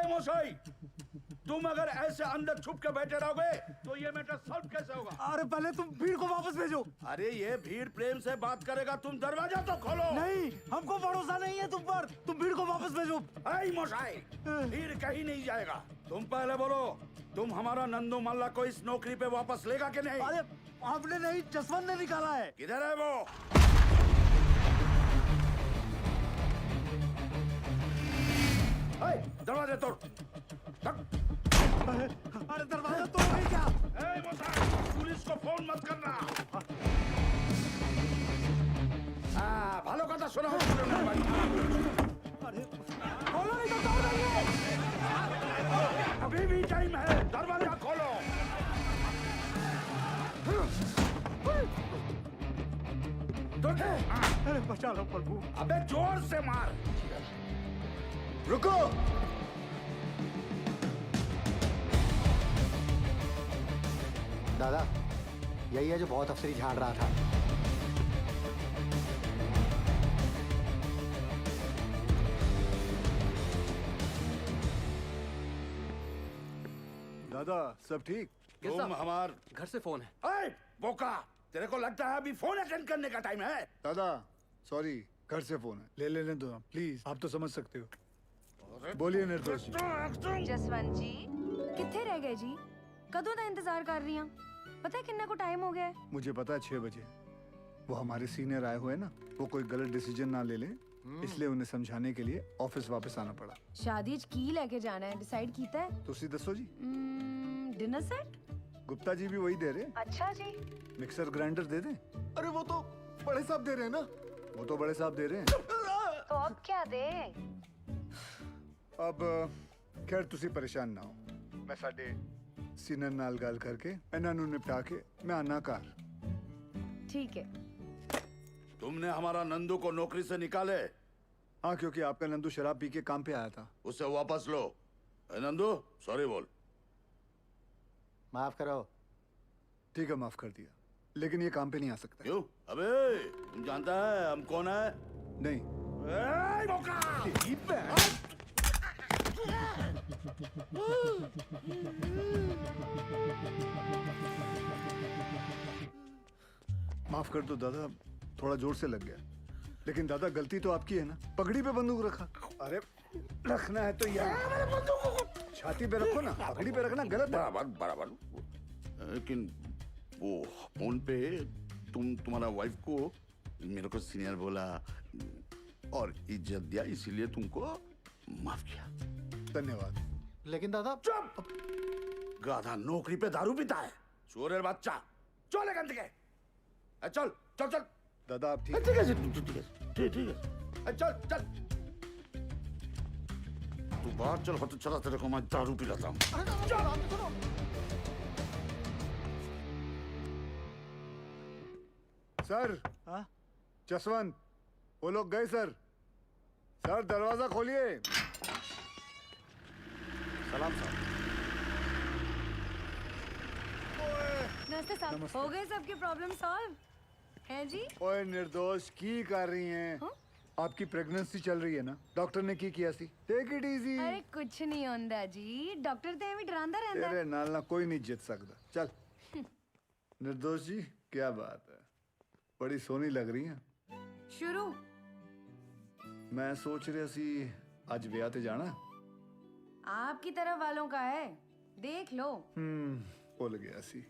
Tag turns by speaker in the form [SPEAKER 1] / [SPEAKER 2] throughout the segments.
[SPEAKER 1] मोशाई, तुम अगर ऐसे अंदर छुप के बैठे रहोगे तो ये मैटर सॉल्व कैसे होगा?
[SPEAKER 2] अरे पहले तुम भीड़ को वापस भेजो।
[SPEAKER 1] अरे ये भीड़ प्रेम से बात करेगा, तुम दरवाजा तो खोलो।
[SPEAKER 2] नहीं, हमको भरोसा नहीं है तुम पर। तुम भीड़ को वापस भेजो।
[SPEAKER 1] ऐ मोशाई, भीड़ कहीं नहीं जाएगा। तुम पहले बोलो, तुम हमारा नंदू मल्ला को इस नौकरी पे वापस लेगा कि नहीं?
[SPEAKER 2] अरे आपने नहीं, जसवंत ने निकाला है।
[SPEAKER 1] किधर है वो? दरवाजा तोड़।
[SPEAKER 2] अरे दरवाजा तोड़ नहीं क्या?
[SPEAKER 1] पुलिस को फोन मत करना। भालो कथा सुना।
[SPEAKER 2] अरे खोलो नहीं तो तोड़ देंगे।
[SPEAKER 1] अभी भी टाइम है, दरवाजा खोलो।
[SPEAKER 2] अरे बचा लो प्रभु।
[SPEAKER 1] अबे जोर से मार।
[SPEAKER 3] रुको। दादा, यही है जो बहुत अफसरी झाड़ रहा था।
[SPEAKER 2] दादा सब ठीक?
[SPEAKER 1] तुम हमार
[SPEAKER 4] घर से फोन है।
[SPEAKER 1] ऐ बोका, तेरे को लगता है अभी फोन अटेंड करने का टाइम है?
[SPEAKER 5] दादा सॉरी, घर से फोन है, ले लेने दो प्लीज। आप तो समझ सकते हो। बोलिए निर्दोष जी।
[SPEAKER 6] जसवंत जी किथे रह गए जी? कदों का इंतजार कर रही हूं। पता है किन्ना को टाइम हो गया है?
[SPEAKER 5] मुझे पता है 6 बजे। वो हमारे सीनियर आए हुए हैं ना, वो कोई गलत डिसीजन ना ले ले, इसलिए उन्हें समझाने के लिए ऑफिस वापस आना पड़ा।
[SPEAKER 6] शादी च की लेके जाना है डिसाइड कीता है?
[SPEAKER 5] तुसी दसो जी।
[SPEAKER 6] Dinner set?
[SPEAKER 5] गुप्ता जी भी वही दे रहे।
[SPEAKER 6] अच्छा जी।
[SPEAKER 5] मिक्सर ग्राइंडर दे दें?
[SPEAKER 3] अरे वो तो बड़े साहब दे रहे हैं ना।
[SPEAKER 5] वो तो बड़े साहब दे रहे हैं।
[SPEAKER 6] तो अब क्या दे?
[SPEAKER 5] अब खैर तुसी परेशान ना हो, मैं साडे सीनियर नाल गल करके इन्हां नूं निपटा के मैं आना घर।
[SPEAKER 6] ठीक है।
[SPEAKER 1] तुमने हमारा नंदू को नौकरी से निकाले?
[SPEAKER 5] हाँ, क्योंकि आपका नंदू शराब पी के काम पे आया था।
[SPEAKER 1] उसे वापस लो। नंदू सॉरी बोल।
[SPEAKER 3] माफ करो।
[SPEAKER 5] ठीक है, माफ कर दिया, लेकिन ये काम पे नहीं आ सकता।
[SPEAKER 1] क्यों? अबे तुम जानता है हम कौन है?
[SPEAKER 5] नहीं। माफ कर दो दादा, थोड़ा जोर से लग गया। लेकिन दादा गलती तो आपकी है ना, पगड़ी पे बंदूक रखा। अरे रखना है तो यार छाती पे रखो ना, पगड़ी पे रखना गलत है।
[SPEAKER 1] बराबर बराबर। लेकिन वो फोन पे तुम्हारा वाइफ को मेरे को सीनियर बोला और इज्जत दिया, इसीलिए तुमको माफ किया।
[SPEAKER 5] धन्यवाद।
[SPEAKER 3] लेकिन दादा।
[SPEAKER 1] चुप! गाधा नौकरी पे दारू पीता है, चोरेर बच्चा। चल गंद के। चल चल चल।
[SPEAKER 5] दादा आप ठीक
[SPEAKER 1] ठीक है ठीक है। चल चल तू बाहर चल, होते चला तेरे को मैं दारू पिलाता हूँ।
[SPEAKER 5] सर।
[SPEAKER 2] हाँ?
[SPEAKER 5] जसवंत, वो लोग गए सर। सर दरवाजा खोलिए।
[SPEAKER 1] सलाम साहब।
[SPEAKER 6] नमस्ते साहब, हो गए सबकी प्रॉब्लम सॉल्व है जी?
[SPEAKER 5] ओए निर्दोष की कर रही हैं?
[SPEAKER 6] हाँ?
[SPEAKER 5] आपकी प्रेगनेंसी चल रही है ना, डॉक्टर ने की किया सी। Take it easy.
[SPEAKER 6] अरे कुछ नहीं होंदा जी, डॉक्टर ते एवं डरांदा रहंदा।
[SPEAKER 5] तेरे नाल ना कोई नहीं जीत सकता। चल निर्दोष जी, क्या बात है, बड़ी सोहनी लग रही हैं।
[SPEAKER 6] शुरू।
[SPEAKER 5] मैं सोच रहा सी आज ब्याह ते जाना।
[SPEAKER 6] आपकी तरफ वालों का है, देख लो।
[SPEAKER 5] भूल गया सी।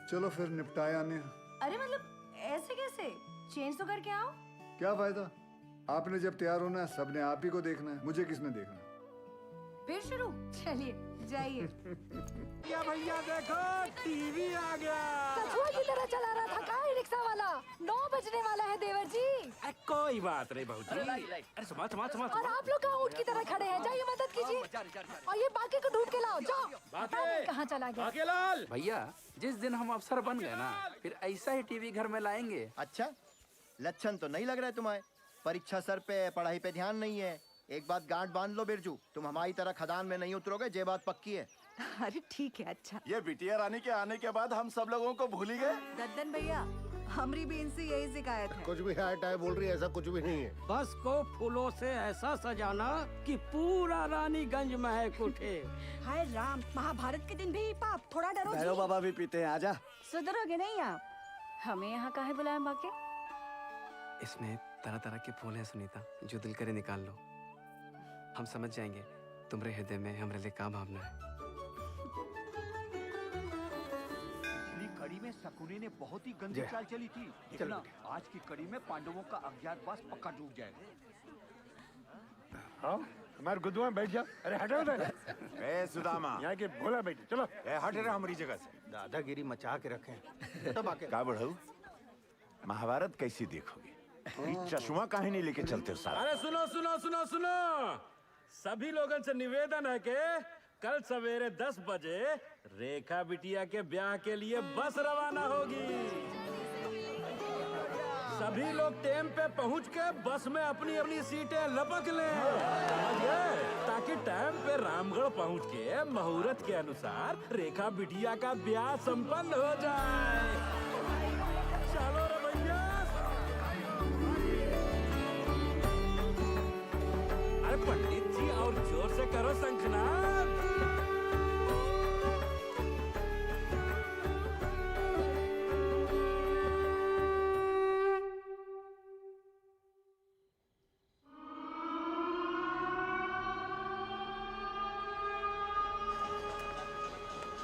[SPEAKER 5] चलो फिर निपटाया ने।
[SPEAKER 6] अरे मतलब ऐसे कैसे? चेंज तो करके आओ।
[SPEAKER 5] क्या फायदा, आपने जब तैयार होना है सबने आप ही को देखना है, मुझे किसने देखना है?
[SPEAKER 6] फिर शुरू। चलिए जाइए।
[SPEAKER 2] या भैया देखो टीवी आ गया।
[SPEAKER 6] कछुआ की तरह चला रहा था का रिक्शा वाला। 9 बजने वाला है देवर जी।
[SPEAKER 2] कोई बात नहीं बहू जी। अरे समा
[SPEAKER 6] और आप लोग कहाँ ऊँट की तरह खड़े हैं? जाइए मदद कीजिए और ये बाकी को ढूंढ के लाओ। जाओ। कहाँ चला गया?
[SPEAKER 4] बाकेलाल भैया, जिस दिन हम अफसर बन गए ना, फिर ऐसा ही टीवी घर में लाएंगे।
[SPEAKER 3] अच्छा, लक्षण तो नहीं लग रहा है तुम्हारे। परीक्षा सर पे, पढ़ाई पे ध्यान नहीं है। एक बात गांठ बांध लो बिरजू, तुम हमारी तरह खदान में नहीं उतरोगे, ये बात पक्की है।
[SPEAKER 6] अरे ठीक है। अच्छा
[SPEAKER 7] ये बिटिया रानी के आने के बाद हम सब लोगों को भूल ही गए।
[SPEAKER 6] दद्दन भैया,
[SPEAKER 7] हमारी भी इनसे यही शिकायत है।
[SPEAKER 8] कुछ भी हाय टाय बोल रही है, ऐसा कुछ भी नहीं है।
[SPEAKER 2] बस को फूलों से ऐसा सजाना कि पूरा रानीगंज महक उठे।
[SPEAKER 7] हाय राम, महाभारत के दिन भी पाप, थोड़ा डरो जी।
[SPEAKER 3] भैरव बाबा भी पीते हैं, आजा।
[SPEAKER 6] सुधरोगे नहीं आप? हमें यहाँ काहे बुलाया बाके?
[SPEAKER 9] इसमें तरह तरह के फूल हैं सुनीता, जो दिल करे निकाल लो। हम समझ जाएंगे तुम्हारे हृदय में हमारे लिए क्या भावना है।
[SPEAKER 10] कड़ी में शकुनी ने बहुत ही गंदी चाल चली थी। देखना आज की कड़ी में पांडवों का अज्ञातवास पक्का डूब जाएगा।
[SPEAKER 8] हाँ, हमारे गुद्दुआ बैठ जा। अरे हटो उधर।
[SPEAKER 11] ए सुदामा,
[SPEAKER 8] यहाँ के भोला बैठ, चलो।
[SPEAKER 11] ए हट रहा हमारी जगह से।
[SPEAKER 8] दादागिरी मचा के रखे।
[SPEAKER 11] का बढ़ाऊ? महाभारत कैसी देखोगे? ये चश्मा काहे नहीं लेके चलते हो सारा?
[SPEAKER 2] अरे सुनो सुनो सुनो सुनो, सभी लोगों से निवेदन है कि कल सवेरे 10 बजे रेखा बिटिया के ब्याह के लिए बस रवाना होगी। सभी लोग टाइम पे पहुंच के बस में अपनी अपनी सीटें लपक लें, समझ गए? ताकि टाइम पे रामगढ़ पहुंच के मुहूर्त के अनुसार रेखा बिटिया का ब्याह संपन्न हो जाए। चलो रे भैया। अरे पंडित जी और जोर से करो शंखनाद।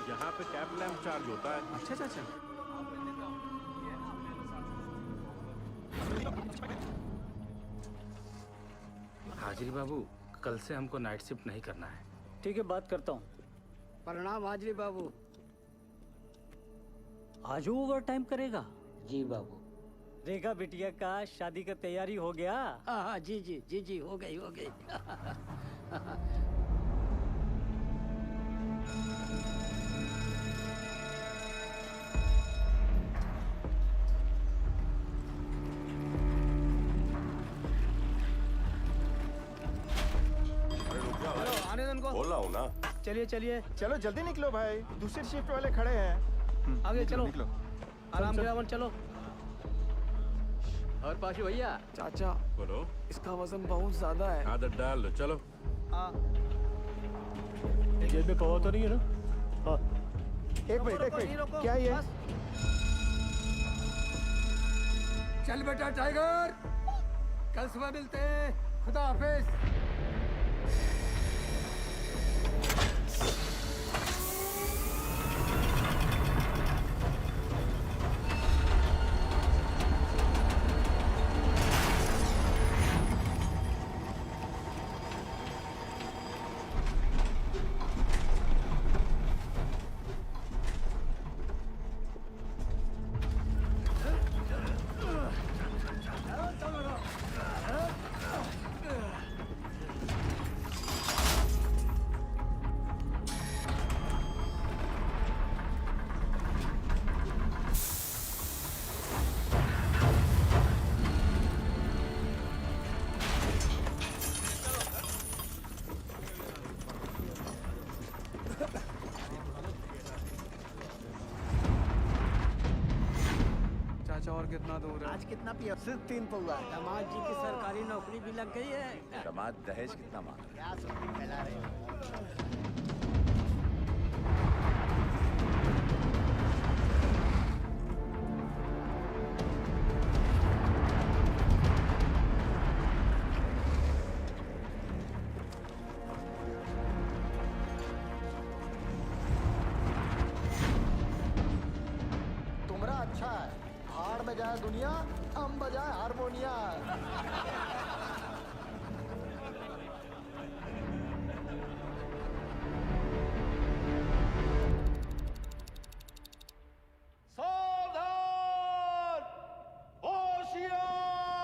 [SPEAKER 2] यहाँ पे कैब लैम्प चार्ज होता है।
[SPEAKER 9] अच्छा अच्छा अच्छा।
[SPEAKER 4] हाजिरी बाबू, कल से हमको नाइट शिफ्ट नहीं करना है।
[SPEAKER 2] ठीक है, बात करता हूँ। प्रणाम हाजरी बाबू। आज ओवर टाइम करेगा?
[SPEAKER 12] जी बाबू।
[SPEAKER 2] रेखा बिटिया का शादी का तैयारी हो गया? हाँ जी जी जी जी, हो गई हो गई।
[SPEAKER 11] बोला हूँ ना।
[SPEAKER 3] चलिए चलिए, चलो जल्दी निकलो भाई, दूसरी शिफ्ट वाले खड़े हैं।
[SPEAKER 2] आगे चलो, आराम से रावण चलो।
[SPEAKER 4] और पाशु भैया,
[SPEAKER 9] चाचा
[SPEAKER 2] बोलो।
[SPEAKER 9] इसका वजन बहुत ज्यादा है।
[SPEAKER 2] आदत डाल लो, चलो।
[SPEAKER 8] जेब में पवा तो नहीं है ना? हाँ। एक मिनट, क्या ये?
[SPEAKER 2] चल बेटा टाइगर, कल सुबह मिलते हैं। खुदा हाफिज।
[SPEAKER 9] चाचा और कितना दूर है?
[SPEAKER 3] आज कितना पिया? सिर्फ 3 पौवा।
[SPEAKER 2] दामाद जी की सरकारी नौकरी भी लग गई है।
[SPEAKER 11] दामाद दहेज कितना मांग?
[SPEAKER 3] क्या सुनती फैला रहे हो? तुमरा अच्छा है, हाड़ में जाए दुनिया, हम बजाए हारमोनिया।
[SPEAKER 11] सावधान! होशियार!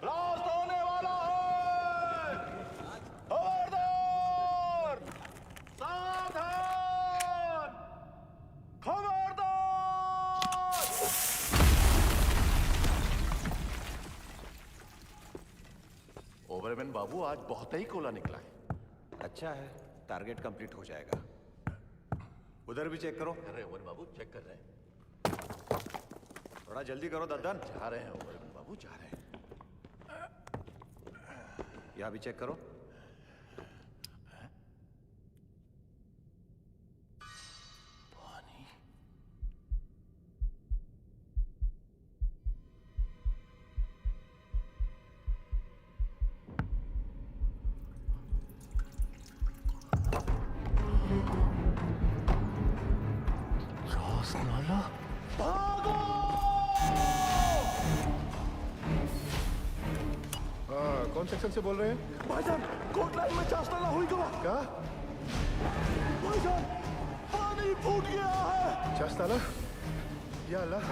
[SPEAKER 11] ब्लास्ट होने वाला है! खबरदार! सावधान! खबरदार! ओवरमैन बाबू, आज बहुत ही कोला निकला है।
[SPEAKER 8] अच्छा है, टारगेट कंप्लीट हो जाएगा। उधर भी चेक करो।
[SPEAKER 11] अरे ओवर बाबू चेक कर रहे हैं। थोड़ा जल्दी करो दद्दन।
[SPEAKER 1] जा रहे हैं ओवर बाबू, जा रहे हैं।
[SPEAKER 11] यहाँ भी चेक करो।
[SPEAKER 5] हाँ, कौन सेक्शन से बोल रहे हैं?
[SPEAKER 1] भाईजान कोट लाइन में चास्ताला हुई गवा।
[SPEAKER 5] क्या?
[SPEAKER 1] भाईजान पानी फूट गया है।
[SPEAKER 5] चास्ताला? या अल्लाह।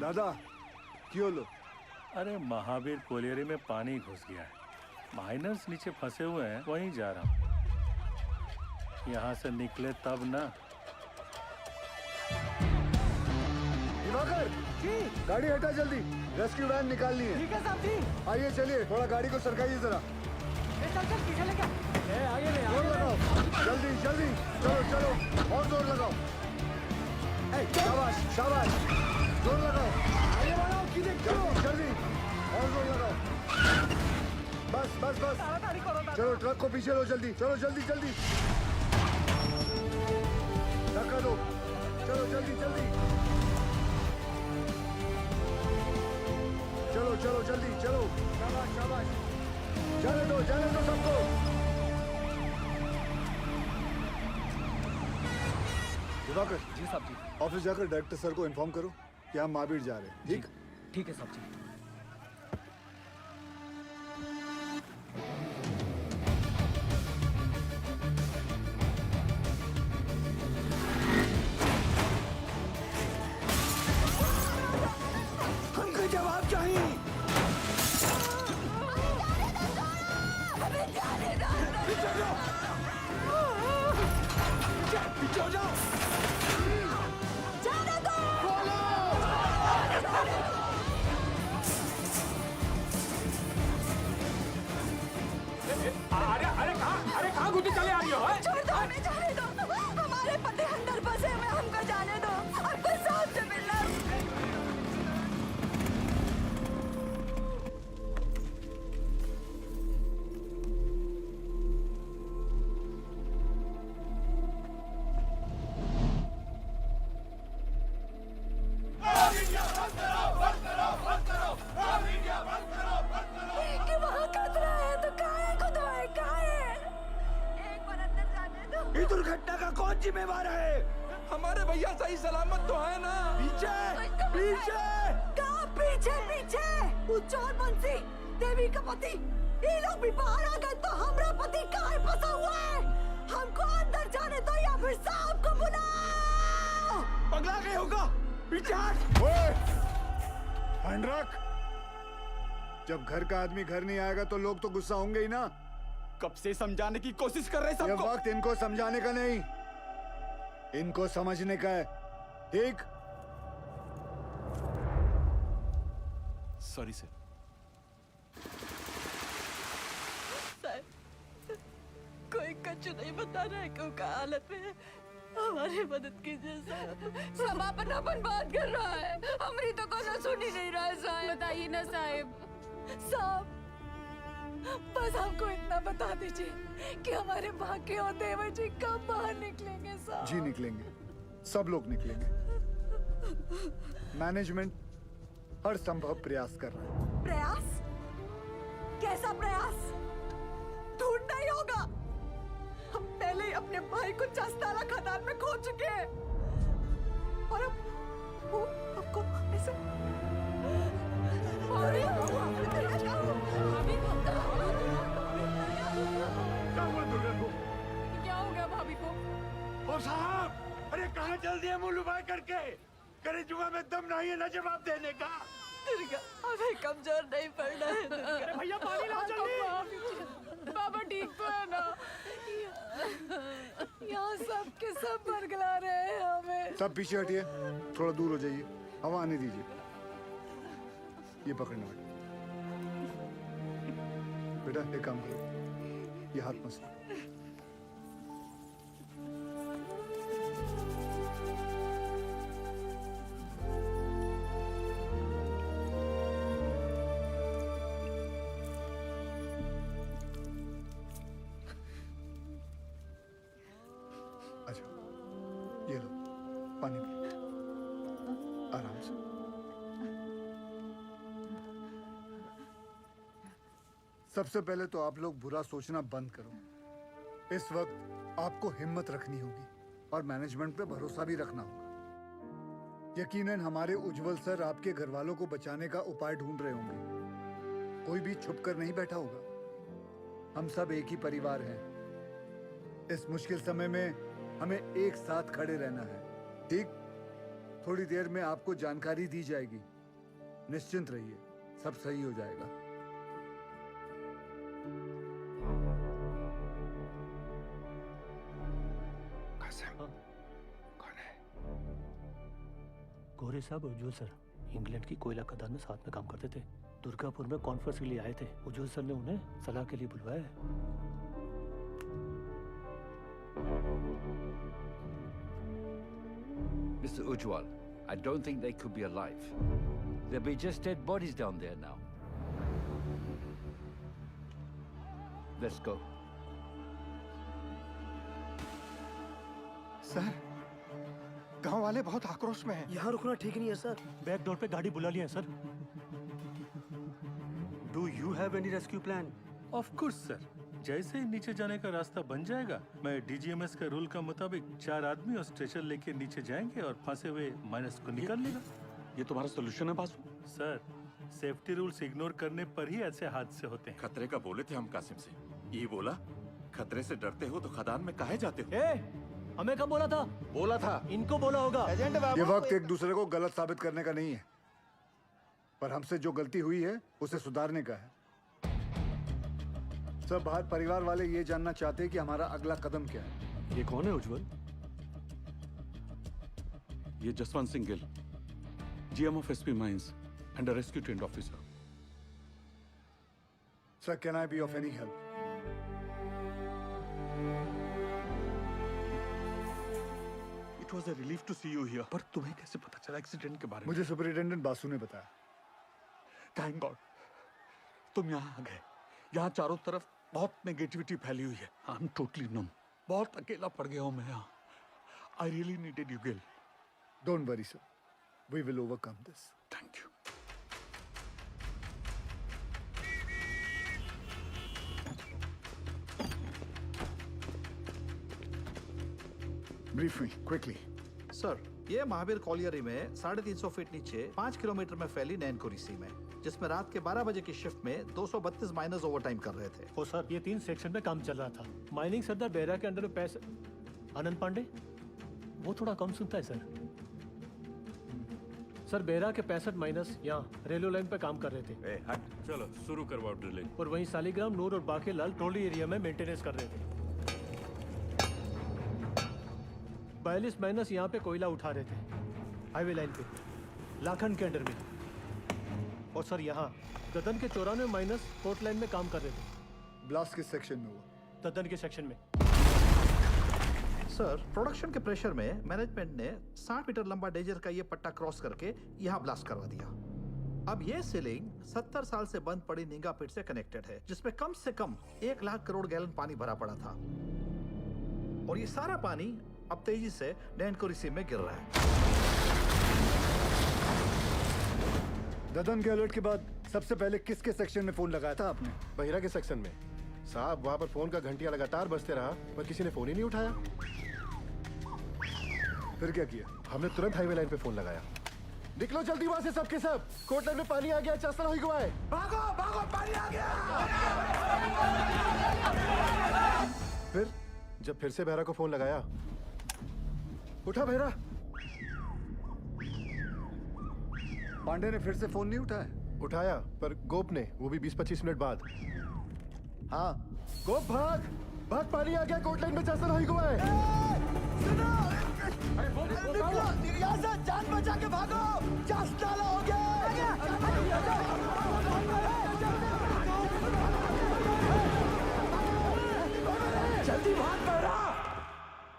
[SPEAKER 5] दादा क्यों लो?
[SPEAKER 8] अरे महावीर कोलियरी में पानी घुस गया है, माइनर्स नीचे फंसे हुए हैं, वहीं जा रहा हूँ। यहाँ से निकले तब ना।
[SPEAKER 5] दिवाकर जी, गाड़ी हटा जल्दी, रेस्क्यू वैन निकालनी है।
[SPEAKER 7] ठीक है साहब जी।
[SPEAKER 5] आइए चलिए, थोड़ा गाड़ी को सरकाइए जरा।
[SPEAKER 7] चल चल पीछे लेके आगे ले
[SPEAKER 5] जोर लगाओ, जल्दी जल्दी, चलो चलो, और जोर लगाओ। शाबाश शाबाश, जोर लगाओ, आगे बढ़ाओ, जल्दी जल्दी, और जोर लगाओ। बस बस बस, चलो ट्रक को पीछे लो, जल्दी चलो, जल्दी जल्दी, धक्का दो, चलो जल्दी जल्दी, चलो चलो जल्दी चलो, शाबाश शाबाश, जाने दो सबको। दिवाकर
[SPEAKER 10] जी साहब जी।
[SPEAKER 5] ऑफिस जाकर डायरेक्टर सर को इन्फॉर्म करो कि हम महावीर जा रहे हैं। ठीक?
[SPEAKER 10] ठीक है साहब जी।
[SPEAKER 1] हमको जवाब चाहिए। पीछे हो जाओ।
[SPEAKER 2] जिम्मेवार है? हमारे भैया सही सलामत तो है ना? पीछे पीछे
[SPEAKER 7] कहाँ पीछे पीछे? वो चोर बंसी देवी का पति ये लोग भी बाहर आ गए तो हमारा पति कहाँ फंसा हुआ है? हमको अंदर जाने दो या फिर साहब को बुलाओ।
[SPEAKER 2] पगला गए होगा। पीछे हट।
[SPEAKER 5] हैंड रख। जब घर का आदमी घर नहीं आएगा तो लोग तो गुस्सा होंगे ही ना।
[SPEAKER 2] कब से समझाने की कोशिश कर रहे
[SPEAKER 5] ये
[SPEAKER 2] सबको।
[SPEAKER 5] वक्त इनको समझाने का नहीं, इनको समझने का है। ठीक?
[SPEAKER 2] Sorry sir.
[SPEAKER 7] कोई कच्चू नहीं बता रहा है क्यों का हालत में है। हमारी मदद कीजिए साहब।
[SPEAKER 6] सब अपन बात कर रहा है, हमारी तो कोई सुन ही नहीं रहा है साहब। बताइए ना साहब।
[SPEAKER 7] साहब बस हमको इतना बता दीजिए कि हमारे भाग्य और देवर जी कब बाहर निकलेंगे साहब।
[SPEAKER 5] जी निकलेंगे, सब लोग निकलेंगे। मैनेजमेंट हर संभव प्रयास कर रहा है।
[SPEAKER 7] प्रयास? कैसा प्रयास? ढूंढना ही होगा। हम पहले ही अपने भाई को चस्ताला खदान में खो चुके हैं और अब वो हमको ऐसे
[SPEAKER 6] क्या हो गया भाभी को?
[SPEAKER 11] ओ साहब, अरे कहाँ चल दिए मुंह लुभाए करके? करे जुआ में दम नहीं है ना जवाब देने का।
[SPEAKER 7] दुर्गा हमें कमजोर नहीं पड़ना है दुर्गा।
[SPEAKER 2] भैया पानी लाओ जल्दी।
[SPEAKER 6] बाबा ठीक तो है ना?
[SPEAKER 7] यहाँ सब के सब बरगला रहे हैं हमें।
[SPEAKER 5] सब पीछे हटिए, थोड़ा दूर हो जाइए, हवा आने दीजिए। ये पकड़ना बेटा, एक काम करो, ये हाथ मसलो। अच्छा, ये लो पानी पिए, आराम से। सबसे पहले तो आप लोग बुरा सोचना बंद करो। इस वक्त आपको हिम्मत रखनी होगी और मैनेजमेंट पे भरोसा भी रखना होगा। यकीनन हमारे उज्जवल सर आपके घर वालों को बचाने का उपाय ढूंढ रहे होंगे। कोई भी छुप कर नहीं बैठा होगा। हम सब एक ही परिवार हैं। इस मुश्किल समय में हमें एक साथ खड़े रहना है। ठीक? थोड़ी देर में आपको जानकारी दी जाएगी। निश्चिंत रहिए, सब सही हो जाएगा।
[SPEAKER 8] गोरे साहब उज्जवल सर इंग्लैंड की कोयला खदान में साथ में काम करते थे। दुर्गापुर में कॉन्फ्रेंस के लिए आए थे। उज्जवल सर ने उन्हें सलाह के लिए बुलवाया है।
[SPEAKER 10] Mr. Ujwal, I don't think they could be alive. There'll be just dead bodies down there now. Let's go.
[SPEAKER 11] Sir, गांव वाले बहुत आक्रोश में हैं।
[SPEAKER 2] यहाँ रुकना ठीक नहीं है सर।
[SPEAKER 8] बैक डोर पे गाड़ी बुला लिया है sir.
[SPEAKER 2] Do you have any rescue plan?
[SPEAKER 8] Of course sir, जैसे ही नीचे जाने का रास्ता बन जाएगा, मैं डीजीएमएस के रूल का मुताबिक 4 आदमी और स्ट्रेचर लेके नीचे जाएंगे और फंसे हुए माइनस को निकाल लेगा।
[SPEAKER 2] ये तुम्हारा सोल्यूशन है Basu?
[SPEAKER 8] Sir, safety rules ignore करने पर ही ऐसे हादसे होते हैं।
[SPEAKER 11] खतरे का बोले थे हम कासिम से। ये बोला, खतरे से डरते हो तो खदान में काहे जाते हो?
[SPEAKER 2] हमें कब बोला था?
[SPEAKER 11] बोला था।
[SPEAKER 2] इनको बोला होगा।
[SPEAKER 5] ये वक्त एक दूसरे को गलत साबित करने का नहीं है, पर हमसे जो गलती हुई है उसे सुधारने का है। सब बाहर परिवार वाले ये जानना चाहते हैं कि हमारा अगला कदम क्या है।
[SPEAKER 2] ये कौन है उज्जवल?
[SPEAKER 12] ये Jaswant Singh Gill, GM of SP mines and rescue trained officer.
[SPEAKER 5] Sir, can I be of any help?
[SPEAKER 12] It was a relief to see you here. पर तुम्हें कैसे पता चला एक्सीडेंट के बारे में?
[SPEAKER 5] मुझे सुपरिटेंडेंट बासु ने बताया।
[SPEAKER 12] थैंक गॉड तुम यहाँ आ गए। यहाँ चारों तरफ बहुत नेगेटिविटी फैली हुई है। I am totally numb. बहुत अकेला पड़ गया हूँ मैं यहाँ। I really needed you Gill.
[SPEAKER 5] Don't worry sir, we will overcome this.
[SPEAKER 12] Thank you.
[SPEAKER 5] Brief me quickly.
[SPEAKER 13] Sir, ये महावीर कॉलियरी में 350 फीट नीचे 5 किलोमीटर में फैली नैनकुरी सी में, जिसमें रात के 12 बजे की शिफ्ट में 232 माइनर्स ओवरटाइम कर रहे थे।
[SPEAKER 14] ओ सर, ये 3 सेक्शन में काम चल रहा था। माइनिंग सरदार बेहरा के अंडर में पैसे आनंद पांडे, वो थोड़ा कम सुनता है सर बेहरा के 65 माइनस यहाँ रेलवे लाइन पे काम कर रहे थे।
[SPEAKER 2] चलो शुरू करवाओ ड्रिलिंग।
[SPEAKER 14] और वहीं सालीग्राम, नूर और बाकी लाल ट्रोली एरिया में मेंटेनेंस कर रहे थे। 42 माइनस यहाँ पे कोयला उठा रहे थे हाईवे लाइन पे लाखन के अंडर में। और सर यहाँ ददन के 94 माइनस पोर्ट लाइन में काम कर रहे थे।
[SPEAKER 5] ब्लास्ट किस सेक्शन में हुआ?
[SPEAKER 14] ददन के सेक्शन में।
[SPEAKER 13] सर, प्रोडक्शन के प्रेशर में मैनेजमेंट ने 60 मीटर लंबा डेजर का ये पट्टा क्रॉस करके यहाँ ब्लास्ट करवा दिया। अब ये सीलिंग 70 साल से बंद पड़ी नींगा पिट से कनेक्टेड है, जिसमें कम से कम 1 लाख करोड़ गैलन पानी भरा पड़ा था। और ये सारा पानी अब तेजी से नैनकुरी सी में गिर रहा है।
[SPEAKER 5] ददन के अलर्ट के बाद सबसे पहले किसके सेक्शन में फोन लगाया था आपने?
[SPEAKER 15] बहिरा के सेक्शन में साहब। वहाँ पर फोन का घंटिया लगातार बजते रहा पर किसी ने फोन ही नहीं उठाया।
[SPEAKER 5] फिर क्या किया?
[SPEAKER 15] हमने तुरंत हाईवे लाइन पे फोन लगाया। निकलो जल्दी वहाँ से सबके सब, कोट लाइन में पानी आ गया, चस्तर हुई गुआए।
[SPEAKER 2] भागो भागो, पानी आ गया।
[SPEAKER 15] फिर जब फिर से बहरा को फोन लगाया, उठा बहरा।
[SPEAKER 5] पांडे ने फिर से फोन नहीं उठाया?
[SPEAKER 15] उठाया पर गोप ने, वो भी 20-25 मिनट बाद।
[SPEAKER 3] हाँ
[SPEAKER 15] गोप भाग भाग, पानी आ गया, कोट लाइन में चस्तर हुई गुआए।
[SPEAKER 3] यहाँ से जान बचा के भागो, चास्ताला हो गया।
[SPEAKER 2] जल्दी भाग बहरा।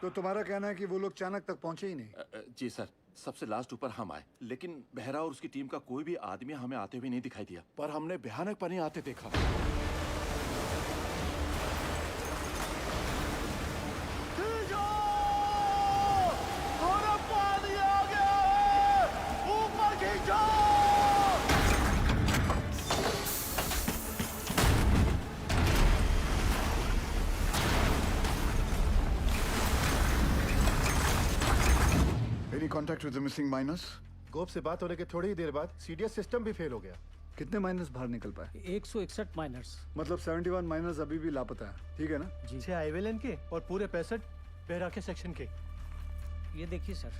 [SPEAKER 5] तो तुम्हारा कहना है कि वो लोग चाणक तक पहुंचे ही नहीं?
[SPEAKER 16] जी सर, सबसे लास्ट ऊपर हम आए, लेकिन बहरा और उसकी टीम का कोई भी आदमी हमें आते हुए नहीं दिखाई दिया, पर हमने भयानक पानी आते देखा।
[SPEAKER 5] Any contact with the missing miners?
[SPEAKER 15] गोप से बात होने के थोड़ी ही देर बाद सीडीएस सिस्टम भी फेल हो गया।
[SPEAKER 5] कितने माइनर्स बाहर निकल पाए?
[SPEAKER 14] 161 माइनर्स।
[SPEAKER 5] मतलब 71 माइनर्स अभी भी लापता है, ठीक है ना?
[SPEAKER 14] जी। 6 हाईवे लाइन के और पूरे 65 बेहरा के सेक्शन के।
[SPEAKER 17] ये देखिए सर।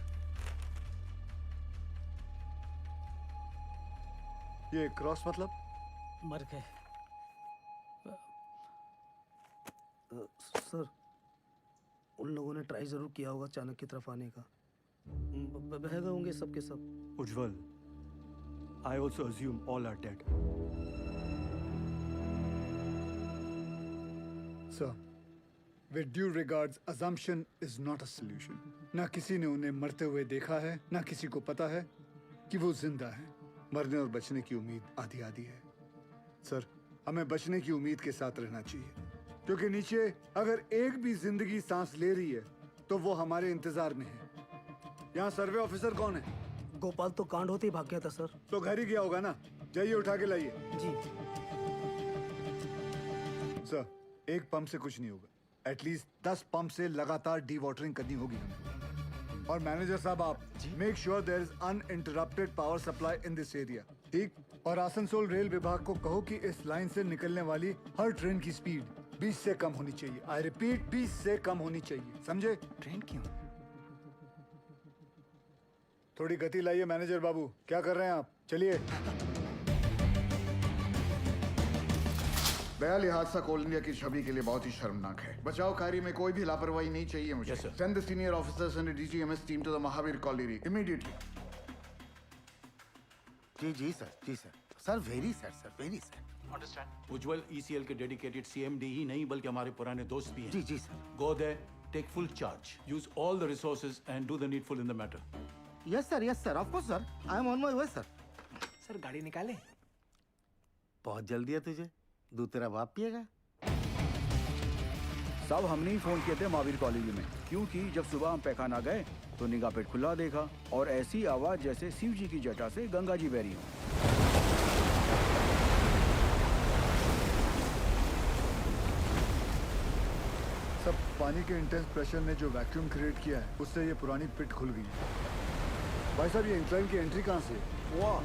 [SPEAKER 5] ये क्रॉस मतलब?
[SPEAKER 17] मर गए।
[SPEAKER 18] सर, उन लोगों ने ट्राई जरूर किया होगा चाणक की तरफ आने का। बह गए होंगे सबके सब।
[SPEAKER 12] उज्जवल, I also assume all are dead.
[SPEAKER 5] Sir, with due regards, assumption is not a solution. ना किसी ने उन्हें मरते हुए देखा है, ना किसी को पता है कि वो जिंदा है। मरने और बचने की उम्मीद आधी आधी है। सर, हमें बचने की उम्मीद के साथ रहना चाहिए, क्योंकि नीचे अगर एक भी जिंदगी सांस ले रही है तो वो हमारे इंतजार में है। यहाँ सर्वे ऑफिसर कौन है?
[SPEAKER 18] गोपाल तो कांड होते ही भाग गया था सर।
[SPEAKER 5] तो घर ही गया होगा ना? जाइए उठा के लाइए।
[SPEAKER 18] जी।
[SPEAKER 5] सर, एक पंप से कुछ नहीं होगा। एटलीस्ट 10 पंप से लगातार डी वाटरिंग करनी होगी हमें। और मैनेजर साहब, आप make sure there is uninterrupted power supply in this area, ठीक? और आसनसोल रेल विभाग को कहो कि इस लाइन से निकलने वाली हर ट्रेन की स्पीड 20 से कम होनी चाहिए। आई रिपीट, 20 से कम होनी चाहिए, समझे?
[SPEAKER 3] ट्रेन क्यों?
[SPEAKER 5] थोड़ी गति लाइए मैनेजर बाबू। क्या कर रहे हैं आप? चलिए।
[SPEAKER 19] बहरहाल हादसा कोल इंडिया की छवि के लिए बहुत ही शर्मनाक है। बचाव कार्य में कोई भी लापरवाही नहीं चाहिए मुझे। Send the senior officers and DGMS team to the Mahavir colony immediately.
[SPEAKER 1] जी सर, जी sir. Sir very sir, very sir.
[SPEAKER 20] Understand. Ujjwal ECL के डेडिकेटेड सीएमडी ही नहीं बल्कि हमारे पुराने दोस्त भी हैं।
[SPEAKER 1] जी जी sir.
[SPEAKER 20] Go there, take full charge, use all the resources and do the needful in the matter.
[SPEAKER 3] Yes sir, of course sir. I am on my way sir.
[SPEAKER 9] Sir गाड़ी निकाले।
[SPEAKER 3] बहुत जल्दी है तुझे। दूध तेरा बाप पिएगा।
[SPEAKER 10] सब हमने ही फोन किए थे महावीर कॉलोनी में, क्योंकि जब सुबह हम पैखाना गए तो निगाह पेट खुला देखा और ऐसी आवाज जैसे शिव जी की जटा से गंगा जी बह रही हो।
[SPEAKER 5] सब पानी के इंटेंस प्रेशर ने जो वैक्यूम क्रिएट किया है उससे ये पुरानी पिट खुल गई है। भाई साहब ये इंक्लाइन की एंट्री कहाँ से है? वाह,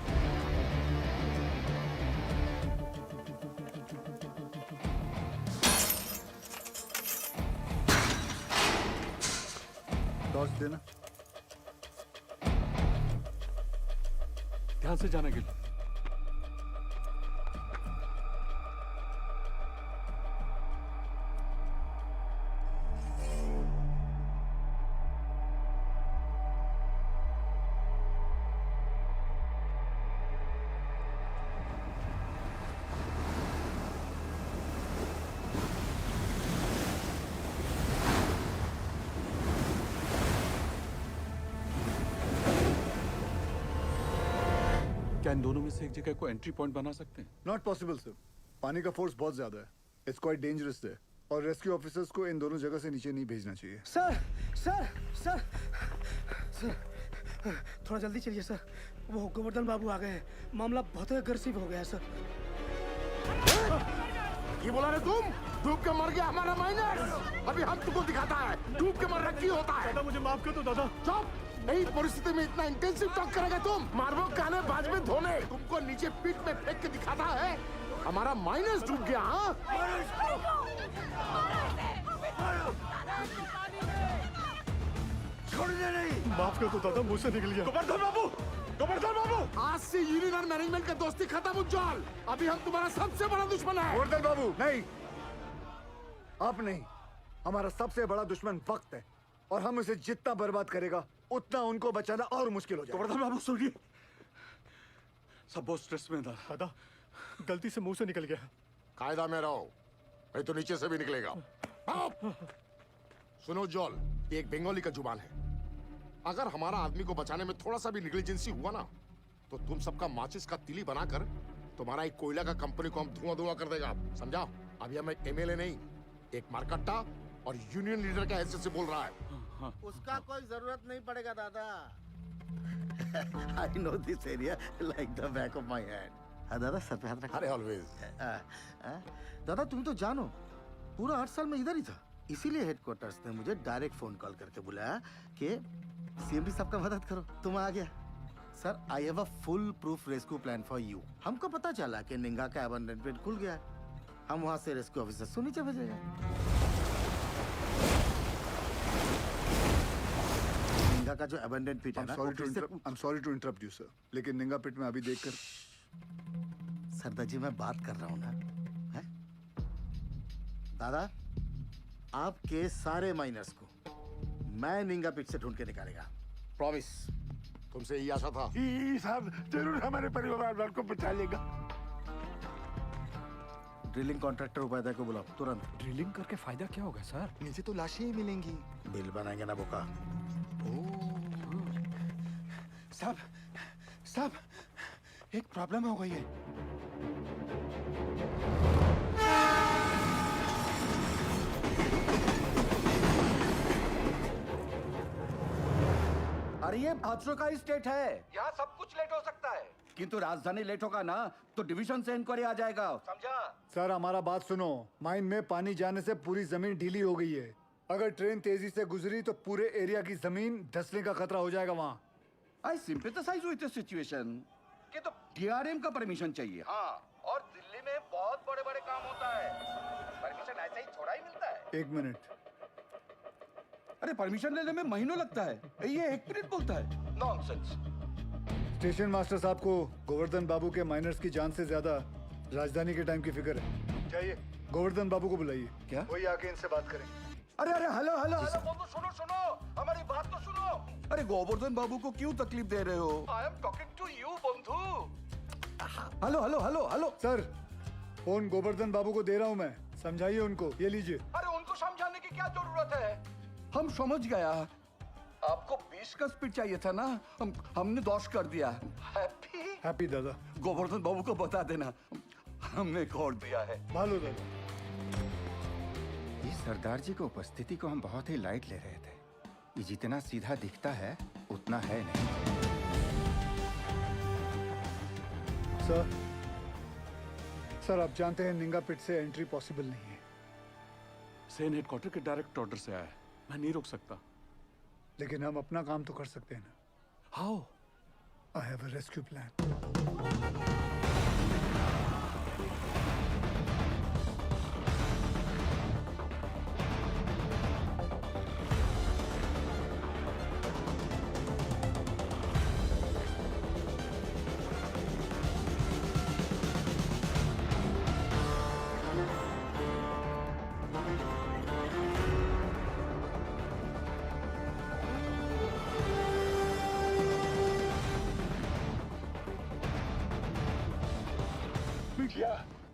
[SPEAKER 5] टॉर्च देना।
[SPEAKER 20] ध्यान से जाना गिल। क्या इन दोनों में से एक जगह को एंट्री पॉइंट बना सकते हैं?
[SPEAKER 5] नॉट पॉसिबल सर, पानी का फोर्स बहुत ज्यादा है। इट्स क्वाइट डेंजरस है और रेस्क्यू ऑफिसर्स को इन दोनों जगह से नीचे नहीं भेजना चाहिए।
[SPEAKER 18] सर सर सर सर थोड़ा जल्दी चलिए सर, वो गोवर्धन बाबू आ गए हैं, मामला बहुत अग्रेसिव हो गया है सर।
[SPEAKER 21] ये बोला रे तुम, डूब के मर गया हमारा माइनर। अभी हम तुमको दिखाता है डूब के मरना क्यों होता है।
[SPEAKER 14] दादा मुझे माफ कर दो दादा।
[SPEAKER 21] चुप, यही परिस्थिति में इतना इंटेंसिव टॉक करेगा तुम? मारबो काने बाज में धोने, तुमको नीचे पीठ में फेंक के दिखाता है हमारा माइनस डूब गया। हाँ
[SPEAKER 14] छोड़ने नहीं। माफ कर दो दादा, मुझसे निकल गया।
[SPEAKER 21] गोवर्धन बाबू, गोवर्धन बाबू, आज से यूनियन और मैनेजमेंट का दोस्ती खत्म उज्जवल। अभी हम तुम्हारा सबसे बड़ा दुश्मन है।
[SPEAKER 5] गोवर्धन बाबू नहीं, आप नहीं, हमारा सबसे बड़ा दुश्मन वक्त है और हम उसे जितना बर्बाद करेगा उतना उनको बचाना और मुश्किल हो जाएगा।
[SPEAKER 20] गोवर्धन बाबू सुनिए, सब बहुत स्ट्रेस में था।
[SPEAKER 14] दादा गलती से मुंह से निकल गया।
[SPEAKER 21] कायदा में रहो, नहीं तो नीचे से भी निकलेगा। सुनो जॉल, ये एक बंगाली का जुबान है। अगर हमारा आदमी को बचाने में थोड़ा सा भी निग्लिजेंसी हुआ ना तो तुम सबका माचिस का तिली बनाकर तुम्हारा एक कोयला का कंपनी को हम धुआं धुआं कर देगा, समझा? अभी हम एक एमएलए नहीं, एक मारकट्टा और यूनियन लीडर का हैसियत से बोल रहा है।
[SPEAKER 22] उसका कोई जरूरत नहीं पड़ेगा दादा। I know this area like the back of my hand. हाँ दादा, सर पे हाथ रखो।
[SPEAKER 21] अरे ऑलवेज।
[SPEAKER 22] दादा तुम तो जानो, पूरा 8 साल में इधर ही था, इसीलिए हेडक्वार्टर्स ने मुझे डायरेक्ट फोन कॉल करके बुलाया कि सीएमडी साहब का मदद करो। तुम आ गया। Sir I have a full proof rescue plan for you. हमको पता चला कि निंगा का अबंडन पेट खुल गया है, हम वहां से रेस्क्यू ऑफिसर को नीचे भेजेंगे। निंगा का जो अबंडन पिट है ना,
[SPEAKER 5] I'm sorry to interrupt you sir, लेकिन निंगा पिट में अभी देखकर
[SPEAKER 22] सरदार जी मैं बात कर रहा हूँ ना, है? दादा आपके सारे माइनर्स को मैं निंगा पिट से ढूंढ के निकालेगा, प्रॉमिस।
[SPEAKER 21] तुमसे यही आशा था।
[SPEAKER 22] साहब जरूर हमारे परिवार वालों को बचा लेगा। ड्रिलिंग कॉन्ट्रैक्टर उपाध्याय को बुलाओ तुरंत।
[SPEAKER 10] ड्रिलिंग करके फायदा क्या होगा सर?
[SPEAKER 22] नीचे तो लाशें ही मिलेंगी। बिल बनाएंगे ना बोका।
[SPEAKER 10] साहब साहब एक प्रॉब्लम हो गई है।
[SPEAKER 23] अरे ये हादसों का स्टेट है,
[SPEAKER 10] यहाँ सब कुछ लेट हो सकता है।
[SPEAKER 23] किंतु राजधानी लेट होगा ना तो डिवीजन से इंक्वायरी आ जाएगा, समझा?
[SPEAKER 5] सर हमारा बात सुनो, माइन में पानी जाने से पूरी जमीन ढीली हो गई है। अगर ट्रेन तेजी से गुजरी तो पूरे एरिया की जमीन धंसने का खतरा हो जाएगा वहाँ।
[SPEAKER 23] आई सिंपैथाइज विद द सिचुएशन। कि तो डीआरएम का परमिशन चाहिए। हाँ, और दिल्ली में बहुत बड़े बड़े काम होता है, परमिशन ऐसे ही थोड़ा ही मिलता है।
[SPEAKER 5] 1 मिनट।
[SPEAKER 23] अरे परमिशन लेने में महीनों लगता है, ये 1 मिनट बोलता है। नॉनसेंस।
[SPEAKER 5] स्टेशन मास्टर साहब को गोवर्धन बाबू के माइनर्स की जान से ज्यादा राजधानी के टाइम की फिक्र है। चाहिए गोवर्धन बाबू को बुलाइए।
[SPEAKER 23] क्या?
[SPEAKER 5] वही आके इनसे बात करेंगे।
[SPEAKER 23] अरे अरे हेलो हेलो हेलो बंधु, सुनो सुनो, हमारी बात तो सुनो। अरे गोवर्धन बाबू को क्यों तकलीफ दे रहे हो? I am talking to you बंधु। Hello hello hello hello
[SPEAKER 5] sir, phone Govardhan बाबू को दे रहा हूँ मैं, समझाइए उनको। ये लीजिए।
[SPEAKER 23] अरे उनको समझाने की क्या जरूरत है, हम समझ गया। आपको 20 का स्पीड चाहिए था ना, हमने 10 कर दिया।
[SPEAKER 5] हैप्पी दादा।
[SPEAKER 23] गोवर्धन बाबू को बता देना हमने खोल दिया है।
[SPEAKER 5] भालो दादा।
[SPEAKER 24] इस सरदार जी की उपस्थिति को हम बहुत ही लाइट ले रहे थे। ये जितना सीधा दिखता है उतना है नहीं।
[SPEAKER 5] सर आप जानते हैं निंगा पिट से एंट्री पॉसिबल नहीं है।
[SPEAKER 12] सेन हेडक्वार्टर के डायरेक्ट ऑर्डर से आया है, मैं नहीं रोक सकता।
[SPEAKER 5] लेकिन हम अपना काम तो कर सकते हैं ना।
[SPEAKER 12] How?
[SPEAKER 5] I have a rescue plan.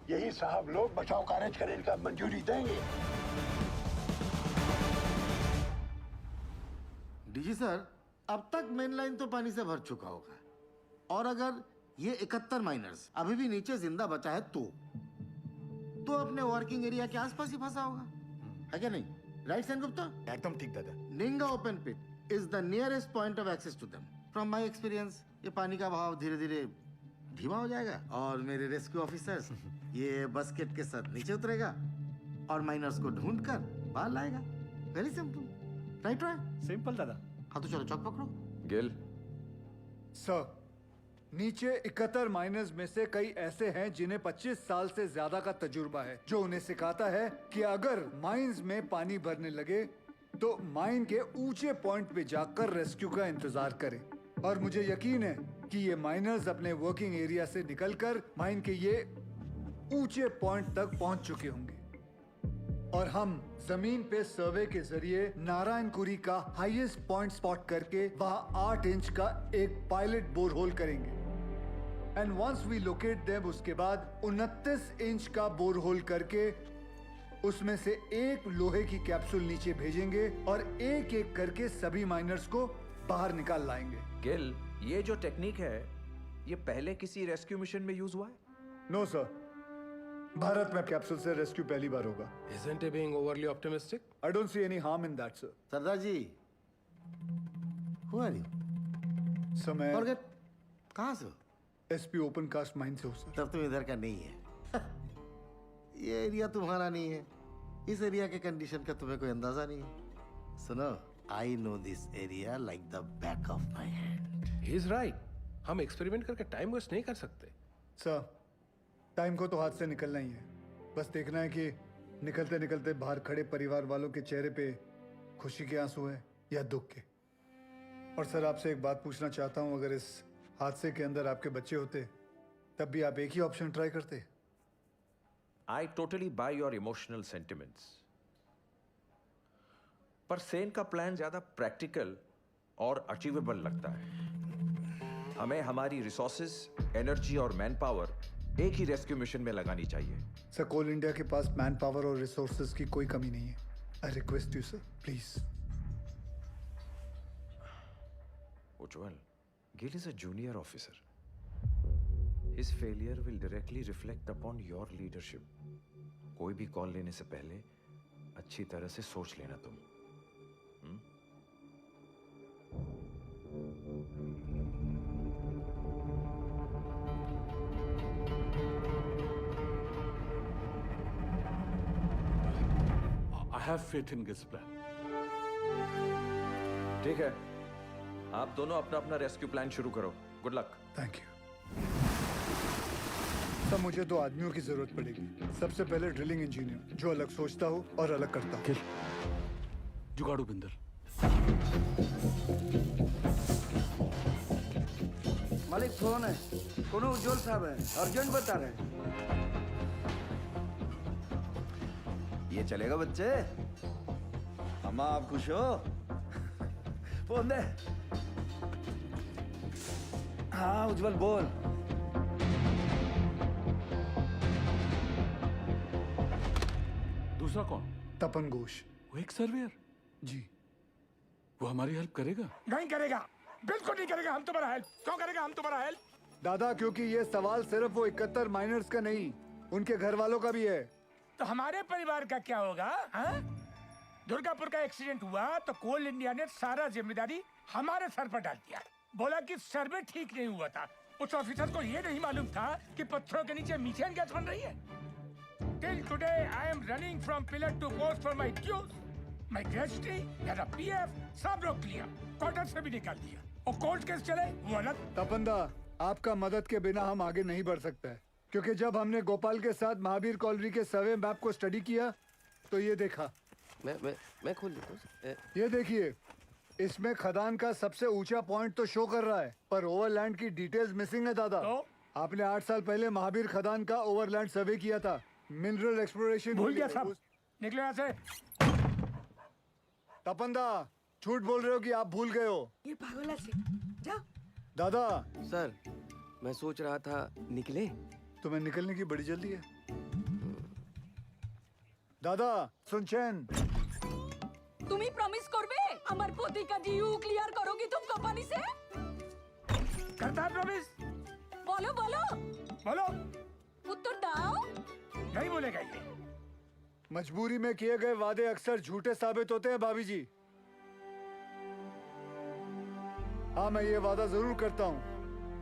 [SPEAKER 4] यही साहब लोग बचाव कार्य करने का मंजूरी देंगे।
[SPEAKER 22] डीजी सर, अब तक मेन लाइन तो पानी से भर चुका होगा, और अगर ये 71 माइनर्स अभी भी नीचे जिंदा बचा है तो अपने वर्किंग एरिया के आसपास ही फंसा होगा, है क्या नहीं? राइट सेन गुप्ता?
[SPEAKER 15] एकदम ठीक दादा।
[SPEAKER 22] Ninga open pit is the nearest point of access to them. From my experience ये पानी का बहाव धीरे धीरे धीमा हो जाएगा और मेरे रेस्क्यू ऑफिसर्स ये बास्केट के साथ नीचे उतरेगा और माइनर्स को ढूंढ कर बाहर लाएगा। Very simple, right?
[SPEAKER 14] सिंपल दादा।
[SPEAKER 22] हाँ तो चलो चौक पकड़ो।
[SPEAKER 6] गिल
[SPEAKER 5] सर, नीचे 71 माइनर्स में से कई ऐसे हैं जिन्हें 25 साल से ज्यादा का तजुर्बा है, जो उन्हें सिखाता है कि अगर माइंस में पानी भरने लगे तो माइन के ऊंचे पॉइंट पे जाकर रेस्क्यू का इंतजार करें। और मुझे यकीन है कि ये माइनर्स अपने वर्किंग एरिया से निकलकर माइन के ये ऊंचे पॉइंट तक पहुंच चुके होंगे और हम जमीन पे सर्वे के जरिए नारायणपुरी का हाईएस्ट पॉइंट स्पॉट करके वहां 8 इंच का एक पायलट बोरहोल करेंगे। And once we locate them, उसके बाद 29 इंच का बोरहोल करके उसमें से एक लोहे की कैप्सूल नीचे भेजेंगे और एक एक करके सभी माइनर्स को बाहर निकाल लाएंगे।
[SPEAKER 7] गिल, ये जो टेक्निक है ये पहले किसी रेस्क्यू मिशन में यूज हुआ है?
[SPEAKER 5] नो सर, भारत में कैप्सूल से रेस्क्यू पहली बार होगा।
[SPEAKER 8] Isn't he being overly optimistic?
[SPEAKER 5] I don't see any harm in that, sir.
[SPEAKER 22] Sardar ji, who are you?
[SPEAKER 5] Sir मैं
[SPEAKER 22] Forget, कहाँ से हो?
[SPEAKER 5] एसपी ओपन कास्ट माइन से हूँ सर।
[SPEAKER 22] तब तुम इधर का नहीं है। ये एरिया तुम्हारा नहीं है। इस एरिया के कंडीशन का तुम्हें कोई अंदाजा नहीं है। सुनो, I know this area like the back of my hand.
[SPEAKER 8] He's right. हम एक्सपेरिमेंट करके टाइम वेस्ट नहीं कर सकते।
[SPEAKER 5] सर, टाइम को तो हाथ से निकलना ही है। बस देखना है कि निकलते निकलते बाहर खड़े परिवार वालों के चेहरे पे खुशी के आंसू है या दुख के। और सर, आपसे एक बात पूछना चाहता हूँ, अगर इस हादसे के अंदर आपके बच्चे होते तब भी आप एक ही ऑप्शन ट्राई करते?
[SPEAKER 7] I totally buy your emotional sentiments. पर सेन का प्लान ज्यादा प्रैक्टिकल और अचीवेबल लगता है। हमें हमारी रिसोर्सेज, एनर्जी और मैन पावर एक ही रेस्क्यू मिशन में लगानी चाहिए।
[SPEAKER 5] सर, कोल इंडिया के पास मैन पावर और रिसोर्सेज की कोई कमी नहीं है। I request you sir, please.
[SPEAKER 7] Ujjwal, Gill is a junior officer. His failure will directly reflect upon your leadership. कोई भी कॉल लेने से पहले अच्छी तरह से सोच लेना तुम।
[SPEAKER 12] I have faith in Gil's plan.
[SPEAKER 7] ठीक है, आप दोनों अपना अपना रेस्क्यू प्लान शुरू करो। Good luck.
[SPEAKER 5] Thank you. सब मुझे 2 आदमियों की जरूरत पड़ेगी। सबसे पहले ड्रिलिंग इंजीनियर, जो अलग सोचता हो और अलग करता हो।
[SPEAKER 12] जुगाड़ू बिंदर।
[SPEAKER 22] मालिक फोन है, कोनो उज्जवल साहब है, अर्जेंट बता रहे हैं।
[SPEAKER 23] ये चलेगा बच्चे? अम्मा आप खुश हो? फोन दे। हाँ उज्जवल बोल।
[SPEAKER 12] दूसरा कौन?
[SPEAKER 5] तपन घोष।
[SPEAKER 12] वो एक सर्वेयर?
[SPEAKER 5] जी।
[SPEAKER 12] वो हमारी हेल्प करेगा?
[SPEAKER 23] नहीं करेगा, बिल्कुल नहीं करेगा। हम तुम्हारा हेल्प क्यों करेगा? हम तुम्हारा हेल्प
[SPEAKER 5] दादा, क्योंकि ये सवाल सिर्फ वो 71 माइनर्स का नहीं, उनके घर वालों का भी है।
[SPEAKER 23] तो हमारे परिवार का क्या होगा? हाँ? दुर्गापुर का एक्सीडेंट हुआ तो कोल इंडिया ने सारा जिम्मेदारी हमारे सर पर डाल दिया। बोला कि सर्वे ठीक नहीं हुआ था। उस ऑफिसर को ये नहीं मालूम था कि पत्थरों के नीचे मीथेन गैस बन रही है।
[SPEAKER 2] Till today, I am running from pillar to post for my dues. My gratuity, मेरा PF, सब रोक लिया, क्वार्टर से भी निकाल दिया। और कोर्ट केस चले, वो अलग।
[SPEAKER 5] तपंदा, आपका मदद के बिना हम आगे नहीं बढ़ सकते हैं, क्योंकि जब हमने गोपाल के साथ महावीर कॉलोनी के सर्वे मैप को स्टडी किया, तो ये देखा।
[SPEAKER 9] मैं खोल देता हूँ।
[SPEAKER 5] ये देखिए, इसमें खदान का सबसे ऊंचा पॉइंट तो शो कर रहा है, पर ओवरलैंड की डिटेल्स मिसिंग है दादा। आपने 8 साल पहले महावीर खदान का ओवरलैंड सर्वे किया था, मिनरल एक्सप्लोरेशन
[SPEAKER 2] भूल गया साहब, निकलो यहाँ से।
[SPEAKER 5] तपंदा, झूठ बोल रहे हो कि आप भूल गए हो?
[SPEAKER 6] ये पागल से जा।
[SPEAKER 5] दादा
[SPEAKER 9] सर, मैं सोच रहा था निकले।
[SPEAKER 5] तुम्हें निकलने की बड़ी जल्दी है। दादा सुनचैन,
[SPEAKER 6] তুমি প্রমিস করবে আমার প্রতিকা ডিউ ক্লিয়ার করোगी तुम कंपनी से?
[SPEAKER 2] करता है प्रॉमिस।
[SPEAKER 6] बोलो बोलो
[SPEAKER 2] बोलो।
[SPEAKER 6] उत्तर दाओ।
[SPEAKER 2] नहीं बोलेगा ये।
[SPEAKER 5] मजबूरी में किए गए वादे अक्सर झूठे साबित होते हैं भाभी जी। हाँ, मैं ये वादा जरूर करता हूँ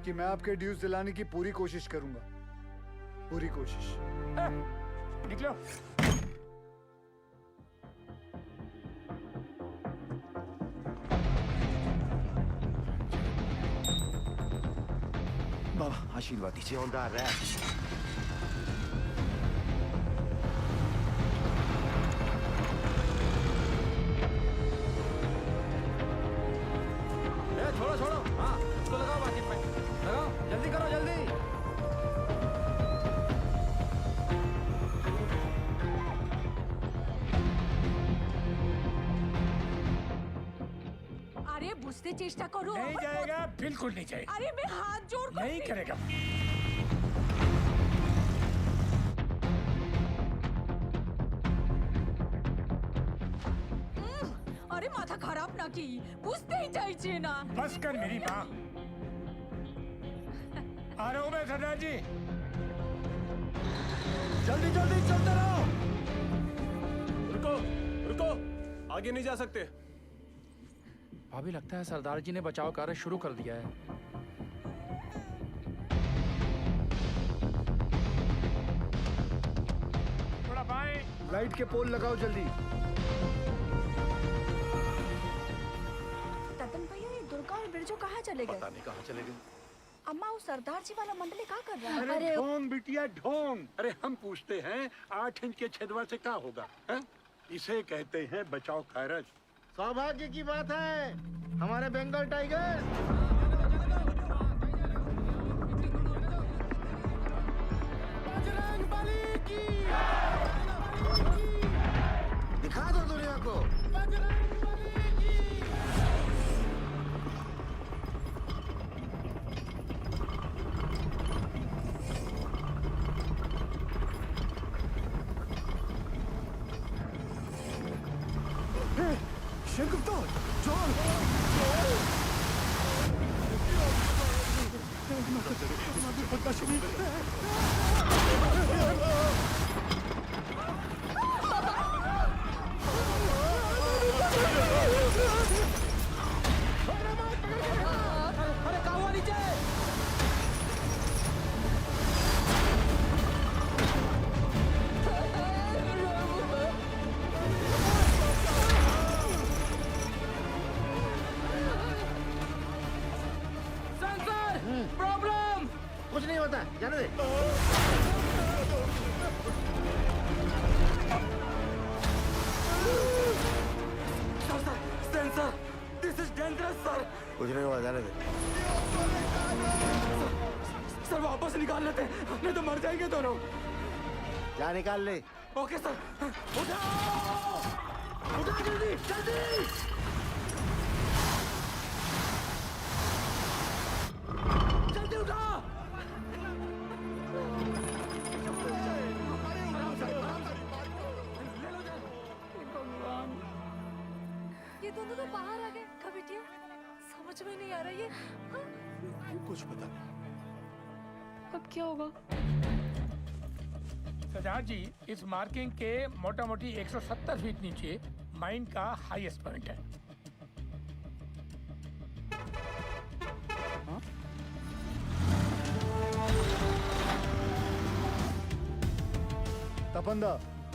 [SPEAKER 5] कि मैं आपके ड्यूज दिलाने की पूरी कोशिश करूंगा, पूरी कोशिश।
[SPEAKER 2] निकलो।
[SPEAKER 24] बाबा आशीर्वाद दीजिए।
[SPEAKER 9] छोड़ो छोड़ो, हाँ इसको लगाओ बाकी पे, लगाओ जल्दी करो जल्दी।
[SPEAKER 6] अरे बुझते चेष्टा करो।
[SPEAKER 2] नहीं जाएगा, बिल्कुल नहीं जाएगा।
[SPEAKER 6] अरे मैं हाथ जोड़ कर
[SPEAKER 2] नहीं करेगा।
[SPEAKER 6] अरे माथा खराब ना की, बुझते ही चाहिए ना।
[SPEAKER 2] बस कर मेरी माँ। आ रहा हूँ मैं सरदार जी।
[SPEAKER 14] जल्दी जल्दी चलते रहो। रुको रुको, आगे नहीं जा सकते।
[SPEAKER 8] भाभी लगता है सरदार जी ने बचाव कार्य शुरू कर दिया है।
[SPEAKER 2] थोड़ा बाएं।
[SPEAKER 5] लाइट के पोल लगाओ जल्दी।
[SPEAKER 6] ततन भैया, ये दुर्गा और बिरजू कहाँ चले गए?
[SPEAKER 12] पता नहीं कहाँ चले गए।
[SPEAKER 6] अम्मा, वो सरदार जी वाला मंडली क्या कर रहा है?
[SPEAKER 12] अरे ढोंग बिटिया ढोंग। अरे हम पूछते हैं 8 इंच के छेदवा से क्या होगा, है? इसे कहते हैं बचाव कार्य।
[SPEAKER 3] सौभाग्य की बात है, हमारे बंगाल टाइगर। दिखा दो दुनिया को।
[SPEAKER 6] अरे कावा नीचे।
[SPEAKER 3] प्रॉब्लम कुछ नहीं होता, जाने दे।
[SPEAKER 9] Sensor, this is dangerous sir.
[SPEAKER 3] कुछ नहीं हुआ, जाने दे।
[SPEAKER 9] सर वापस निकाल लेते हैं, नहीं तो मर जाएंगे दोनों।
[SPEAKER 3] जा निकाल ले।
[SPEAKER 9] Okay sir.
[SPEAKER 3] उठाओ, उठाओ जल्दी जल्दी। जल्दी उठा।
[SPEAKER 6] ये दोनों तो बाहर आ गए। कब बिटिया, समझ में नहीं आ रहा ये।
[SPEAKER 21] कुछ पता नहीं।
[SPEAKER 6] अब क्या होगा?
[SPEAKER 2] सरदार जी, इस मार्किंग के मोटा मोटी 170 फीट नीचे माइन का हाईएस्ट पॉइंट है।
[SPEAKER 5] तपंदा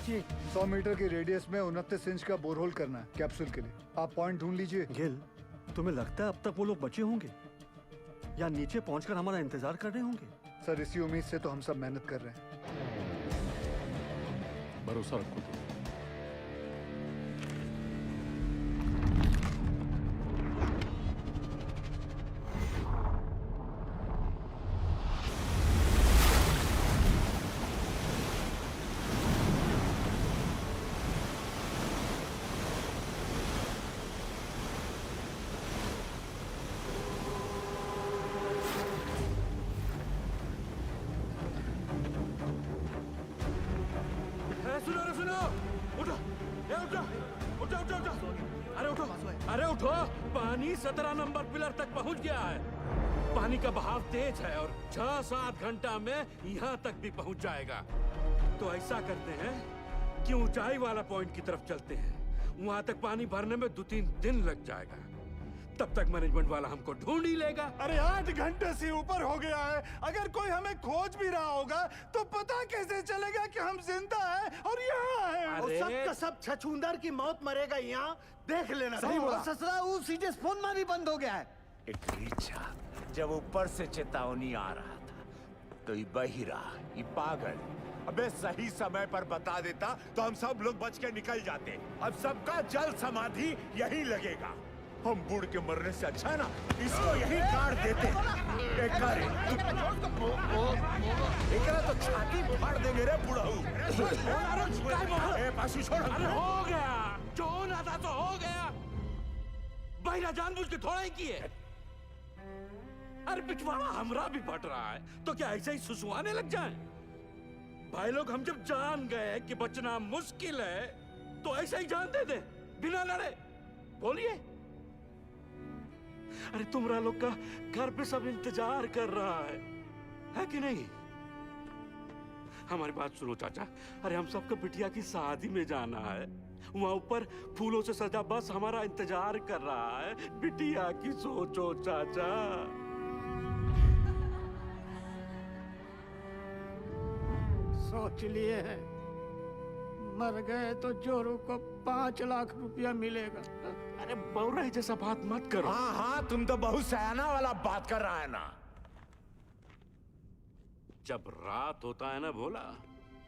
[SPEAKER 5] जी 100 मीटर की रेडियस में 29 इंच का बोरहोल करना है कैप्सूल के लिए। आप पॉइंट ढूंढ लीजिए।
[SPEAKER 20] गिल, तुम्हें लगता है अब तक वो लोग बचे होंगे या नीचे पहुंचकर हमारा इंतजार कर रहे होंगे?
[SPEAKER 5] सर इसी उम्मीद से तो हम सब मेहनत कर रहे हैं।
[SPEAKER 20] भरोसा रखो।
[SPEAKER 11] सुनो उठो, उठो, उठो, उठो, उठो, अरे उठो, अरे उठो, पानी 17 नंबर पिलर तक पहुंच गया है। पानी का बहाव तेज है और 6-7 घंटा में यहाँ तक भी पहुंच जाएगा। तो ऐसा करते हैं कि ऊंचाई वाला पॉइंट की तरफ चलते हैं। वहां तक पानी भरने में 2-3 दिन लग जाएगा। तब तक मैनेजमेंट वाला हमको ढूंढ ही लेगा।
[SPEAKER 13] अरे 8 घंटे से ऊपर हो गया है। अगर कोई हमें खोज भी रहा होगा तो पता कैसे चलेगा कि हम जिंदा हैं और यहाँ हैं?
[SPEAKER 22] और सब का सब छछूंदर की मौत मरेगा यहाँ, देख लेना।
[SPEAKER 13] सही बोला।
[SPEAKER 22] ससुरा वो सीधे फोन मारी बंद हो गया है।
[SPEAKER 16] इट्रीचा, जब ऊपर से चेतावनी आ रहा था तो ये बहिरा, ये पागल अबे सही समय पर बता देता तो हम सब लोग बच के निकल जाते। अब सबका जल समाधि यही लगेगा। हम बूढ़ के मरने से अच्छा है ना इसको यही काट देते। एकरा तो छाती फाड़ देंगे रे बुढ़ाऊ। पासू छोड़।
[SPEAKER 11] अरे हो गया, जो होना था तो हो गया। बहिरा जानबूझ के थोड़ा ही किए। अरे पिछवाड़ा हमरा भी फट रहा है तो क्या ऐसे ही सुसुआने लग जाएं? भाई लोग हम जब जान गए कि बचना मुश्किल है तो ऐसे ही जान दे दे बिना लड़े। बोलिए। अरे तुमरा लोग का घर पे सब इंतजार कर रहा है कि नहीं? हमारी बात सुनो चाचा। अरे हम सबको बिटिया की शादी में जाना है। वहां ऊपर फूलों से सजा बस हमारा इंतजार कर रहा है। बिटिया की सोचो चाचा।
[SPEAKER 18] सोच लिए हैं, मर गए तो जोरू को 5 लाख रुपया मिलेगा।
[SPEAKER 11] अरे बौरा जैसा बात मत करो।
[SPEAKER 16] हाँ हाँ तुम तो बहुत सयाना वाला बात कर रहा है ना।
[SPEAKER 11] जब रात होता है ना भोला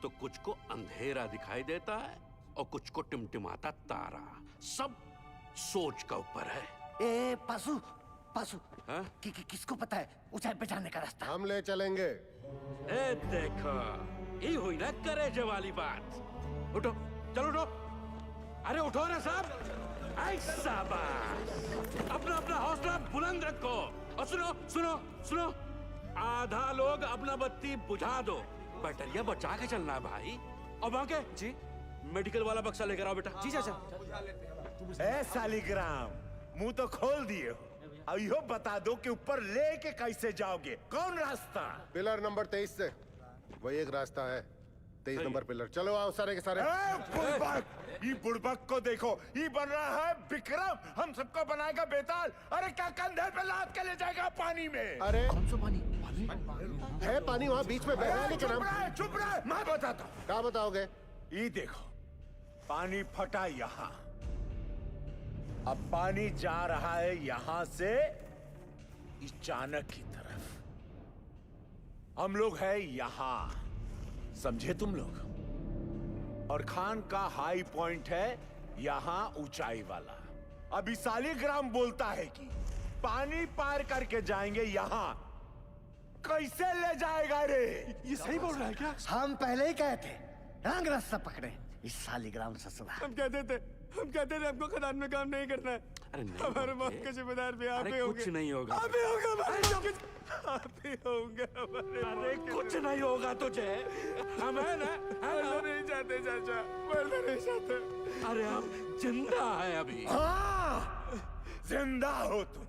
[SPEAKER 11] तो कुछ को अंधेरा दिखाई देता है और कुछ को टिमटिमाता तारा। सब सोच का ऊपर है।
[SPEAKER 22] ए पासू पासू
[SPEAKER 11] हाँ?
[SPEAKER 22] किसको पता है ऊंचाई पे जाने का रास्ता?
[SPEAKER 21] हम ले चलेंगे।
[SPEAKER 11] ए देखो ये हुई ना करेजे वाली बात। उठो, चलो उठो। अरे उठो ना साहब। ऐसा बात। अपना अपना हौसला बुलंद रखो। और सुनो सुनो सुनो, आधा लोग अपना बत्ती बुझा दो। बैटरिया बचा के चलना है भाई। और बाके जी मेडिकल वाला बक्सा लेकर आओ बेटा।
[SPEAKER 16] जी चाचा। ए सालीग्राम, मुंह तो खोल दिए हो। अब यो बता दो कि ऊपर लेके कैसे जाओगे? कौन रास्ता?
[SPEAKER 21] पिलर नंबर 23 से वही एक रास्ता है। 23 नंबर पिलर। चलो आओ सारे के सारे।
[SPEAKER 16] बुड़बक, ये बुड़बक को देखो, ये बन रहा है विक्रम। हम सबको बनाएगा बेताल। अरे क्या कंधे पे लाद के ले जाएगा पानी में?
[SPEAKER 21] अरे
[SPEAKER 22] कौन सा पानी?
[SPEAKER 21] है पानी वहाँ बीच में बह रहा है। लेकिन हम
[SPEAKER 16] चुप रहे, मैं बताता हूँ।
[SPEAKER 21] क्या बताओगे?
[SPEAKER 16] ये देखो पानी फटा यहाँ। अब पानी जा रहा है यहाँ से इस चाणक की तरफ। हम लोग है यहाँ, समझे तुम लोग? और खान का हाई पॉइंट है यहाँ ऊंचाई वाला। अभी सालीग्राम बोलता है कि पानी पार करके जाएंगे यहाँ। कैसे ले जाएगा रे?
[SPEAKER 22] ये सही बोल रहा है क्या? हम पहले ही कहे थे रंग रास्ता पकड़े इस सालीग्राम ससुरा।
[SPEAKER 13] हम कहते थे हमको खदान में काम नहीं करना है।
[SPEAKER 11] अरे नहीं
[SPEAKER 13] हमारे मौत के जिम्मेदार भी आप ही होंगे।
[SPEAKER 11] कुछ नहीं होगा।
[SPEAKER 13] आप ही होंगे हमारे मौत के। आप ही होंगे हमारे।
[SPEAKER 11] अरे कुछ नहीं होगा तुझे। हम है ना?
[SPEAKER 13] मरना नहीं चाहते चाचा, मरना नहीं चाहते।
[SPEAKER 11] अरे हम जिंदा है अभी।
[SPEAKER 16] हाँ जिंदा हो तुम।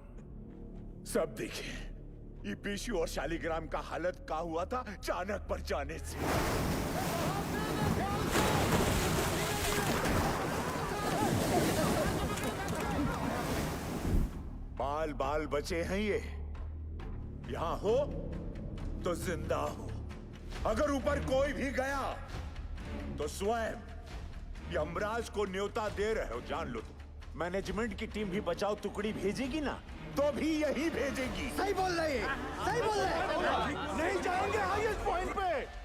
[SPEAKER 16] सब देखिए ये पीशू और शालीग्राम का हालत क्या हुआ था चाणक पर जाने से। बाल बाल बचे हैं ये। यहां हो तो जिंदा हो। अगर ऊपर कोई भी गया तो स्वयं यमराज को न्योता दे रहे हो, जान लो तुम। मैनेजमेंट की टीम भी बचाओ टुकड़ी भेजेगी ना, तो भी यही भेजेगी।
[SPEAKER 22] सही बोल रहे हैं, सही बोल रहे हैं।
[SPEAKER 13] नहीं जाएंगे हाईएस्ट पॉइंट पे।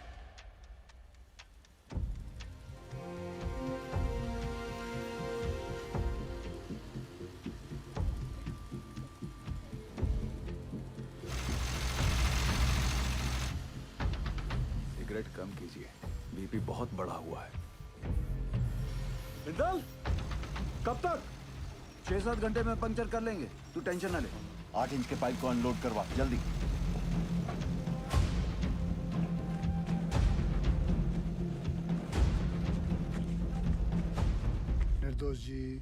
[SPEAKER 12] सिगरेट कम कीजिए, बीपी बहुत बढ़ा हुआ है।
[SPEAKER 20] बिंदल, कब तक? 6-7 घंटे में पंक्चर कर लेंगे, तू टेंशन ना ले। 8 इंच के पाइप को अनलोड करवा जल्दी।
[SPEAKER 5] निर्दोष जी,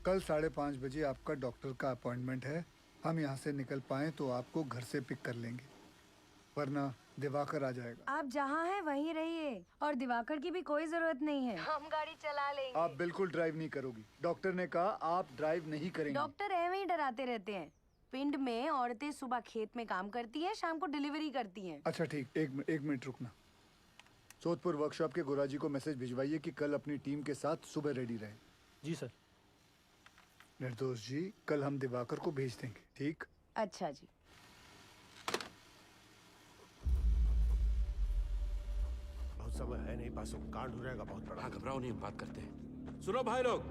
[SPEAKER 5] कल 5:30 बजे आपका डॉक्टर का अपॉइंटमेंट है। हम यहाँ से निकल पाए तो आपको घर से पिक कर लेंगे, वरना दिवाकर आ जाएगा।
[SPEAKER 1] आप जहाँ हैं वहीं रहिए और दिवाकर की भी कोई जरूरत नहीं है, हम गाड़ी चला लेंगे।
[SPEAKER 5] आप बिल्कुल ड्राइव नहीं करोगी, डॉक्टर ने कहा आप ड्राइव नहीं करेंगे।
[SPEAKER 1] डॉक्टर ऐਵੇਂ ही डराते रहते हैं। पिंड में औरतें सुबह खेत में काम करती हैं, शाम को डिलीवरी करती हैं।
[SPEAKER 5] अच्छा ठीक, एक मिनट रुकना। सोदपुर वर्कशॉप के गुराजी को मैसेज भिजवाइए कि कल अपनी टीम के साथ सुबह रेडी रहे।
[SPEAKER 14] जी सर।
[SPEAKER 5] निर्दोष जी, कल हम दिवाकर को भेज देंगे, ठीक?
[SPEAKER 1] अच्छा जी।
[SPEAKER 21] बहुत समय है नहीं, पासों कांड हो जाएगा बहुत बड़ा।
[SPEAKER 11] हाँ, घबराओ नहीं, हम बात करते हैं। सुनो भाई लोग,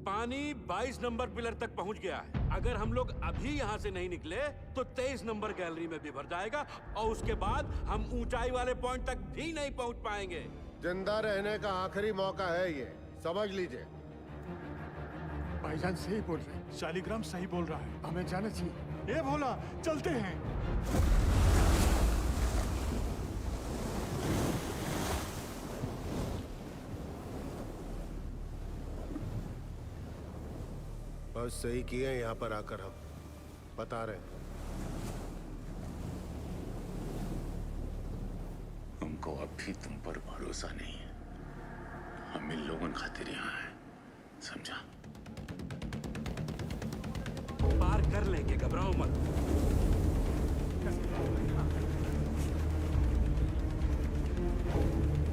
[SPEAKER 11] पानी 22 नंबर पिलर तक पहुंच गया है। अगर हम लोग अभी यहाँ से नहीं निकले तो 23 नंबर गैलरी में भी भर जाएगा और उसके बाद हम ऊंचाई वाले पॉइंट तक भी नहीं पहुंच पाएंगे।
[SPEAKER 21] जिंदा रहने का आखिरी मौका है ये, समझ लीजिए।
[SPEAKER 13] भाईजान सही बोल रहे हैं, शालिग्राम सही बोल रहा है, हमें जाना चाहिए। ये भोला, चलते हैं।
[SPEAKER 21] बस सही किए यहाँ पर आकर हम बता रहे हैं।
[SPEAKER 10] हमको अब भी तुम पर भरोसा नहीं है। हम इन लोगों खातिर यहाँ हैं, समझा?
[SPEAKER 11] पार कर लेंगे, घबराओ मत।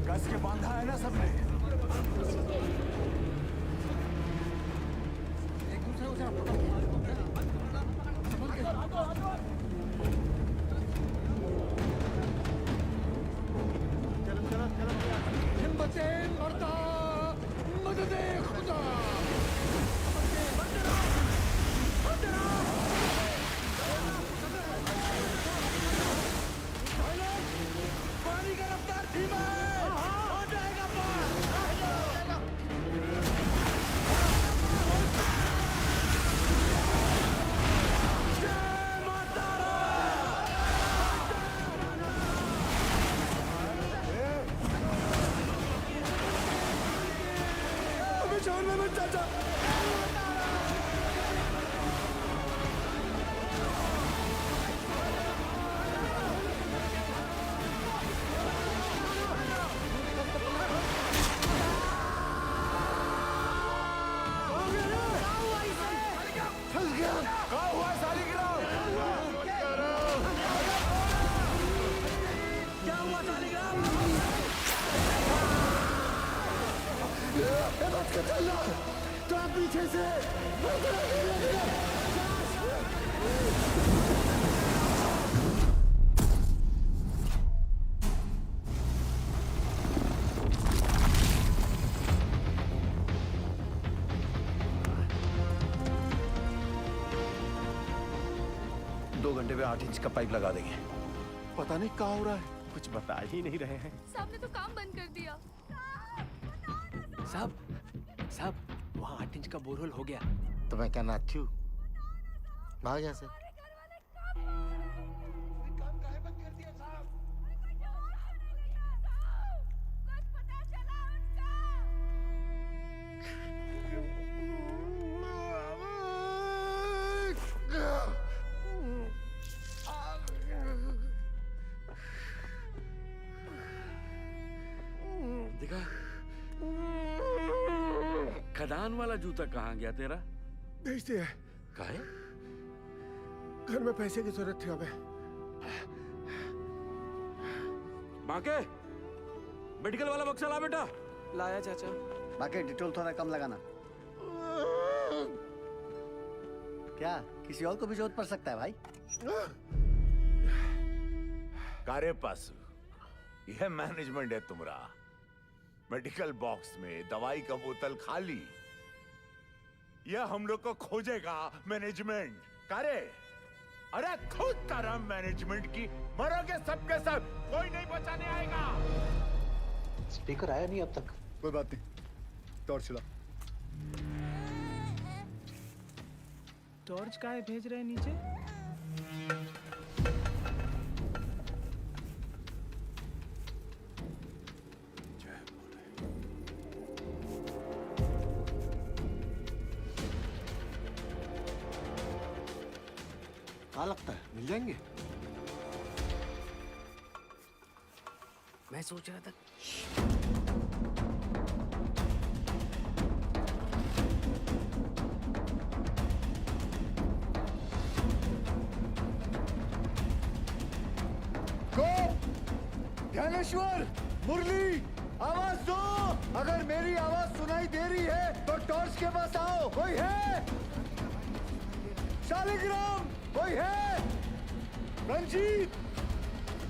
[SPEAKER 13] कस के बांधा है ना सबने।
[SPEAKER 18] हिम्मते मर्दा, मददे खुदा। पानी का रफ्तार धीमा है, हो जाएगा पार। चाचा,
[SPEAKER 20] 2 घंटे में 8 इंच का पाइप लगा देंगे।
[SPEAKER 21] पता नहीं क्या हो रहा है,
[SPEAKER 20] कुछ बता ही नहीं रहे हैं।
[SPEAKER 6] साहब ने तो काम बंद कर दिया।
[SPEAKER 9] साहब, वहाँ 8 इंच का बोरहोल हो गया।
[SPEAKER 22] तो मैं क्या नाचू? भाग यहाँ से।
[SPEAKER 11] देखा, खदान वाला जूता कहाँ गया तेरा?
[SPEAKER 21] भेज दिया।
[SPEAKER 11] काहे?
[SPEAKER 21] घर में पैसे की जरूरत थी हमें।
[SPEAKER 11] बाके, मेडिकल वाला बक्सा ला बेटा।
[SPEAKER 9] लाया चाचा।
[SPEAKER 22] बाकी डिटोल थोड़ा कम लगाना। क्या किसी और को भी जरूरत पड़ सकता है भाई?
[SPEAKER 16] कारे पासु, यह मैनेजमेंट है तुम्हारा। मेडिकल बॉक्स में दवाई का बोतल खाली, यह हम लोग को खोजेगा मैनेजमेंट। कारे, अरे खुद तरह मैनेजमेंट की मरोगे सबके सब, कोई नहीं बचाने आएगा।
[SPEAKER 14] स्पीकर आया नहीं अब तक।
[SPEAKER 5] कोई बात नहीं, टॉर्च चला।
[SPEAKER 4] टॉर्च काहे भेज रहे हैं नीचे?
[SPEAKER 22] क्या लगता है मिल जाएंगे?
[SPEAKER 9] मैं सोच रहा था
[SPEAKER 5] ध्यानेश्वर, मुरली, आवाज दो। अगर मेरी आवाज सुनाई दे रही है तो टॉर्च के पास आओ। कोई है? शालिग्राम, कोई है? रंजीत,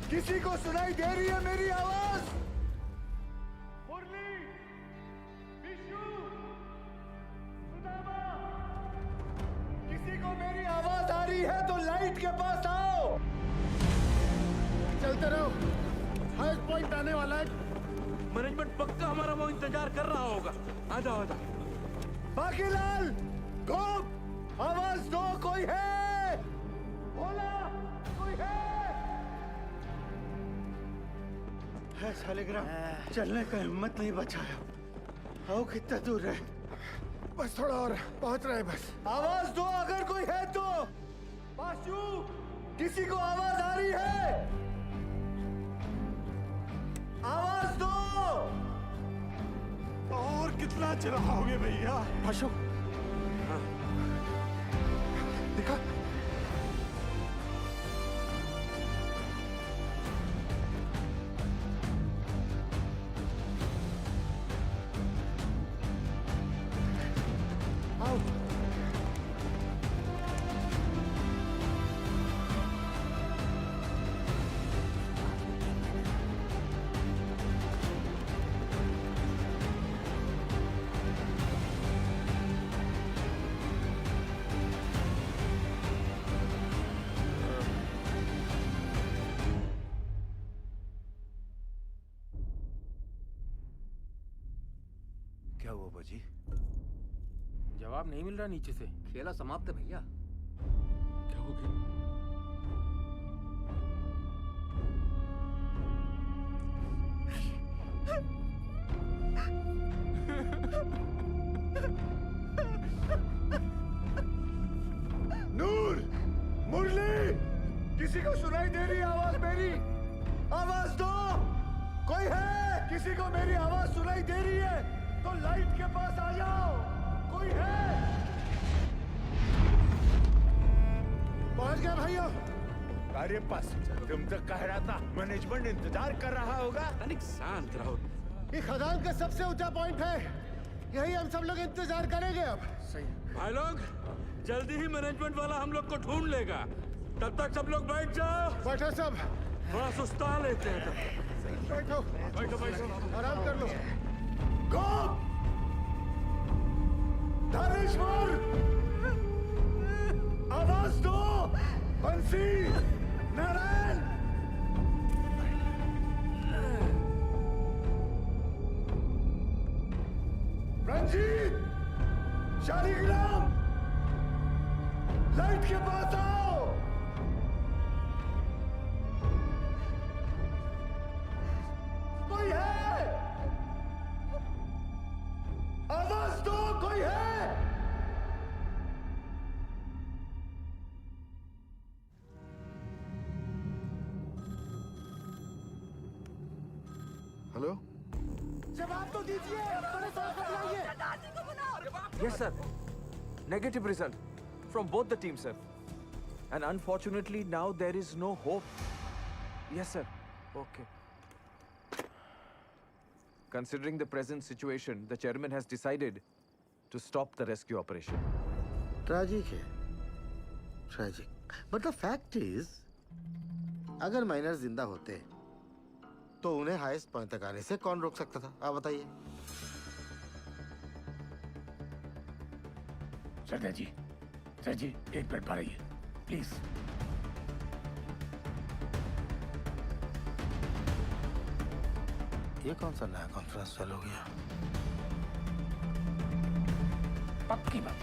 [SPEAKER 5] किसी को सुनाई दे रही है मेरी आवाज? मुरली, विशु, सुदामा, किसी को मेरी आवाज आ रही है तो लाइट के पास आओ।
[SPEAKER 13] चलते रहो, हाईएस्ट पॉइंट आने वाला है।
[SPEAKER 11] मैनेजमेंट पक्का हमारा वो इंतजार कर रहा होगा। आ जाओ आ जाओ।
[SPEAKER 5] बाकीलाल, गोप, आवाज दो। कोई है? बोला, कोई
[SPEAKER 22] है शालिग्राम, चलने का हिम्मत नहीं बचाया। आओ कितना दूर है?
[SPEAKER 21] बस थोड़ा और, पहुंच रहे बस।
[SPEAKER 5] आवाज दो अगर कोई है तो। पाशु, किसी को आवाज आ रही है? आवाज दो।
[SPEAKER 13] और कितना चिल्लाओगे भैया?
[SPEAKER 22] पाशु,
[SPEAKER 21] दिखा।
[SPEAKER 22] आओ।
[SPEAKER 23] क्या हुआ बाजी?
[SPEAKER 8] जवाब नहीं मिल रहा नीचे से।
[SPEAKER 9] खेला समाप्त है भैया।
[SPEAKER 12] क्या हो गया?
[SPEAKER 5] नूर, मुरली, किसी को सुनाई दे रही है आवाज मेरी? आवाज दो। कोई है? किसी को मेरी आवाज सुनाई दे रही है तो लाइट के पास आ जाओ। कोई है?
[SPEAKER 21] पहुंच गया भैया।
[SPEAKER 16] अरे पास, तुम तो कह रहा था मैनेजमेंट इंतजार कर रहा होगा।
[SPEAKER 11] तनिक शांत रहो।
[SPEAKER 13] ये खदान का सबसे ऊंचा पॉइंट है, यही हम सब लोग इंतजार करेंगे अब।
[SPEAKER 22] सही।
[SPEAKER 11] भाई लोग, जल्दी ही मैनेजमेंट वाला हम लोग को ढूंढ लेगा। तब तक सब लोग बैठ जाओ।
[SPEAKER 13] बैठो सब।
[SPEAKER 11] थोड़ा सुस्ता लेते हैं तब।
[SPEAKER 13] बैठो
[SPEAKER 11] बैठो बैठो,
[SPEAKER 13] आराम कर लो।
[SPEAKER 5] गोप, धनेश्वर, आवाज दो। बंसी, नारायण, रंजीत, शालिग्राम, लाइट के पास आओ। कोई है? आवाज दो। कोई है?
[SPEAKER 21] हेलो,
[SPEAKER 22] जवाब तो दीजिए। बड़े साहब को बुलाइए।
[SPEAKER 7] Yes, sir. Negative result from both the teams, sir. And unfortunately, now there is no hope. Yes, sir. Okay. Considering the present situation, the chairman has decided to stop the rescue operation.
[SPEAKER 22] Tragic है, tragic. But the fact is, अगर miner जिंदा होते तो उन्हें highest point तक आने से कौन रोक सकता था? आप बताइए।
[SPEAKER 2] सर जी, एक मिनट पढ़ाइए प्लीज।
[SPEAKER 22] ये कौन सा नया कॉन्फ्रेंस चालू हो गया?
[SPEAKER 2] पक्की बात।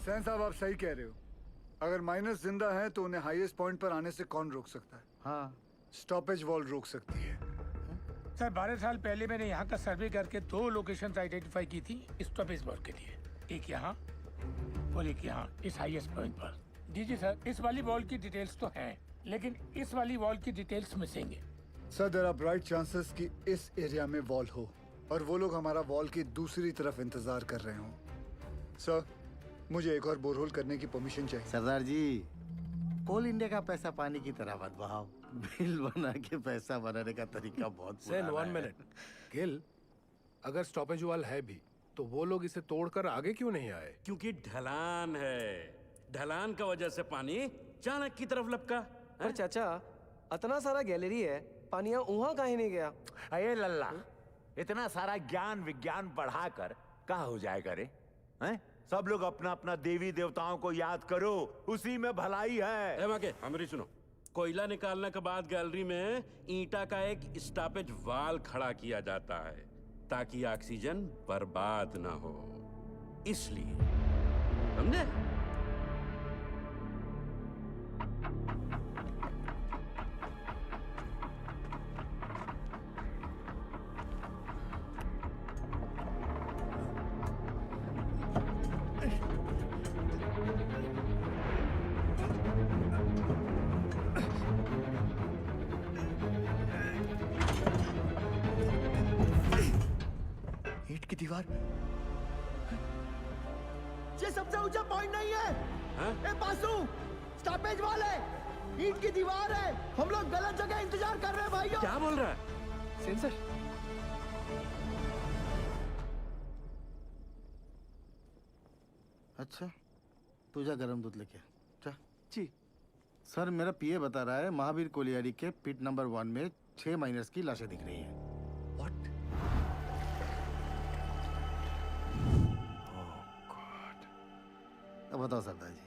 [SPEAKER 5] सैन साहब, आप सही कह रहे हो। अगर माइनस जिंदा है तो उन्हें हाईएस्ट पॉइंट पर आने से कौन रोक सकता है?
[SPEAKER 22] हाँ,
[SPEAKER 5] स्टॉपेज वॉल रोक सकती है।
[SPEAKER 2] सर 12 साल पहले मैंने यहाँ का सर्वे करके 2 लोकेशंस आइडेंटिफाई की थी स्टॉपेज वॉल के लिए, एक यहाँ और एक यहाँ इस हाईएस्ट पॉइंट पर। जी सर, इस वाली वॉल की डिटेल्स तो हैं, लेकिन इस वाली वॉल की डिटेल्स मिसिंग है।
[SPEAKER 5] Sir, there are bright chances कि इस एरिया में वॉल हो और वो लोग हमारा वॉल की दूसरी तरफ इंतजार कर रहे हों। सर, मुझे एक और बोरहोल करने की परमिशन चाहिए।
[SPEAKER 22] सरदार जी, कोल इंडिया का पैसा पानी की तरह मत बहाओ। बिल बना के पैसा बनाने का तरीका बहुत
[SPEAKER 8] सेन, 1 मिनट। गिल, अगर स्टॉपेज वॉल है भी तो वो लोग इसे तोड़कर आगे क्यों नहीं आए?
[SPEAKER 11] क्योंकि ढलान है। ढलान का वजह से पानी चाणक की तरफ लपका।
[SPEAKER 9] पर चाचा, इतना सारा गैलरी है, पानिया वहां काहे नहीं गया?
[SPEAKER 16] अये लल्ला, इतना सारा ज्ञान विज्ञान बढ़ाकर कहाँ हो जाएगा रे? हैं? सब लोग अपना अपना देवी देवताओं को याद करो, उसी में भलाई है।
[SPEAKER 11] हमारी सुनो, कोयला निकालने के बाद गैलरी में ईंटा का एक स्टॉपेज वाल खड़ा किया जाता है ताकि ऑक्सीजन बर्बाद ना हो, इसलिए। समझे?
[SPEAKER 3] ईंट की दीवार, ये सबसे ऊंचा पॉइंट नहीं है। ए बासु, स्टॉपेज वॉल है, ईंट की दीवार है। हम लोग गलत जगह इंतजार कर रहे हैं भाइयों।
[SPEAKER 11] क्या बोल रहा है?
[SPEAKER 9] सेंसर,
[SPEAKER 22] अच्छा, तू जा गरम दूध लेके जा।
[SPEAKER 9] जी
[SPEAKER 22] सर, मेरा पीए बता रहा है महावीर कोलियारी के पिट नंबर 1 में 6 माइनर्स की लाशें दिख रही हैं। अब बताओ सरदार जी,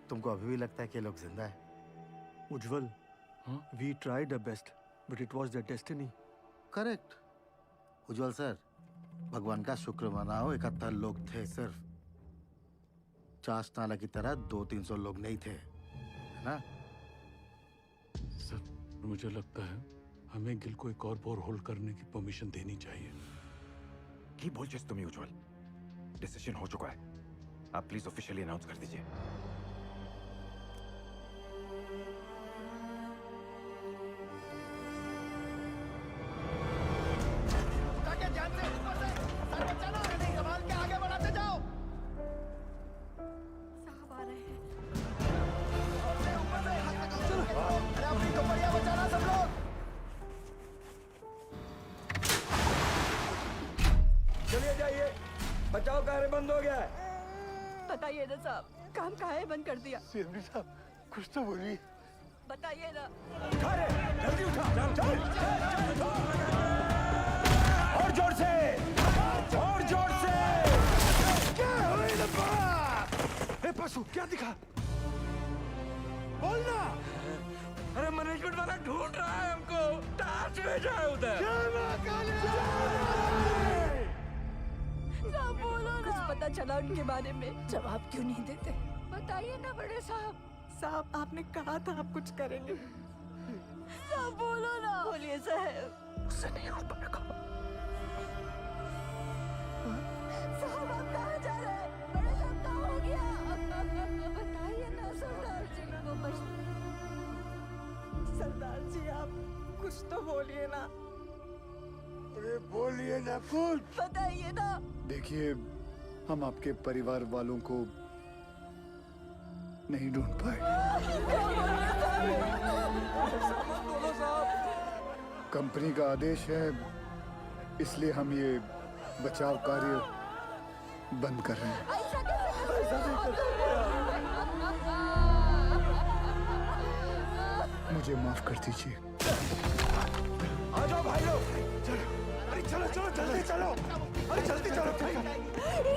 [SPEAKER 22] तुमको अभी भी लगता है कि ये लोग जिंदा है?
[SPEAKER 14] Ujjwal, we tried the best but it was the destiny.
[SPEAKER 22] Correct Ujjwal sir, भगवान का शुक्र मनाओ, 71 लोग थे सिर्फ। चाश नाला की तरह 200-300 लोग नहीं थे, है ना?
[SPEAKER 12] सर, मुझे लगता है हमें गिल को एक और बोरहोल करने की परमिशन देनी चाहिए।
[SPEAKER 7] की बोल जिस तुम्हें उज्जवल, डिसीजन हो चुका है। आप प्लीज ऑफिशियली अनाउंस कर दीजिए।
[SPEAKER 3] ध्यान से, ऊपर से, सर बचाना, संभाल के आगे बढ़ाते जाओ।
[SPEAKER 6] साहब आ रहे हैं।
[SPEAKER 3] ऊपर से, अरे अपनी कपड़ियां बचाना सब लोग।
[SPEAKER 4] चलिए जाइए, बचाव कार्य बंद हो गया है।
[SPEAKER 6] बताइए ना साहब, काम काहे बंद कर दिया?
[SPEAKER 5] सीएमडी साहब, कुछ तो बोलिए।
[SPEAKER 6] बताइए ना।
[SPEAKER 16] जल्दी उठा, चल। और जोर से, और जोर से।
[SPEAKER 13] क्या हुई लपा? ए पशु, क्या दिखा? बोलना।
[SPEAKER 11] अरे मैनेजमेंट वाला ढूंढ रहा है हमको, टार्च भेजा है उधर।
[SPEAKER 6] साहब बोलो ना। कुछ पता चला उनके बारे में? जवाब क्यों नहीं देते? बताइए ना बड़े साहब। साहब, आपने कहा था आप कुछ करेंगे। साहब बोलो ना। बोलिए साहब।
[SPEAKER 7] उससे नहीं हो पाएगा।
[SPEAKER 6] साहब, आप कहाँ जा रहे हैं? बड़े साहब, क्या हो गया? बताइए ना सरदार जी को। बस सरदार जी, आप कुछ तो बोलिए ना।
[SPEAKER 5] अरे बोलिए ना कुछ।
[SPEAKER 6] बताइए ना।
[SPEAKER 5] देखिए, हम आपके परिवार वालों को नहीं ढूंढ पाए। कंपनी का आदेश है, इसलिए हम ये बचाव कार्य बंद कर रहे हैं। मुझे माफ कर दीजिए।
[SPEAKER 23] आ जाओ भाई लोग, चलो, अरे चलो चलो जल्दी चलो, अरे जल्दी चलो भाई।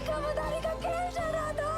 [SPEAKER 6] खबरदारी का खेल चल रहा था।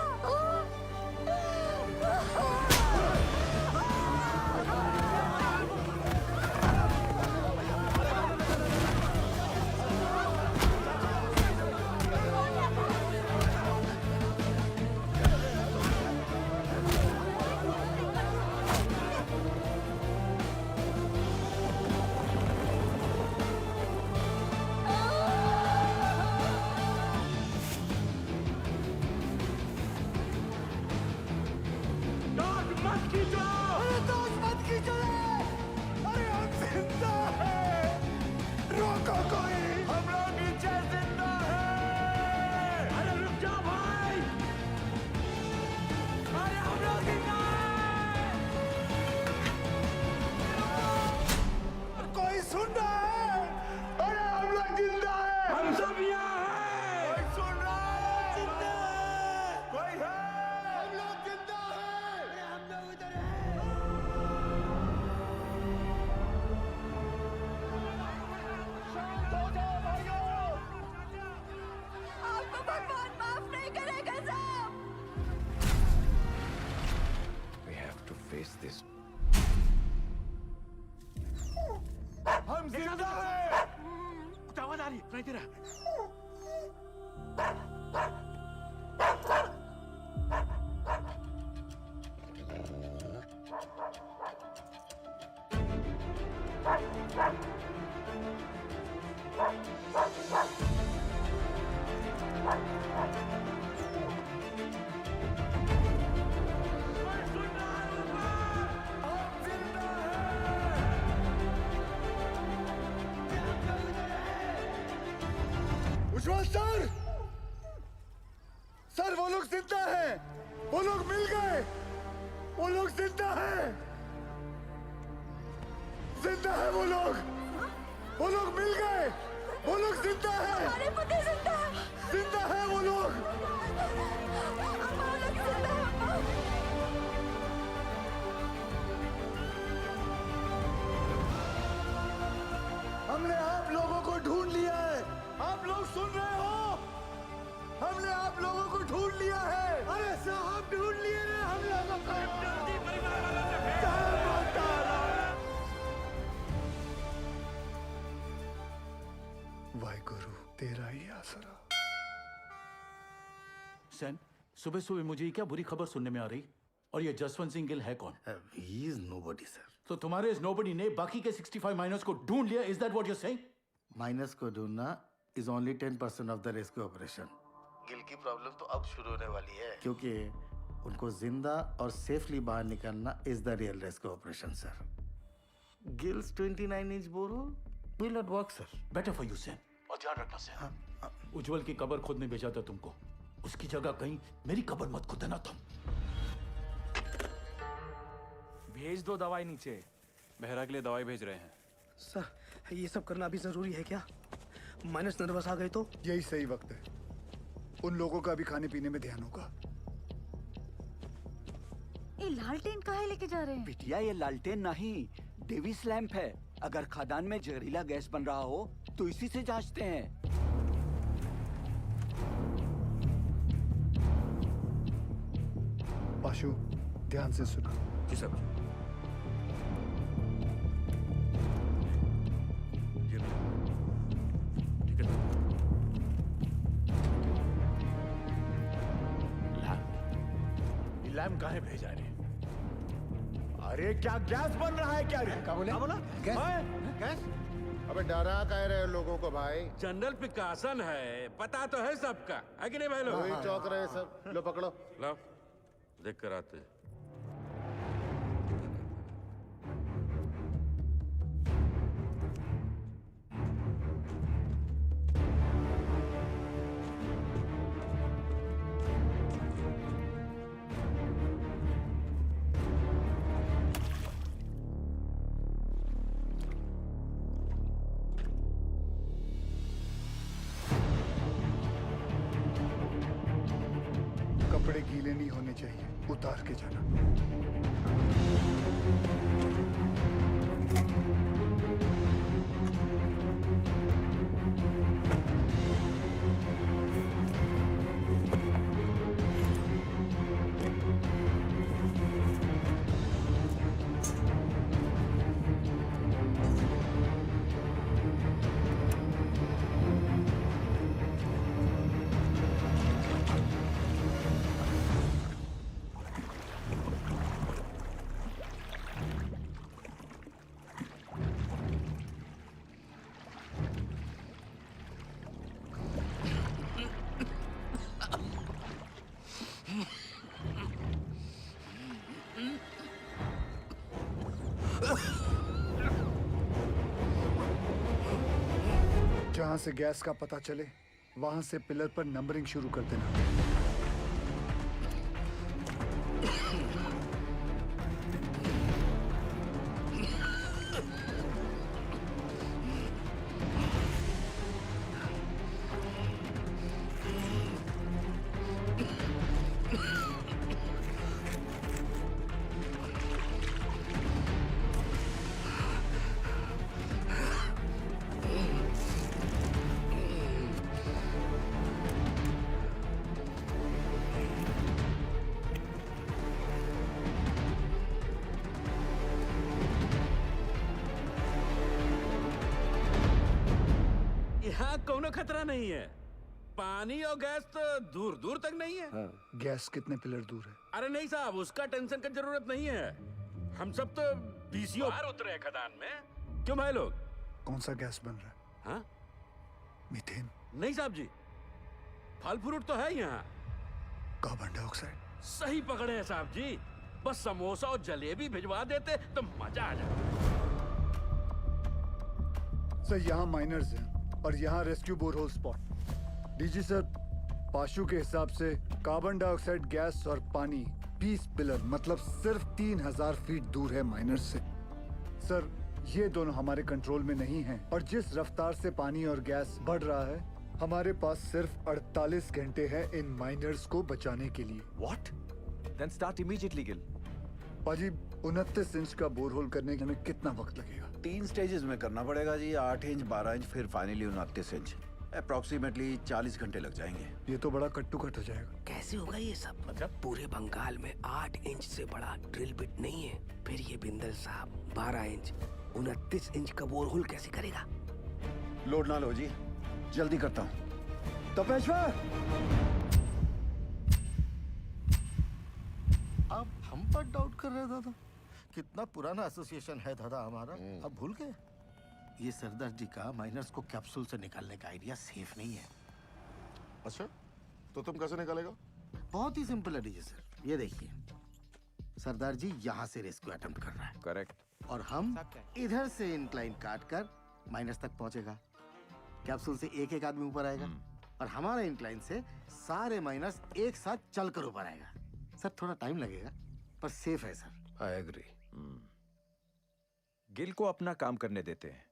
[SPEAKER 23] हम जिंदा हैं।
[SPEAKER 11] आवाज आ रही है, तेरा
[SPEAKER 5] उज्जवल सर, सर वो लोग जिंदा हैं, वो लोग मिल गए, वो लोग जिंदा हैं, जिंदा है वो लोग मिल गए, वो लोग जिंदा हैं,
[SPEAKER 6] हमारे पति जिंदा है,
[SPEAKER 5] जिंदा है वो लोग। हमने आप लोगों को ढूंढ लिया है, आप लोग सुन रहे हो? हमने आप लोगों को ढूंढ लिया है। अरे साहब ढूंढ लिए रे हम लोगों को। वाहिगुरु तेरा ही आसरा।
[SPEAKER 12] सैन, सुबह सुबह मुझे क्या बुरी खबर सुनने में आ रही? और ये जसवंत सिंह गिल है कौन?
[SPEAKER 22] He is nobody, sir.
[SPEAKER 12] तो तुम्हारे इस नोबडी ने बाकी के 65 माइनर्स को ढूंढ लिया, is that what you are saying?
[SPEAKER 22] Minus को ढूंढना is only 10% of the rescue operation. Gill की प्रॉब्लम तो अब शुरू होने वाली है, क्योंकि उनको जिंदा और सेफली बाहर निकालना is the real rescue operation, sir. Gil's 29-inch borehole will not work, sir.
[SPEAKER 12] Better for you Sen, और ध्यान रखना सैन। उज्जवल की कब्र खुद ने भेजा था तुमको, उसकी जगह कहीं मेरी कब्र मत खुदना तुम।
[SPEAKER 11] भेज दो दवाई नीचे।
[SPEAKER 9] बहरा के लिए दवाई भेज रहे हैं।
[SPEAKER 14] सर ये सब करना अभी जरूरी है क्या? माइनस नर्वस आ गए तो?
[SPEAKER 5] यही सही वक्त है, उन लोगों का भी खाने पीने में ध्यान होगा।
[SPEAKER 6] ये लालटेन काहे लेके जा रहे हैं?
[SPEAKER 20] बिटिया ये लालटेन नहीं, डेविस लैंप है। अगर खदान में जहरीला गैस बन रहा हो तो इसी से जांचते हैं।
[SPEAKER 5] पाशु ध्यान से सुना।
[SPEAKER 11] जी सर।
[SPEAKER 16] लैम्प काहे भेजा रे? अरे क्या गैस बन रहा है क्या रे? क्या बोला?
[SPEAKER 21] गैस? अबे डरा कह रहे हो लोगों को भाई?
[SPEAKER 11] जनरल पिकासन है, पता तो है सबका, है कि नहीं भाई लोग?
[SPEAKER 21] वही चौक रहे सब। लो पकड़ो।
[SPEAKER 11] लो देख कर आते।
[SPEAKER 5] उतार के जाना। जहां से गैस का पता चले वहां से पिलर पर नंबरिंग शुरू कर देना।
[SPEAKER 11] यहाँ कोनो खतरा नहीं है। पानी और गैस तो दूर दूर तक नहीं है।
[SPEAKER 5] गैस कितने पिलर दूर है?
[SPEAKER 11] अरे नहीं साहब, उसका टेंशन की जरूरत नहीं है। हम सब तो बीसीओ बाहर उतरे हैं खदान में। क्यों भाई लोग?
[SPEAKER 5] कौन सा गैस बन रहा है?
[SPEAKER 11] हाँ?
[SPEAKER 5] मीथेन?
[SPEAKER 11] नहीं साहब जी, फल फ्रूट तो है यहाँ।
[SPEAKER 5] Carbon dioxide?
[SPEAKER 11] सही पकड़े हैं साहब जी। बस समोसा और जलेबी भिजवा देते तो मजा आ जाता।
[SPEAKER 5] सर यहाँ माइनर्स हैं और यहाँ rescue borehole spot. DG sir, पाशु के हिसाब से कार्बन डाइऑक्साइड गैस और पानी 20 पिलर मतलब सिर्फ 3000 फीट दूर है माइनर्स से। सर ये दोनों हमारे कंट्रोल में नहीं हैं और जिस रफ्तार से पानी और गैस बढ़ रहा है हमारे पास सिर्फ 48 घंटे हैं इन माइनर्स को बचाने के लिए।
[SPEAKER 7] What? Then start immediately, Gil.
[SPEAKER 5] पाजी 29 इंच का बोरहोल करने में कितना वक्त लगेगा?
[SPEAKER 20] 3 स्टेजेस में करना पड़ेगा जी, 8 इंच, 12 इंच, फिर फाइनली 29 इंच। अप्रोक्सीमेटली 40 घंटे लग जाएंगे।
[SPEAKER 5] ये तो बड़ा कट्टू कट हो जाएगा।
[SPEAKER 15] कैसे होगा ये सब? मतलब पूरे बंगाल में 8 इंच से बड़ा ड्रिल बिट नहीं है। फिर ये बिंदल साहब 12 इंच 29 इंच का बोरहोल कैसे करेगा?
[SPEAKER 20] लोड ना लो जी, जल्दी करता हूँ। तपेश्वर!
[SPEAKER 22] आप हम पर डाउट कर रहे हैं दादा? कितना पुराना एसोसिएशन है दादा हमारा, अब भूल गए? ये सरदार जी का माइनर्स को कैप्सूल से निकालने का आइडिया सेफ नहीं है।
[SPEAKER 21] अच्छा, तो तुम कैसे निकालेगा?
[SPEAKER 22] बहुत ही सिंपल है डीजे सर, ये देखिए सरदार जी यहाँ से रेस्क्यू अटेम्प्ट कर रहा है।
[SPEAKER 7] करेक्ट।
[SPEAKER 22] और हम इधर से इंक्लाइन काट कर माइनस तक पहुंचेगा। कैप्सूल से एक एक आदमी ऊपर आएगा और हमारा इंक्लाइन से सारे माइनस एक साथ चलकर ऊपर आएगा। सर थोड़ा टाइम लगेगा पर सेफ है सर।
[SPEAKER 8] I agree.
[SPEAKER 7] गिल को अपना काम करने देते हैं।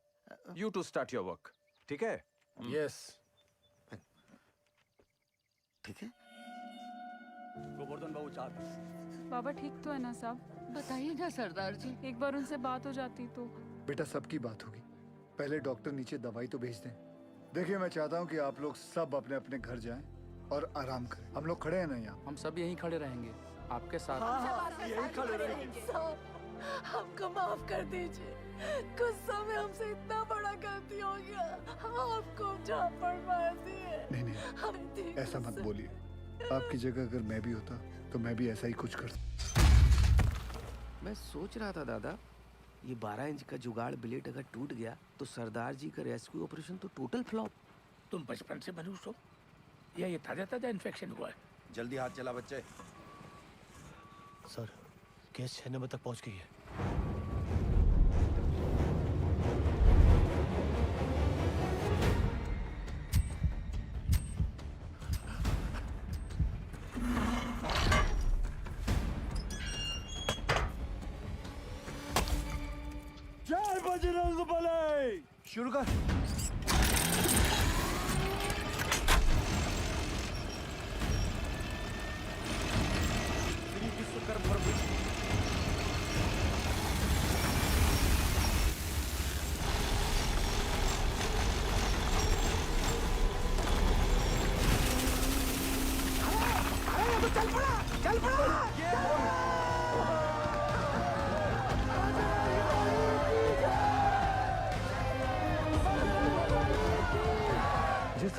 [SPEAKER 7] You to start your work. ठीक है?
[SPEAKER 8] Yes.
[SPEAKER 22] ठीक है।
[SPEAKER 17] गोवर्धन बाबू 4
[SPEAKER 19] बाबा ठीक तो है ना साहब?
[SPEAKER 6] बताइए ना सरदार जी।
[SPEAKER 19] एक बार उनसे बात हो जाती तो।
[SPEAKER 5] बेटा सबकी बात होगी, पहले डॉक्टर नीचे दवाई तो भेज दें। देखिए मैं चाहता हूँ कि आप लोग सब अपने अपने घर जाएं और आराम करें। हम लोग खड़े हैं ना यहाँ?
[SPEAKER 8] हम सब यहीं खड़े रहेंगे आपके साथ।
[SPEAKER 6] हाँ, यहीं खड़े रहेंगे। हमको माफ कर दीजिए, गुस्सा में हमसे इतना बड़ा गलती हो गया, आपको झापड़ मार दिए।
[SPEAKER 5] नहीं ऐसा मत बोलिए। आपकी जगह अगर मैं भी होता तो मैं भी ऐसा ही कुछ करता।
[SPEAKER 15] मैं सोच रहा था दादा, ये 12 इंच का जुगाड़ ब्लेड अगर टूट गया तो सरदार जी का रेस्क्यू ऑपरेशन तो टोटल फ्लॉप।
[SPEAKER 2] तुम बचपन से मनुष्य हो या ये ताजा ताजा इन्फेक्शन हुआ है?
[SPEAKER 20] जल्दी हाथ चला बच्चे।
[SPEAKER 14] सर केस 6 नंबर तक पहुंच गई है।
[SPEAKER 23] जय बजरंगबली!
[SPEAKER 20] शुरू कर।
[SPEAKER 23] श्री विश्व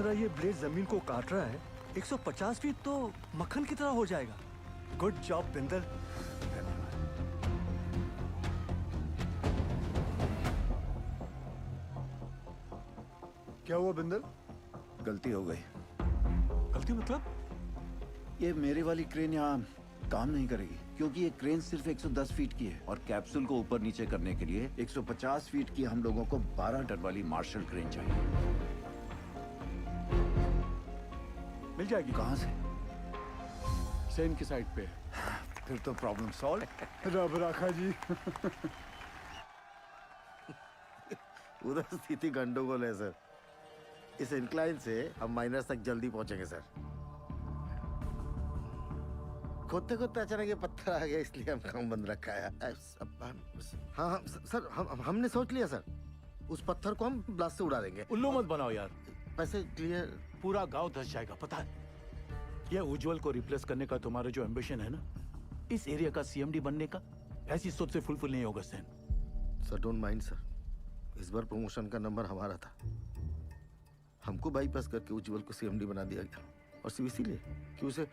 [SPEAKER 20] तरह ये ब्लेड जमीन को काट रहा है, 150 फीट तो मक्खन की तरह हो जाएगा। Good job Bindal.
[SPEAKER 5] क्या हुआ बिंदल?
[SPEAKER 20] गलती हो गई।
[SPEAKER 12] गलती मतलब?
[SPEAKER 20] ये मेरी वाली क्रेन यहाँ काम नहीं करेगी, क्योंकि ये क्रेन सिर्फ 110 फीट की है और कैप्सूल को ऊपर नीचे करने के लिए 150 फीट की हम लोगों को 12 टन वाली मार्शल क्रेन चाहिए।
[SPEAKER 12] मिल जाएगी।
[SPEAKER 20] कहाँ से?
[SPEAKER 12] सेन की साइड पे।
[SPEAKER 5] फिर तो प्रॉब्लम सॉल्व। रब राखा जी।
[SPEAKER 22] उधर स्थिति गंडोगोल है सर। इस इंक्लाइन से हम माइनस तक जल्दी पहुंचेंगे सर। खोदते खोदते अचानक ये पत्थर आ गया, इसलिए हम काम बंद रखा है। हाँ सर, हमने सोच लिया सर, उस पत्थर को हम ब्लास्ट से उड़ा देंगे।
[SPEAKER 11] उल्लू मत बनाओ यार।
[SPEAKER 22] पैसे क्लियर।
[SPEAKER 11] पूरा गांव धस जाएगा, पता है? ये उज्जवल को रिप्लेस करने का तुम्हारा जो एम्बिशन है ना, इस एरिया का सीएमडी बनने का, ऐसी सोच से फुलफिल नहीं होगा Sen.
[SPEAKER 22] Sir don't mind sir, इस बार प्रमोशन का नंबर हमारा था। हमको बाईपास करके उज्जवल को सीएमडी बना दिया गया, और सिर्फ इसीलिए कि उसे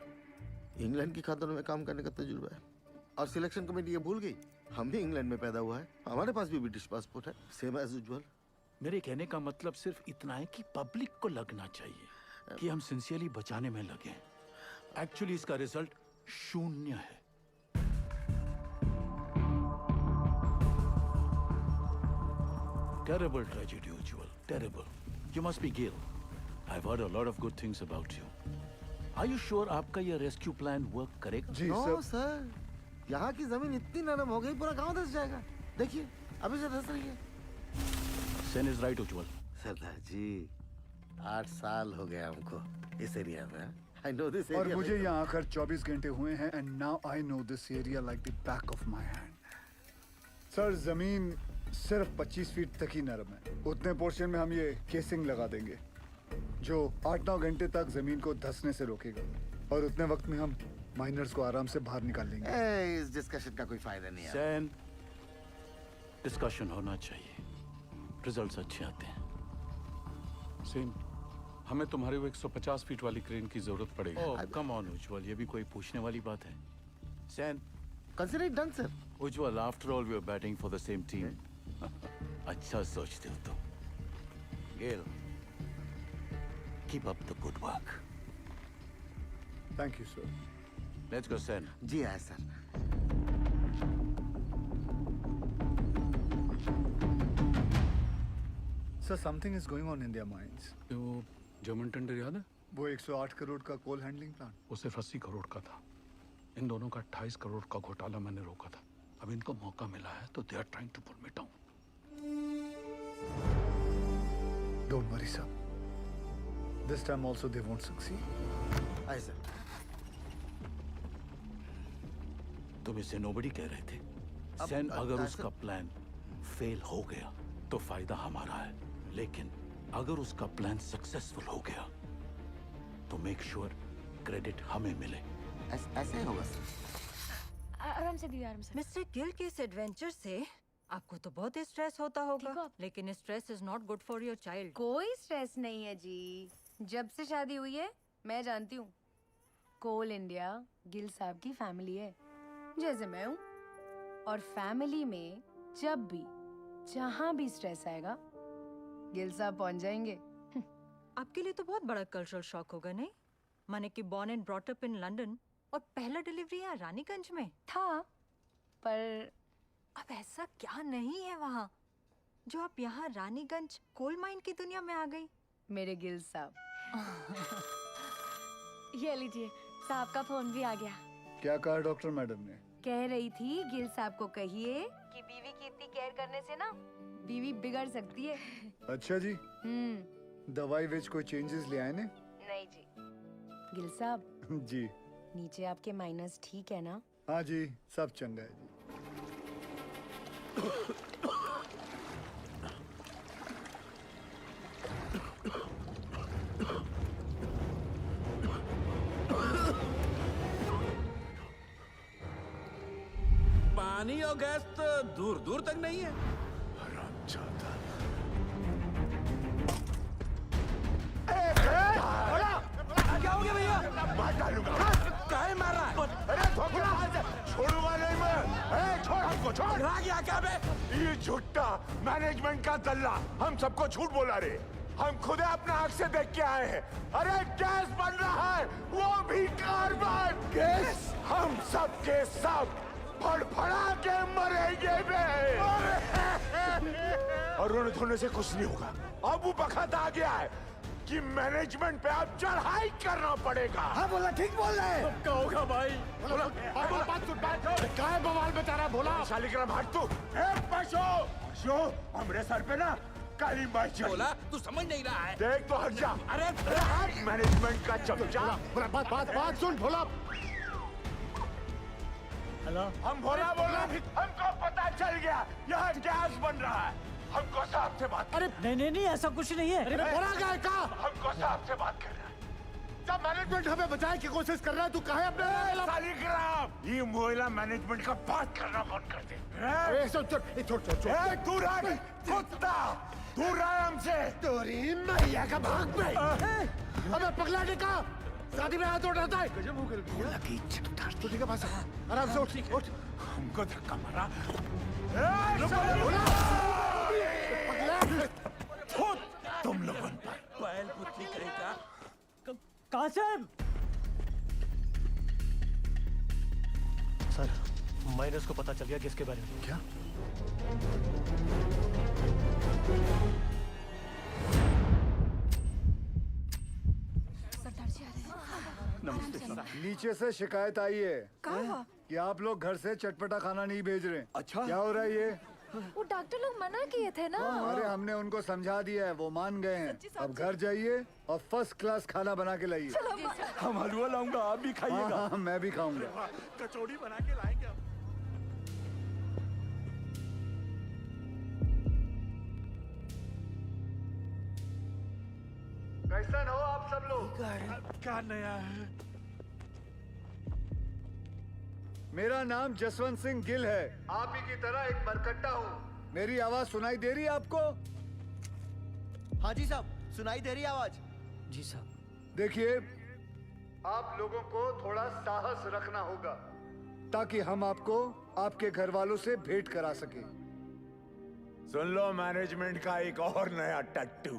[SPEAKER 22] इंग्लैंड की खातों में काम करने का तजुर्बा है। और सिलेक्शन कमेटी ये भूल गई, हम भी इंग्लैंड में पैदा हुआ है, हमारे पास भी ब्रिटिश पासपोर्ट है, सेम एज उज्जवल।
[SPEAKER 11] मेरे कहने का मतलब सिर्फ इतना है कि पब्लिक को लगना चाहिए कि हम सिंसियरली बचाने में लगे हैं। एक्चुअली इसका रिजल्ट 0 है। Terrible tragedy, Ujjwal. Terrible. You must be Gail. I've heard a lot of good things about you. Are you sure आपका ये रेस्क्यू प्लान वर्क करेगा?
[SPEAKER 22] जी सर, यहाँ की जमीन इतनी नरम हो गई, पूरा गांव धस जाएगा। देखिए, अभी से धस रही है।
[SPEAKER 11] Sen is right, Ujjwal.
[SPEAKER 22] सरदार जी, 8 साल हो गए हमको इस एरिया में। I know this
[SPEAKER 5] और
[SPEAKER 22] area
[SPEAKER 5] मुझे यहाँ आकर 24 घंटे हुए हैं, and now I know this area like the back of my hand. Sir, जमीन सिर्फ 25 फीट तक ही नरम है। उतने पोर्शन में हम ये केसिंग लगा देंगे, जो 8-9 घंटे तक जमीन को धंसने से रोकेगा, और उतने वक्त में हम माइनर्स को आराम से बाहर निकाल लेंगे।
[SPEAKER 22] इस डिस्कशन का कोई फायदा नहीं है।
[SPEAKER 11] Sen, डिस्कशन होना चाहिए, रिजल्ट्स अच्छे आते हैं।
[SPEAKER 12] सेन, हमें तुम्हारे वो 150 फीट वाली क्रेन की जरूरत पड़ेगी।
[SPEAKER 11] Oh, come on, Ujjwal, ये भी कोई पूछने वाली बात है? Sen,
[SPEAKER 22] consider it done, sir.
[SPEAKER 11] Ujjwal, after all, we are batting for the same team. अच्छा सोचते हो तुम। Gail, keep up the good work.
[SPEAKER 5] Thank you, sir.
[SPEAKER 11] Let's go, Sen.
[SPEAKER 22] जी हाँ sir.
[SPEAKER 5] Sir, something is going on in their minds.
[SPEAKER 12] तो German tender याद है?
[SPEAKER 5] वो 108 करोड़ का कोल हैंडलिंग प्लांट,
[SPEAKER 12] वो सिर्फ 80 करोड़ का था। इन दोनों का 28 करोड़ का घोटाला मैंने रोका था। अब इनको मौका मिला है तो they are trying to put me down.
[SPEAKER 5] Don't worry, sir. This time also they won't succeed.
[SPEAKER 22] आए सर।
[SPEAKER 11] तुम इसे नोबडी कह रहे थे। सेन, अगर उसका प्लान फेल हो गया तो फायदा हमारा है, लेकिन अगर उसका प्लान सक्सेसफुल हो गया तो मेक श्योर क्रेडिट हमें मिले।
[SPEAKER 22] ऐसे ही होगा सर।
[SPEAKER 6] आराम से दिया, आराम से।
[SPEAKER 1] मिस्टर गिल के इस एडवेंचर से आपको तो बहुत स्ट्रेस होता होगा, लेकिन stress is not good for your child.
[SPEAKER 6] कोई स्ट्रेस नहीं है जी। जब से शादी हुई है मैं जानती हूँ, कोल इंडिया गिल साहब की फैमिली है, जैसे मैं हूँ। और फैमिली में जब भी जहाँ भी स्ट्रेस आएगा गिल साहब पहुँच जाएंगे।
[SPEAKER 1] आपके लिए तो बहुत बड़ा कल्चरल शॉक होगा, नहीं? माने कि born and brought up in London और पहला डिलीवरी यहाँ रानीगंज में
[SPEAKER 6] था, पर
[SPEAKER 1] अब ऐसा क्या नहीं है वहाँ जो आप यहाँ रानीगंज कोल माइन की दुनिया में आ गई?
[SPEAKER 6] मेरे गिल साहब। ये लीजिए, साहब का फोन भी आ गया।
[SPEAKER 5] क्या कहा डॉक्टर मैडम ने?
[SPEAKER 6] कह रही थी गिल साहब को कहिए कि बीवी की इतनी केयर करने से ना बीवी बिगड़ सकती है।
[SPEAKER 5] अच्छा जी। दवाई विच कोई चेंजेस ले आए ने?
[SPEAKER 6] नहीं जी। गिल साहब
[SPEAKER 5] जी।
[SPEAKER 6] नीचे आपके माइनस ठीक है ना?
[SPEAKER 5] हाँ जी, सब चंगा है जी।
[SPEAKER 11] पानी और गैस तो दूर दूर तक नहीं है।
[SPEAKER 5] हरामजादा।
[SPEAKER 21] मार डालूंगा।
[SPEAKER 11] काहे मारा?
[SPEAKER 21] अरे धोखेबाज है, छोड़ूंगा नहीं मैं। छोड़ हमको, छोड़।
[SPEAKER 11] आ गया क्या बे?
[SPEAKER 21] ये झूठा मैनेजमेंट का दल्ला हम सबको झूठ बोला रे। हम खुद अपना आंख से देख के आए हैं। अरे गैस बन रहा है, वो भी कार्बन गैस। हम सब के सब फड़फड़ा के मरेंगे बे। और रोने धोने से कुछ नहीं होगा। अब वो वक्त आ गया है कि मैनेजमेंट पे अब चढ़ाई करना पड़ेगा।
[SPEAKER 22] हाँ बोला, ठीक बोल रहे हैं।
[SPEAKER 11] क्या होगा भाई?
[SPEAKER 21] बोला, बात सुन, बात सुन। क्या बवाल बता रहा बोला? शालिग्राम हट तू। पशु हमरे सर पे ना काली माई चढ़ी।
[SPEAKER 11] बोला तू समझ नहीं रहा है।
[SPEAKER 21] देख तो हट जा।
[SPEAKER 11] अरे
[SPEAKER 21] मैनेजमेंट का चमचा। बात सुन भोला।
[SPEAKER 14] हेलो,
[SPEAKER 21] हम भोला बोला, हमको पता चल गया यहाँ गैस बन रहा है। हमको साहब से बात।
[SPEAKER 14] अरे नहीं ऐसा कुछ नहीं है।
[SPEAKER 21] अरे भोला गए का? हमको साहब से बात करना है। जब मैनेजमेंट हमें बचाने की कोशिश कर रहा है, तू कहे अपने शालिग्राम। ये मोहल्ला मैनेजमेंट का बात करना बंद कर दे। छोड़ दूर आ कुत्ता, दूर रहा हमसे। तोरी मैया का भाग में। अबे पगला का शादी में हाथ उठाता है। गजब हो गया। ठीक है पास आराम से उठ। हमको धक्का मारा। तुम लोगों पर
[SPEAKER 11] बैल पुतली कहेगा।
[SPEAKER 14] कासिम सर, माइनस को पता चल गया किसके बारे में।
[SPEAKER 5] क्या?
[SPEAKER 22] नमस्ते सर।
[SPEAKER 5] नीचे से शिकायत आई है कि आप लोग घर से चटपटा खाना नहीं भेज रहे।
[SPEAKER 22] अच्छा, क्या
[SPEAKER 5] हो रहा है ये?
[SPEAKER 3] वो डॉक्टर लोग मना किए थे ना।
[SPEAKER 5] अरे हमने उनको समझा दिया है, वो मान गए हैं। अब घर जाइए और फर्स्ट क्लास खाना बना के लाइए।
[SPEAKER 22] हम हलवा लाऊंगा, आप भी खाइएगा।
[SPEAKER 5] हाँ, मैं भी खाऊंगा।
[SPEAKER 22] कचौड़ी बना के लाएंगे हम।
[SPEAKER 5] कैसन हो आप सब लोग?
[SPEAKER 22] क्या नया है?
[SPEAKER 5] मेरा नाम जसवंत सिंह गिल है। आप ही की तरह एक मरकट्टा हूँ। मेरी आवाज सुनाई दे रही है आपको?
[SPEAKER 22] हाँ जी साहब, सुनाई दे रही आवाज।
[SPEAKER 14] जी साहब।
[SPEAKER 5] देखिए, आप लोगों को थोड़ा साहस रखना होगा ताकि हम आपको आपके घर वालों से भेंट करा सके।
[SPEAKER 21] सुन लो, मैनेजमेंट का एक और नया टट्टू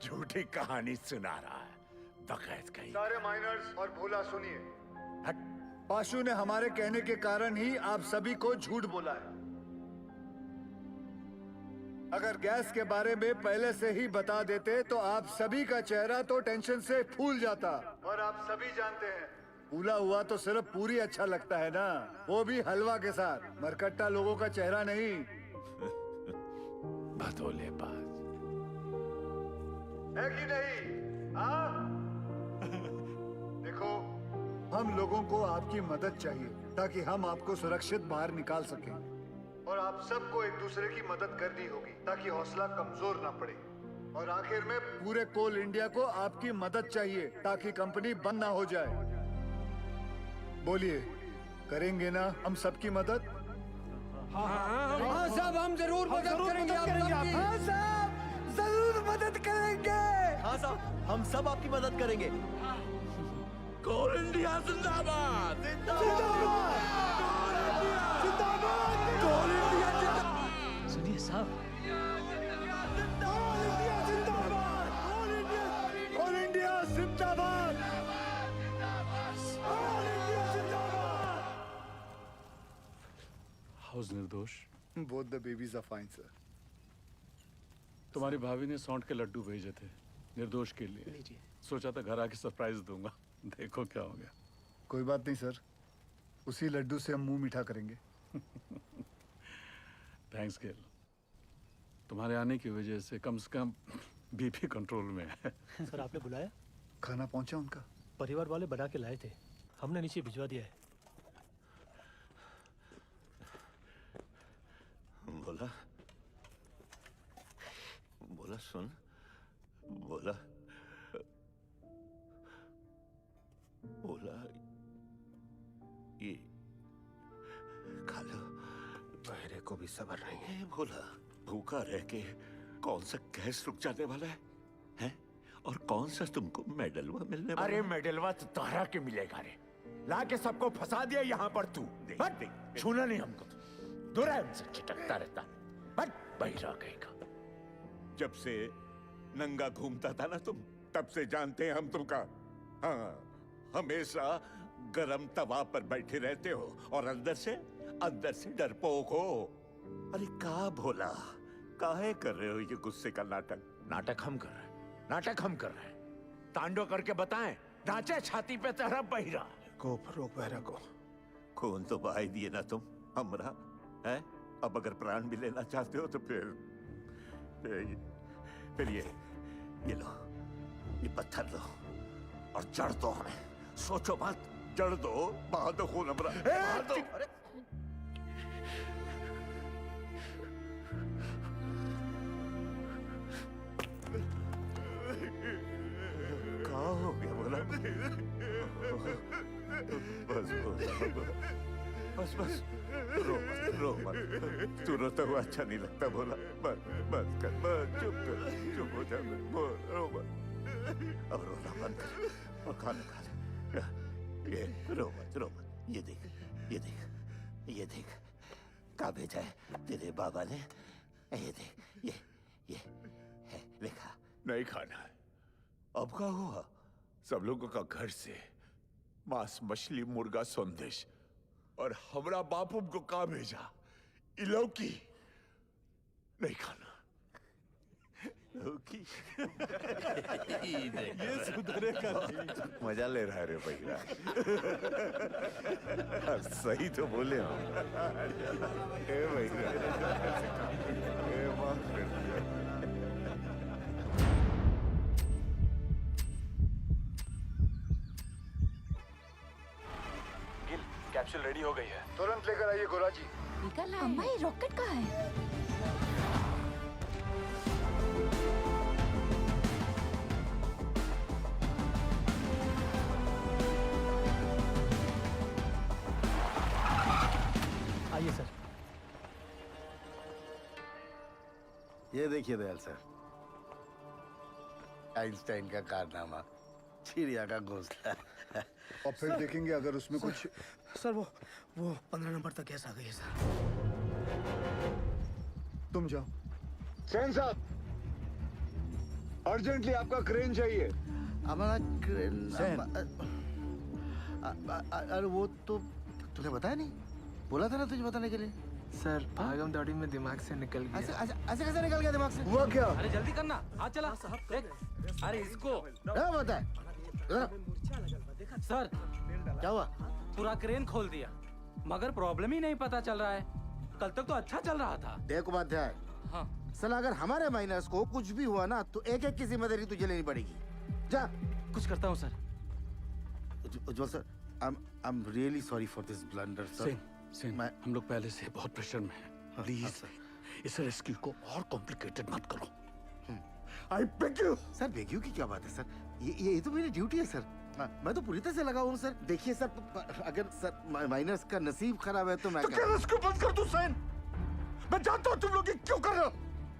[SPEAKER 21] झूठी कहानी सुना रहा है। बकैत कहीं।
[SPEAKER 5] सारे माइनर्स और भोला सुनिए। पाशु ने हमारे कहने के कारण ही आप सभी को झूठ बोला है। अगर गैस के बारे में पहले से ही बता देते तो आप सभी का चेहरा तो टेंशन से फूल जाता। और आप सभी जानते हैं, फूला हुआ तो सिर्फ पूरी अच्छा लगता है ना, वो भी हलवा के साथ। मरकट्टा लोगों का चेहरा नहीं।
[SPEAKER 21] भदोले बाज
[SPEAKER 5] है कि नहीं? हाँ? देखो, हम लोगों को आपकी मदद चाहिए ताकि हम आपको सुरक्षित बाहर निकाल सकें। और आप सबको एक दूसरे की मदद करनी होगी ताकि हौसला कमजोर ना पड़े। और आखिर में पूरे कोल इंडिया को आपकी मदद चाहिए ताकि कंपनी बंद ना हो जाए। बोलिए, करेंगे ना हम सबकी मदद?
[SPEAKER 22] हाँ साहब, हम जरूर मदद करेंगे। हाँ साहब, जरूर मदद करेंगे। हाँ साहब, हम सब आपकी मदद करेंगे।
[SPEAKER 11] कोल इंडिया जिंदाबाद।
[SPEAKER 14] सुनिए साहब,
[SPEAKER 5] कोल इंडिया जिंदाबाद।
[SPEAKER 12] How's Nirdosh.
[SPEAKER 5] Both the babies are fine sir.
[SPEAKER 12] तुम्हारी भाभी ने सौंठ के लड्डू भेजे थे निर्दोष के लिए। सोचा था घर आके सरप्राइज दूंगा, देखो क्या हो गया।
[SPEAKER 5] कोई बात नहीं सर, उसी लड्डू से हम मुंह मीठा करेंगे।
[SPEAKER 12] थैंक्स गिल, तुम्हारे आने की वजह से कम बीपी कंट्रोल में है।
[SPEAKER 14] सर आपने बुलाया?
[SPEAKER 5] खाना पहुंचा उनका?
[SPEAKER 14] परिवार वाले बना के लाए थे, हमने नीचे भिजवा दिया है।
[SPEAKER 23] बोला बोला सुन, बोला बोला ये खा लो।
[SPEAKER 15] मेरे को भी सब्र नहीं है।
[SPEAKER 23] बोला भूखा रह के कौन सा गैस रुक जाने वाला है? हैं?
[SPEAKER 12] और कौन सा तुमको मेडलवा मिलने वाला
[SPEAKER 16] अरे
[SPEAKER 12] है?
[SPEAKER 16] मेडलवा तो तारा के मिलेगा रे। लाके सबको फंसा दिया यहाँ पर तू। बट छूना नहीं हमको। दूर है हमसे, चिटकता रहता। बट बहिरा कहेगा।
[SPEAKER 12] जब से नंगा घूमता था ना तुम, तब से जानते हैं हम तुमका। हाँ, हमेशा गरम तवा पर बैठे रहते हो और अंदर से डरपोक हो। अरे का भोला, काहे कर रहे हो ये गुस्से का नाटक?
[SPEAKER 16] नाटक हम कर रहे हैं। नाटक हम कर रहे हैं। तांडव करके बताएं। नाचे छाती पे तेरा बहिरा।
[SPEAKER 12] को रोक बहरा को। खून तो बहा ही दिए ना तुम हमरा, है? अब अगर प्राण भी लेना चाहते हो तो फिर ये लो, ये पत्थर लो और जड़ दो हमें। सोचो मत, जड़ दो, बहा दो खून हमरा, बहा दो। क्या हो गया बोला? बस रो मत। तू रोता हुआ अच्छा नहीं लगता बोला। बस कर, बस चुप हो जा, रो मत। अब रोना बंद कर और खाना खा ले। ये रो मत। ये देख क्या भेजा है तेरे बाबा ने। ये देख, ये है लिखा।
[SPEAKER 16] नहीं खाना है।
[SPEAKER 12] अब क्या हुआ?
[SPEAKER 16] सब लोगों का घर से मांस, मछली, मुर्गा, संदेश और हमरा बापू को कहा भेजा? इलौकी नहीं खाना।
[SPEAKER 12] लौकी
[SPEAKER 16] ये सुधरेगा नहीं।
[SPEAKER 12] मजा ले रहा है रे भैया। सही तो बोले हो। ए भैया, ए माफ कर दिया।
[SPEAKER 17] कैप्सूल रेडी हो गई है।
[SPEAKER 5] तुरंत लेकर आइए गोरा जी।
[SPEAKER 3] अम्मा ये रॉकेट कहाँ है?
[SPEAKER 14] आइए सर।
[SPEAKER 22] ये देखिए दयाल सर, आइंस्टाइन का कारनामा, चिड़िया का घोंसला।
[SPEAKER 5] और फिर देखेंगे अगर उसमें कुछ।
[SPEAKER 15] सर वो 15 नंबर तक गैस आ गई है सर।
[SPEAKER 5] तुम जाओ। सेन साहब, अर्जेंटली आपका क्रेन चाहिए।
[SPEAKER 22] हमारा क्रेन। अरे वो तो तुझे बताया नहीं, बोला था ना तुझे बताने के लिए।
[SPEAKER 9] सर भागम दौड़ी में दिमाग से निकल गया।
[SPEAKER 22] ऐसे कैसे निकल गया दिमाग से?
[SPEAKER 5] हुआ क्या?
[SPEAKER 17] अरे जल्दी करना, हाथ चला। अरे इसको
[SPEAKER 22] क्या बता है?
[SPEAKER 17] सर
[SPEAKER 22] क्या हुआ?
[SPEAKER 17] पूरा क्रेन खोल दिया, मगर प्रॉब्लम ही नहीं पता चल रहा है। कल तक तो अच्छा चल रहा था।
[SPEAKER 22] देख उपाध्याय,
[SPEAKER 17] हाँ
[SPEAKER 22] सर अगर हमारे माइनस को कुछ भी हुआ ना तो एक की जिम्मेदारी तुझे लेनी पड़ेगी। जा।
[SPEAKER 17] कुछ करता हूँ sir.
[SPEAKER 22] Ujjwal sir, I am really sorry for this blunder sir.
[SPEAKER 12] Sen, हम लोग पहले से बहुत प्रेशर में हैं। प्लीज इस रेस्क्यू को और कॉम्प्लिकेटेड मत करो।
[SPEAKER 22] I beg you. Sir beg you की क्या बात है सर? ये तो मेरी ड्यूटी है सर। मैं तो पूरी तरह से लगा हूँ सर। देखिए सर, अगर सर माइनस का नसीब खराब है तो मैं
[SPEAKER 12] तो क्या रेस्क्यू बंद कर दूं सेन? मैं जानता हूँ तुम लोग ये क्यों कर रहे हो।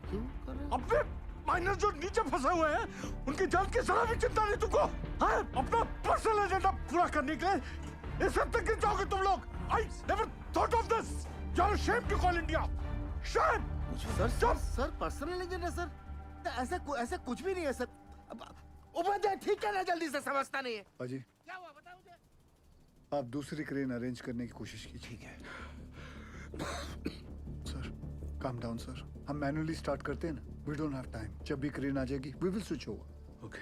[SPEAKER 22] क्यों कर रहे हो?
[SPEAKER 12] अपने माइनर जो नीचे फंसे हुए हैं उनकी जान की जरा भी चिंता नहीं तुमको? हाँ? अपना पर्सनल एजेंडा पूरा करने के लिए इस हद तक गिर जाओगे तुम लोग। I never thought of this. You're ashamed to call India. Shame.
[SPEAKER 22] Sir personal agenda sir? ऐसा कुछ भी नहीं है सर। उपाध्याय ठीक है ना, जल्दी से समझता नहीं है।
[SPEAKER 5] अजी,
[SPEAKER 22] क्या हुआ बताओ मुझे।
[SPEAKER 5] आप दूसरी क्रेन अरेंज करने की कोशिश कीजिए।
[SPEAKER 22] ठीक है
[SPEAKER 5] सर, काम डाउन सर। हम मैनुअली स्टार्ट करते हैं ना। We don't have time. जब भी क्रेन आ जाएगी we will switch over.
[SPEAKER 12] Okay,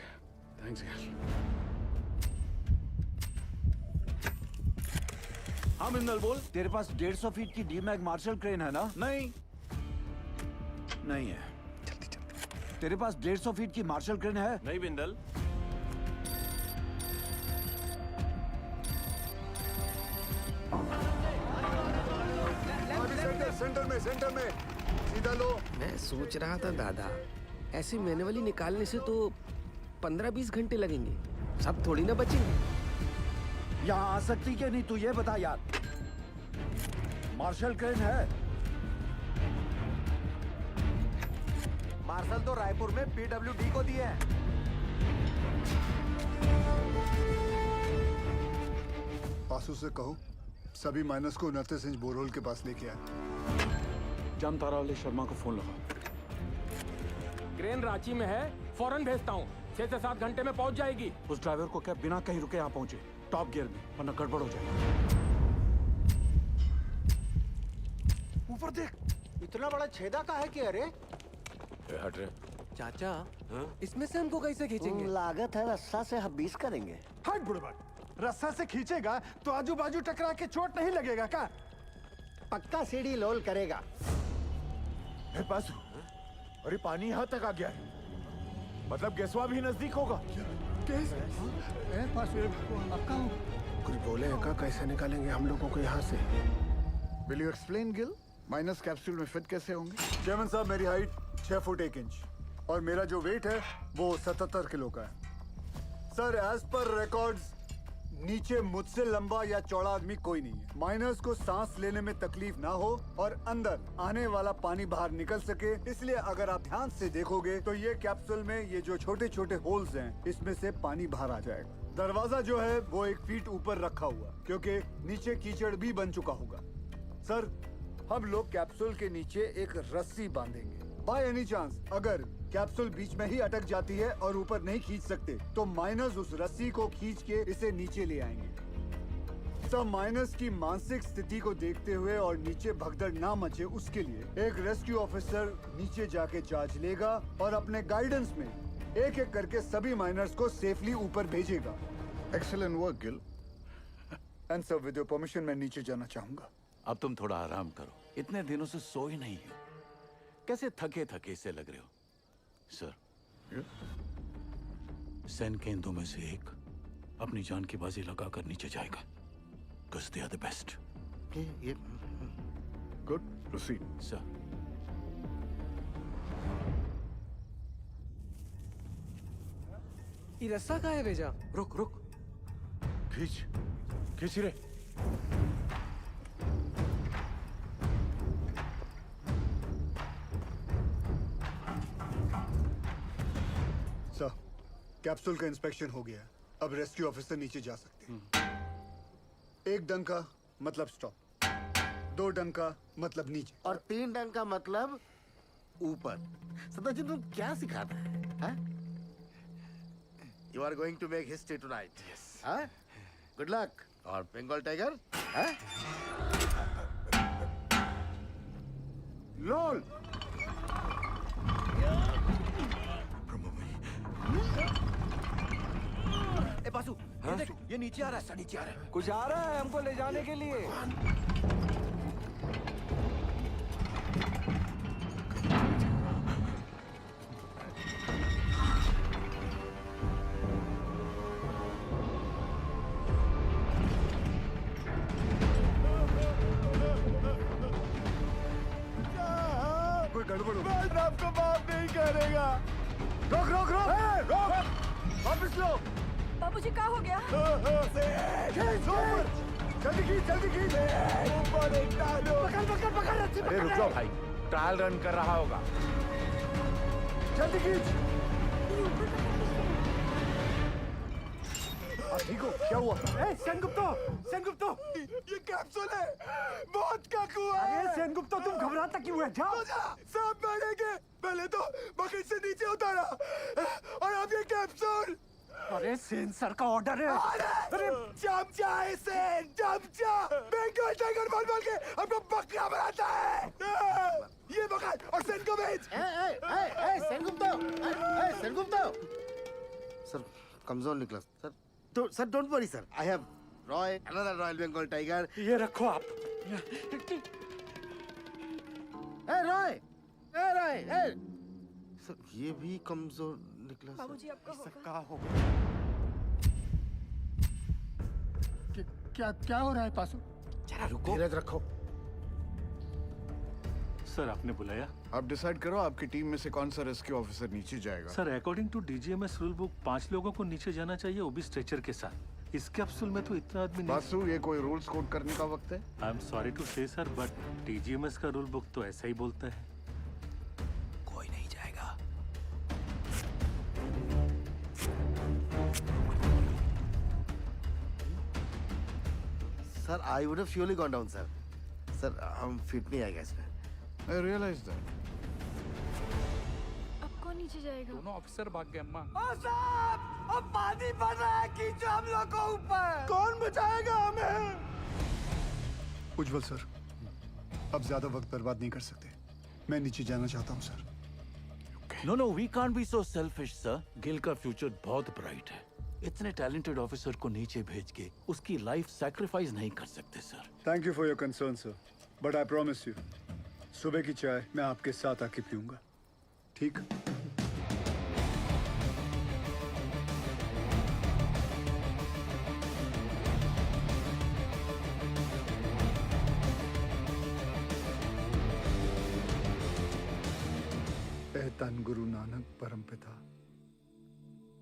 [SPEAKER 12] thanks यार।
[SPEAKER 20] हाँ बिंदल बोल। तेरे पास 150 फीट की डीमैग मार्शल क्रेन है ना? नहीं है। तेरे पास 150 फीट की मार्शल क्रेन है?
[SPEAKER 17] नहीं बिंदल।
[SPEAKER 5] सेंटर में सीधा लो।
[SPEAKER 15] मैं सोच रहा था दादा, ऐसे मैनुअली निकालने से तो 15-20 घंटे लगेंगे, सब थोड़ी ना बचेंगे।
[SPEAKER 20] यहाँ आ सकती क्या नहीं तू ये बता यार। मार्शल क्रेन है?
[SPEAKER 22] मार्शल तो रायपुर में PWD को दिए हैं।
[SPEAKER 5] पासू से कहो सभी माइनस को 29 इंच बोरहोल के पास लेके आए।
[SPEAKER 12] जामतारा वाले शर्मा को फोन लगा।
[SPEAKER 11] क्रेन रांची में है, फौरन भेजता हूँ। 6 से 7 घंटे में पहुंच जाएगी।
[SPEAKER 12] उस ड्राइवर को क्या बिना कहीं रुके यहाँ पहुंचे, टॉप गियर में, वरना गड़बड़ हो जाएगी।
[SPEAKER 22] ऊपर देख, इतना बड़ा छेदा का है कि अरे
[SPEAKER 16] हट रे।
[SPEAKER 15] चाचा इसमें से हमको कैसे खींचेंगे?
[SPEAKER 22] लागत है रस्सा से हम 20 करेंगे।
[SPEAKER 13] हट बुढ़बा, रस्सा से खींचेगा तो आजू बाजू टकरा के चोट नहीं लगेगा का?
[SPEAKER 22] पक्का सीढ़ी लोल करेगा।
[SPEAKER 16] पासू, अरे पानी यहाँ तक आ गया है, मतलब गैसवा भी नजदीक होगा।
[SPEAKER 22] कुछ बोले का कैसे निकालेंगे हम लोगों को यहाँ से?
[SPEAKER 5] Will you explain Gill? Minus capsule में फिट कैसे होंगे? चेयरमैन साहब, मेरी हाइट 6 फुट 1 इंच और मेरा जो वेट है वो 77 किलो का है। सर, एज पर रिकॉर्ड्स नीचे मुझसे लंबा या चौड़ा आदमी कोई नहीं है। माइनस को सांस लेने में तकलीफ ना हो और अंदर आने वाला पानी बाहर निकल सके, इसलिए अगर आप ध्यान से देखोगे तो ये कैप्सूल में ये जो छोटे छोटे होल्स हैं, इसमें से पानी बाहर आ जाएगा। दरवाजा जो है वो 1 फीट ऊपर रखा हुआ, क्योंकि नीचे कीचड़ भी बन चुका होगा। सर, हम लोग कैप्सूल के नीचे एक रस्सी बांधेंगे। बाय एनी चांस अगर कैप्सूल बीच में ही अटक जाती है और ऊपर नहीं खींच सकते तो माइनस उस रस्सी को खींच के इसे नीचे ले आएंगे। सब माइनस की मानसिक स्थिति को देखते हुए और नीचे भगदड़ ना मचे उसके लिए एक रेस्क्यू ऑफिसर नीचे जाके जांच लेगा और अपने गाइडेंस में एक एक करके सभी माइनर्स को सेफली ऊपर भेजेगा। Excellent work Gill. And sir, with your permission मैं नीचे जाना चाहूंगा।
[SPEAKER 12] अब तुम थोड़ा आराम करो, इतने दिनों से सो ही नहीं हो, कैसे थके थके से लग रहे हो। सर, सैन केंद्रों में से एक अपनी जान की बाजी लगाकर नीचे जाएगा। Because they are the best.
[SPEAKER 5] Good. Proceed.
[SPEAKER 12] Sir.
[SPEAKER 15] ये रस्सा कहाँ है भेजा?
[SPEAKER 16] रुक रुक, खींच रे।
[SPEAKER 5] सर, कैप्सूल का इंस्पेक्शन हो गया है। अब रेस्क्यू ऑफिसर नीचे जा सकते हैं। 1 डंका मतलब स्टॉप, 2 डंका मतलब नीचे
[SPEAKER 22] और 3 डंका मतलब ऊपर। सदाजी, तुम क्या सिखाता है? You are going to make history tonight. Yes. Good luck. और बंगाल टाइगर
[SPEAKER 5] लोल।
[SPEAKER 15] ए बासु, ये देख, ये नीचे आ रहा है, नीचे आ रहा है।
[SPEAKER 17] कुछ आ रहा है हमको ले जाने के लिए।
[SPEAKER 5] कोई गड़बड़ हो।
[SPEAKER 13] मैं आपको माफ नहीं करेगा।
[SPEAKER 5] रोक रोक रोक रोक, वापस लो।
[SPEAKER 3] बाबूजी, क्या हो गया?
[SPEAKER 5] जल्दी खींच।
[SPEAKER 22] पकड़ रस्सी
[SPEAKER 16] अरे रुक जाओ भाई, ट्रायल रन कर रहा होगा।
[SPEAKER 5] जल्दी खींच। ठीक हो? क्या हुआ?
[SPEAKER 13] सेनगुप्तो, ये कैप्सूल है, मौत का कुआं है।
[SPEAKER 22] अरे सेनगुप्तो, तुम घबराता क्यों है? जाओ।
[SPEAKER 13] सब मरेंगे। पहले तो बकेट से नीचे उतारा और अब ये कैप्सूल।
[SPEAKER 22] अरे सेन सर का ऑर्डर है।
[SPEAKER 13] अरे चमचा है सेन, चमचा। बंगाल टाइगर बोल के हमको बकरा बनाता है। ये बकरा और सेन को भेज।
[SPEAKER 22] सेनगुप्तो। सर, कमजोर निकला सर। तो sir, don't worry sir, I have Roy, another royal Bengal tiger.
[SPEAKER 12] ये रखो आप।
[SPEAKER 22] रॉय, सर ये भी कमजोर निकला।
[SPEAKER 3] बाबूजी, आपका
[SPEAKER 22] हो
[SPEAKER 2] क्या हो रहा है पासू?
[SPEAKER 22] जरा रुको,
[SPEAKER 13] धीरज रखो।
[SPEAKER 12] सर, आपने बुलाया?
[SPEAKER 5] आप डिसाइड करो आपकी टीम में से कौन सा रेस्क्यू ऑफिसर नीचे जाएगा।
[SPEAKER 12] Sir, according to DGMS rule book 5 लोगों को नीचे जाना चाहिए, वो भी स्ट्रेचर के साथ। इस कैप्सूल में तो इतना आदमी नहीं।
[SPEAKER 5] बासु, ये कोई रूल्स कोड करने का वक्त है?
[SPEAKER 12] आई एम सॉरी टू से सर, बट डीजीएमएस का रूल बुक तो ऐसा ही बोलता है।
[SPEAKER 15] कोई नहीं जाएगा।
[SPEAKER 22] Sir I would have surely gone down, sir. Sir हम फिट नहीं आएगा इसमें.
[SPEAKER 8] I realize that.
[SPEAKER 3] अब कौन नीचे जाएगा?
[SPEAKER 8] दोनों ऑफिसर भाग गए अम्मा.
[SPEAKER 13] ओ साहब, अब पानी बढ़ रहा है, खींचो हम लोग को ऊपर. कौन बचाएगा हमें?
[SPEAKER 5] उज्जवल सर, अब ज्यादा वक्त बर्बाद नहीं कर सकते. मैं नीचे जाना चाहता हूँ sir.
[SPEAKER 11] No, we can't be so selfish, sir. Gill का फ्यूचर बहुत ब्राइट है. इतने टैलेंटेड ऑफिसर को नीचे भेज के उसकी लाइफ सैक्रिफाइस नहीं कर सकते sir.
[SPEAKER 5] Thank you for your concern sir, but I promise you सुबह की चाय मैं आपके साथ आके पीऊंगा. ठीक? ਧੰਨ ਗੁਰੂ ਨਾਨਕ ਪਰਮ ਪਿਤਾ,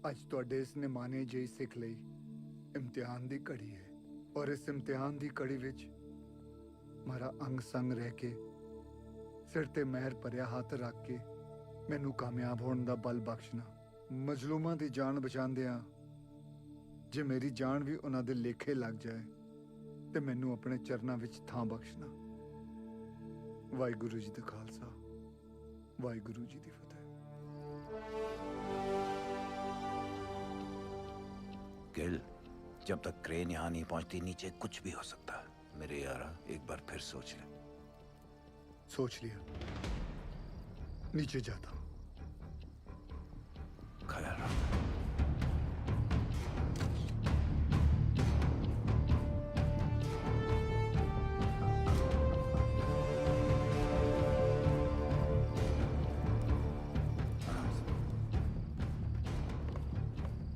[SPEAKER 5] ਅੱਜ ਤੁਹਾਡੇ ਇਸ ਨਿਮਾਣੇ ਜਿਹੀ ਸਿੱਖ ਲਈ ਇਮਤਿਹਾਨ ਦੀ ਘੜੀ ਹੈ, ਔਰ ਇਸ ਇਮਤਿਹਾਨ ਦੀ ਘੜੀ ਵਿੱਚ ਮਾਰਾ ਅੰਗ ਸੰਗ ਰਹਿ ਕੇ ਸਿਰ ਤੇ ਮਹਿਰ ਭਰਿਆ ਹੱਥ ਰੱਖ ਕੇ ਮੈਨੂੰ ਕਾਮਯਾਬ ਹੋਣ ਦਾ ਬਲ ਬਖਸ਼ਣਾ. ਮਜ਼ਲੂਮਾਂ ਦੀ ਜਾਨ ਬਚਾਉਂਦਿਆਂ ਜੇ ਮੇਰੀ ਜਾਨ ਵੀ ਉਹਨਾਂ ਦੇ ਲੇਖੇ ਲੱਗ ਜਾਏ ਤੇ ਮੈਨੂੰ ਆਪਣੇ ਚਰਨਾਂ ਵਿੱਚ ਥਾਂ ਬਖਸ਼ਣਾ. ਵਾਹਿਗੁਰੂ ਜੀ ਦਾ ਖਾਲਸਾ, ਵਾਹਿਗੁਰੂ ਜੀ ਦੀ ਫਤਿਹ.
[SPEAKER 20] गिल, जब तक क्रेन यहाँ नहीं पहुंचती नीचे कुछ भी हो सकता है. मेरे यारा एक बार फिर सोच ले.
[SPEAKER 5] सोच लिया, नीचे जाता हूँ.
[SPEAKER 20] ख्याल रख.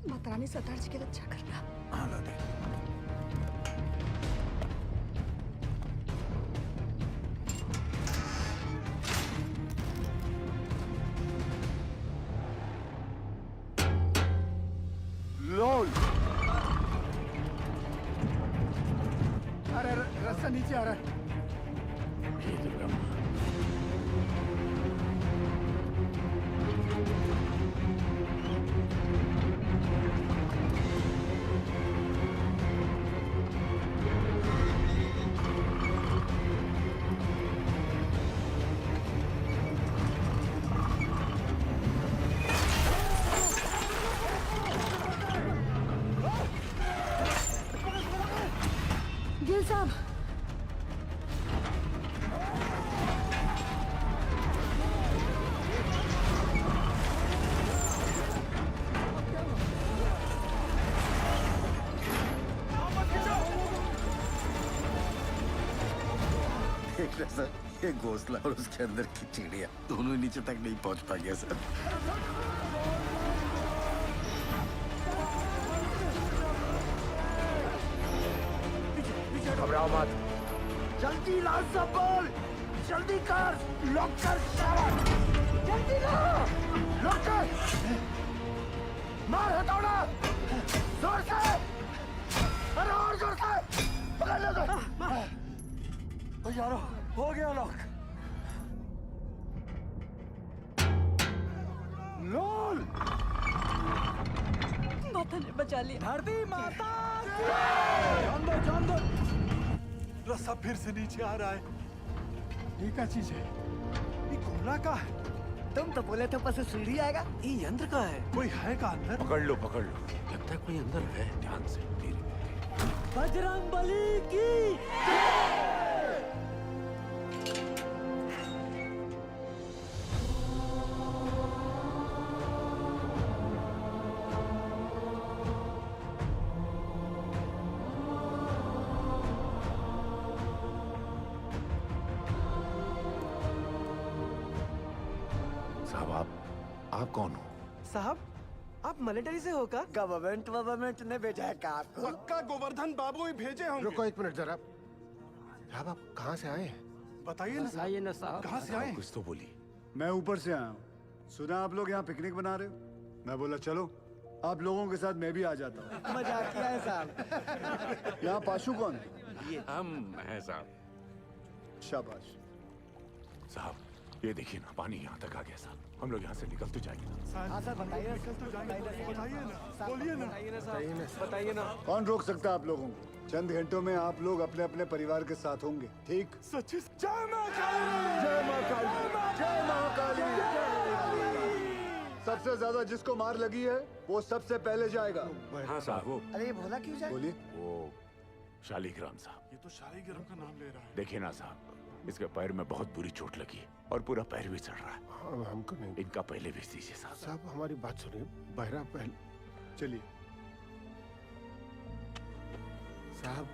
[SPEAKER 3] माता रानी सरदार जी की रक्षा करना.
[SPEAKER 20] हाँ लादे.
[SPEAKER 13] लोल. अरे रास्ता नीचे आ रहा है.
[SPEAKER 3] गिल साहब,
[SPEAKER 22] देख रहे सर, ये घोंसला और उसके अंदर की चिड़िया दोनों नीचे तक नहीं पहुंच पाएंगे सर.
[SPEAKER 13] घबराओ मत. जल्दी ला सब बोल. जल्दी कर. लॉक कर शाबाश. जल्दी ला. लॉक कर. मार हथौड़ा. जोर से. अरे और जोर से. पकड़ लो तो. यारो हो गया लॉक. लोल.
[SPEAKER 3] माता ने बचा लिया.
[SPEAKER 13] धरती माता.
[SPEAKER 12] जान दो. रस्सा फिर से नीचे आ रहा है.
[SPEAKER 13] ये क्या चीज है? ये घोड़ा का है.
[SPEAKER 22] तुम तो बोले थे ऊपर से सीढ़ी आएगा.
[SPEAKER 12] ये यंत्र का है. कोई है का अंदर?
[SPEAKER 11] पकड़ लो. लगता है कोई अंदर है. ध्यान से.
[SPEAKER 13] बजरंग बली की.
[SPEAKER 20] साहब, आप कौन हो?
[SPEAKER 22] साहब, आप मिलिट्री से हो का? गवर्नमेंट ने भेजा है का आपको?
[SPEAKER 13] पक्का गोवर्धन बाबू ही भेजे होंगे.
[SPEAKER 22] रुको एक मिनट जरा.
[SPEAKER 13] साहब आप कहाँ से आए हैं?
[SPEAKER 5] बताइए ना
[SPEAKER 22] साहब.
[SPEAKER 13] कहाँ से आए?
[SPEAKER 11] कुछ तो बोली.
[SPEAKER 5] मैं ऊपर से आया हूँ. सुना आप लोग यहाँ पिकनिक बना रहे हो. मैं बोला चलो आप लोगों के साथ मैं भी आ जाता हूँ.
[SPEAKER 22] मजाक किया है साहब.
[SPEAKER 5] यहाँ पाशु कौन है?
[SPEAKER 11] हम हैं साहब.
[SPEAKER 5] शाबाश.
[SPEAKER 11] साहब ये देखिए ना, पानी यहाँ तक आ गया साहब. हम लोग यहाँ से निकल तो जाएंगे ना.
[SPEAKER 22] हाँ सर बताइए.
[SPEAKER 5] बताइए ना. बोलिए ना.
[SPEAKER 22] बताइए ना.
[SPEAKER 5] कौन रोक सकता है आप लोगों को? चंद घंटों में आप लोग अपने अपने परिवार के साथ होंगे, ठीक?
[SPEAKER 23] सच्ची
[SPEAKER 5] जय मां काली! जय मां काली! जय मां काली! सबसे ज्यादा जिसको मार लगी है वो सबसे पहले जाएगा।
[SPEAKER 16] हाँ साहब वो
[SPEAKER 22] अरे ये भोला क्यों जाए?
[SPEAKER 5] बोलिए।
[SPEAKER 16] वो शालिग्राम साहब।
[SPEAKER 23] ये तो शालिग्राम का नाम ले रहा है।
[SPEAKER 16] देखिए ना साहब, इसके पैर में बहुत बुरी चोट लगी है और पूरा पैर भी चढ़ रहा है।
[SPEAKER 21] हाँ, हमको नहीं।
[SPEAKER 16] इनका पहले भेज दीजिए साहब।
[SPEAKER 21] साहब हमारी बात सुनिए, बहरा पहले।
[SPEAKER 5] चलिए
[SPEAKER 23] साहब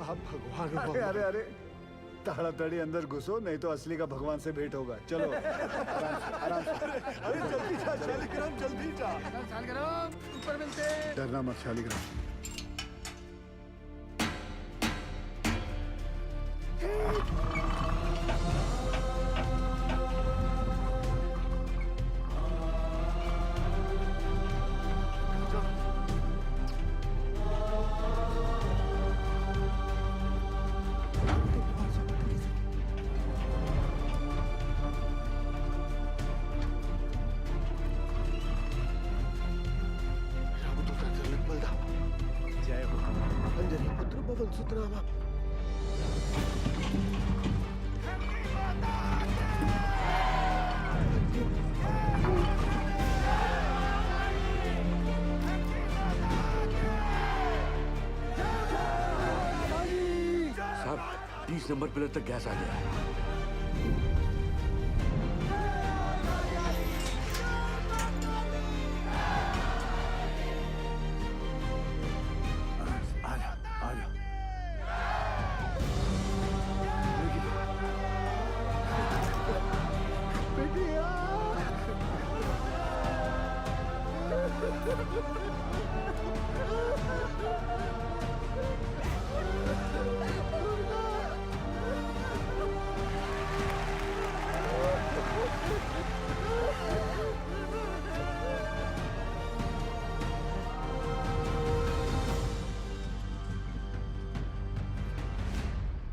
[SPEAKER 23] आप भगवान हो।
[SPEAKER 5] अरे अरे अरे ताड़ाताड़ी अंदर घुसो, नहीं तो असली का भगवान से भेंट होगा। चलो आराम से।
[SPEAKER 23] अरे जल्दी जा शालिग्राम, जल्दी जा।
[SPEAKER 22] शालिग्राम ऊपर मिलते।
[SPEAKER 5] डरना मत शालिग्राम।
[SPEAKER 23] जय हो अंजनी पुत्र पवन सुतनामा।
[SPEAKER 11] साहब 30 नंबर पिलर तक गैस आ गया है।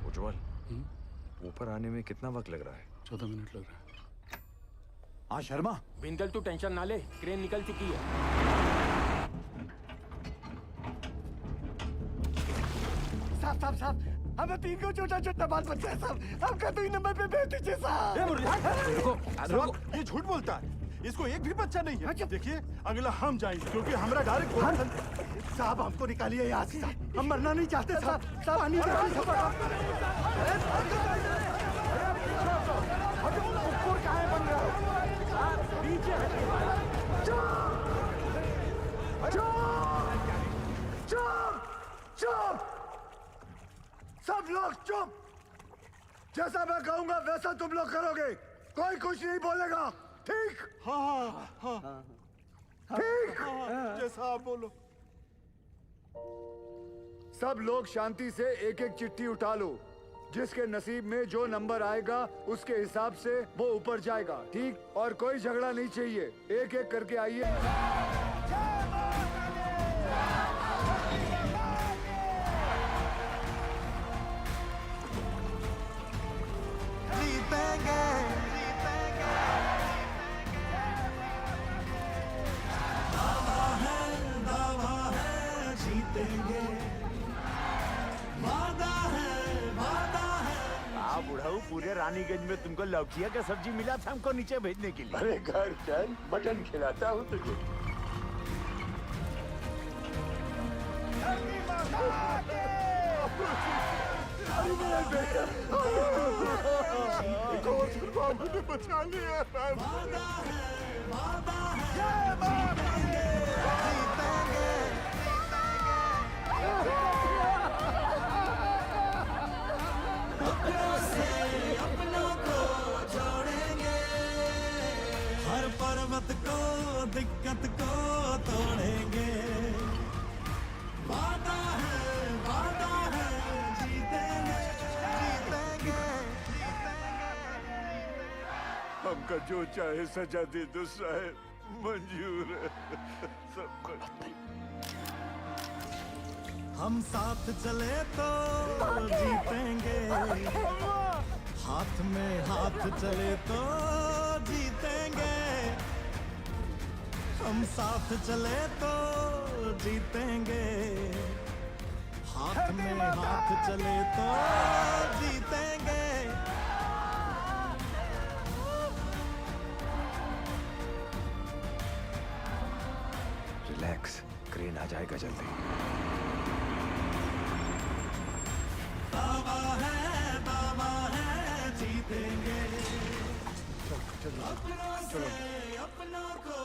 [SPEAKER 7] उज्जवल, ऊपर आने में कितना वक्त लग रहा है?
[SPEAKER 8] 14 मिनट लग रहा है।
[SPEAKER 20] हाँ शर्मा,
[SPEAKER 2] बिंदल तू टेंशन ना ले, क्रेन निकल चुकी है।
[SPEAKER 22] साहब साहब साहब हमें 3 को छोटा छोटा बात बचा है साहब। आपका 2 नंबर पे भेज दीजिए साहब।
[SPEAKER 23] ये झूठ बोलता है, इसको एक भी बच्चा नहीं है। देखिए अगला हम जाएंगे क्योंकि हमारा डायरेक्ट।
[SPEAKER 22] साहब हमको निकालिए यहाँ से साहब, हम मरना नहीं चाहते साहब। साहब पानी बन रहा
[SPEAKER 5] चुप! सब लोग चुप! जैसा मैं कहूंगा वैसा तुम लोग करोगे, कोई कुछ नहीं बोलेगा, ठीक?
[SPEAKER 23] हाँ
[SPEAKER 5] ठीक?
[SPEAKER 23] जैसा आप बोलो।
[SPEAKER 5] सब लोग शांति से एक एक चिट्ठी उठा लो। जिसके नसीब में जो नंबर आएगा उसके हिसाब से वो ऊपर जाएगा, ठीक? और कोई झगड़ा नहीं चाहिए, एक एक करके आइए।
[SPEAKER 16] बुढ़ाऊ, पूरे रानीगंज में तुमको लौकिया का सब्जी मिला था हमको नीचे भेजने के लिए।
[SPEAKER 21] अरे घर चल, मटन खिलाता हूँ तुझे।
[SPEAKER 23] हमने बचा लिया।
[SPEAKER 4] हर पर्वत को दिक्कत को तोड़ेंगे। वादा है जीतेंगे जीतेंगे।
[SPEAKER 23] हमका जो चाहे सजा दे दो साहब, मंजूर है सब कुछ।
[SPEAKER 4] हम साथ चले तो जीतेंगे, हाथ में हाथ चले तो जीतेंगे। हम साथ चले तो जीतेंगे, हाथ में हाथ चले तो जीतेंगे।
[SPEAKER 7] रिलैक्स, क्रेन आ जाएगा जल्दी।
[SPEAKER 4] बाबा है जीतेंगे। अपनों से अपनों को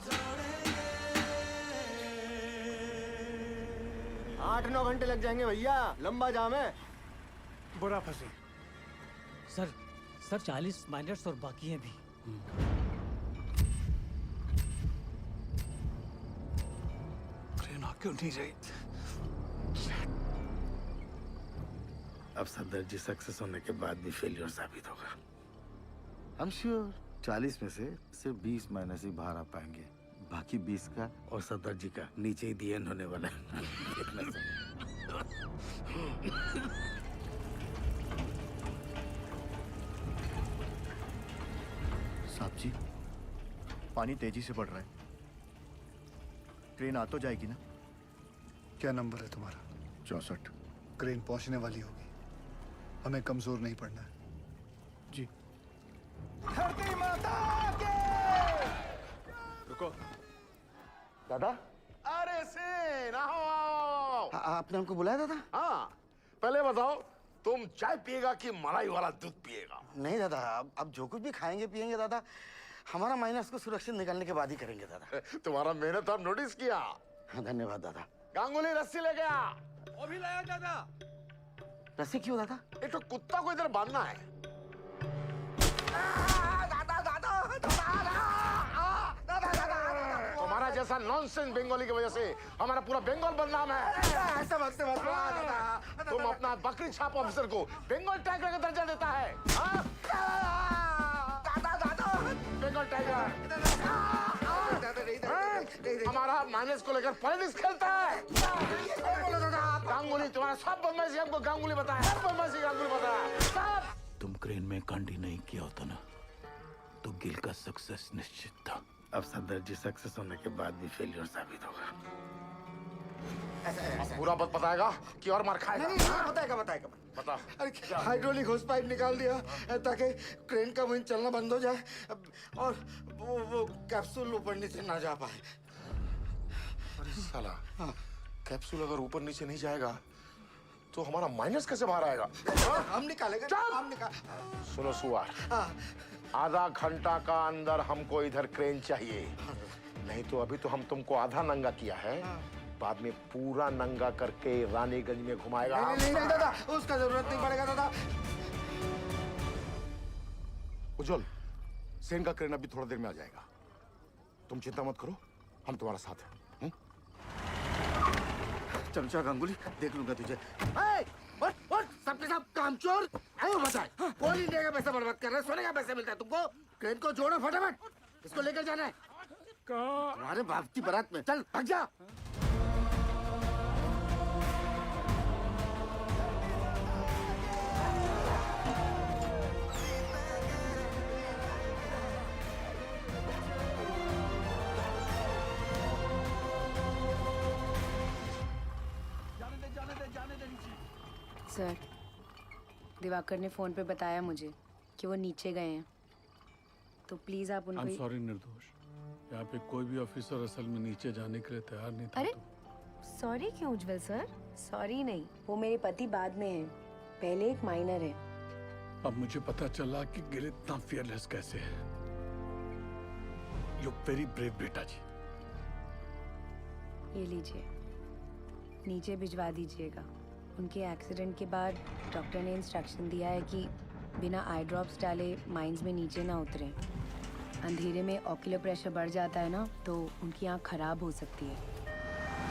[SPEAKER 4] जोड़ेंगे।
[SPEAKER 13] 8-9 घंटे लग जाएंगे भैया, लंबा जाम है।
[SPEAKER 14] बुरा फंसे।
[SPEAKER 10] सर 40 माइनर्स और बाकी हैं भी।
[SPEAKER 12] क्रेन आ क्यों नहीं रही?
[SPEAKER 22] अब सदर जी सक्सेस होने के बाद भी फेलियर साबित होगा। I'm sure 40 में से सिर्फ 20 माइनस ही बाहर आ पाएंगे, बाकी 20 का और सदर जी का नीचे ही दी एंड होने वाला है। देखना
[SPEAKER 18] साहब जी, पानी तेजी से बढ़ रहा है, ट्रेन आ तो जाएगी ना?
[SPEAKER 5] क्या नंबर है तुम्हारा?
[SPEAKER 18] 64।
[SPEAKER 5] क्रेन पहुंचने वाली होगी, हमें कमजोर नहीं पड़ना है।
[SPEAKER 18] जी।
[SPEAKER 13] धरती माता के।
[SPEAKER 21] रुको दादा। अरे सेन आओ।
[SPEAKER 22] आपने हमको बुलाया दादा?
[SPEAKER 21] हाँ, पहले बताओ तुम चाय पिएगा कि मलाई वाला दूध पिएगा?
[SPEAKER 22] नहीं दादा, अब जो कुछ भी खाएंगे पिएंगे दादा, हमारा माइनस को सुरक्षित निकालने के बाद ही करेंगे दादा।
[SPEAKER 21] तुम्हारा मेहनत और नोटिस किया।
[SPEAKER 22] हाँ, धन्यवाद दादा।
[SPEAKER 21] गांगुली रस्सी ले गया।
[SPEAKER 17] वो भी लाया दादा।
[SPEAKER 22] रस्सी क्यों दादा?
[SPEAKER 21] एक तो कुत्ता को इधर बांधना है। तुम्हारा जैसा नॉनसेंस बंगाली की वजह से हमारा पूरा बंगाल बदनाम है।
[SPEAKER 22] ऐसा मत से
[SPEAKER 21] तुम अपना बकरी छाप ऑफिसर को बंगाल टाइगर का दर्जा देता है। बंगाल टाइगर हमारा माइनस को लेकर पॉलिटिक्स खेलता है। गांगुली तुम्हारा सब बदमाशी हमको गांगुली बताया, सब बदमाशी गांगुली बताया सब।
[SPEAKER 12] तुम क्रेन में कांडी नहीं किया होता ना तो गिल का सक्सेस निश्चित था।
[SPEAKER 22] अब सदर जी सक्सेस होने के बाद भी फेलियर साबित होगा।
[SPEAKER 21] अब पूरा बात बताएगा कि और मार खाएगा?
[SPEAKER 22] नहीं, बताएगा।
[SPEAKER 21] बता।
[SPEAKER 22] अरे हाइड्रोलिक होस पाइप निकाल दिया ताकि क्रेन का विंड चलना बंद हो जाए और वो कैप्सूल ऊपर नीचे ना जा पाए।
[SPEAKER 21] अरे साला, कैप्सूल अगर ऊपर नीचे नहीं जाएगा तो हमारा माइनस कैसे बाहर आएगा?
[SPEAKER 22] हम निकालेंगे।
[SPEAKER 21] सुनो सुआर, आधा घंटा का अंदर हमको इधर क्रेन चाहिए, नहीं तो अभी तो हम तुमको आधा नंगा किया है, बाद में पूरा नंगा करके रानीगंज में घुमाएगा।
[SPEAKER 22] नहीं दादा, उसका जरूरत नहीं पड़ेगा दादा।
[SPEAKER 21] उज्जवल, सेन का क्रेन अभी थोड़ा देर में आ जाएगा, तुम चिंता मत करो, हम तुम्हारा साथ हैं।
[SPEAKER 22] चमचा गांगुली, देख लूंगा तुझे। सबके सब कामचोर आयो बताए। कोल इंडिया का पैसा बर्बाद कर रहे, सोने का पैसा मिलता है तुमको। क्रेन को जोड़ो फटाफट, इसको लेकर जाना है तुम्हारे बाप की बारात में। चल भाग जा।
[SPEAKER 6] सर, दिवाकर ने फोन पे बताया मुझे कि वो नीचे गए हैं, तो प्लीज आप उनको।
[SPEAKER 12] I'm sorry निर्दोष, यहाँ पे कोई भी ऑफिसर असल में नीचे जाने के लिए तैयार नहीं था।
[SPEAKER 6] अरे सॉरी क्यों उज्जवल सर? सॉरी नहीं, वो मेरे पति बाद में है, पहले एक माइनर है।
[SPEAKER 12] अब मुझे पता चला कि गिल इतना फियरलेस कैसे है। यू वेरी ब्रेव बेटा जी।
[SPEAKER 6] ये लीजिए, नीचे भिजवा दीजिएगा। उनके एक्सीडेंट के बाद डॉक्टर ने इंस्ट्रक्शन दिया है कि बिना आई ड्रॉप्स डाले माइंस में नीचे ना उतरें। अंधेरे में ऑक्यूलर प्रेशर बढ़ जाता है ना, तो उनकी आँख खराब हो सकती है।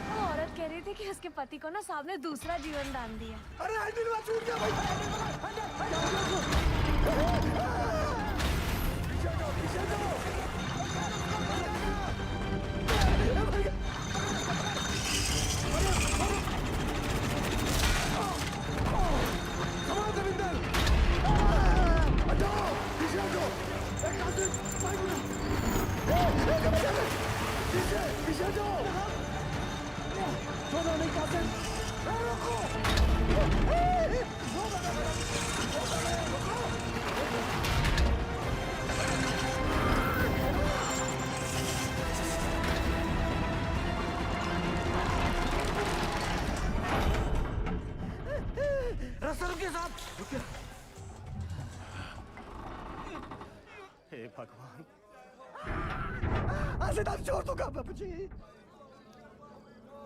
[SPEAKER 3] वो औरत कह रही थी कि उसके पति को ना साहब ने दूसरा जीवन दान दिया।
[SPEAKER 13] अरे आइडिल छूट गया भाई। पीछे जाओ। पीछे पीछे जाओ। छोड़ो नहीं कासिम। रुको।
[SPEAKER 15] रास्ता रुकिए साहब, रुकिए।
[SPEAKER 13] हे भगवान, आसिदाब छोड़ दो बाबूजी।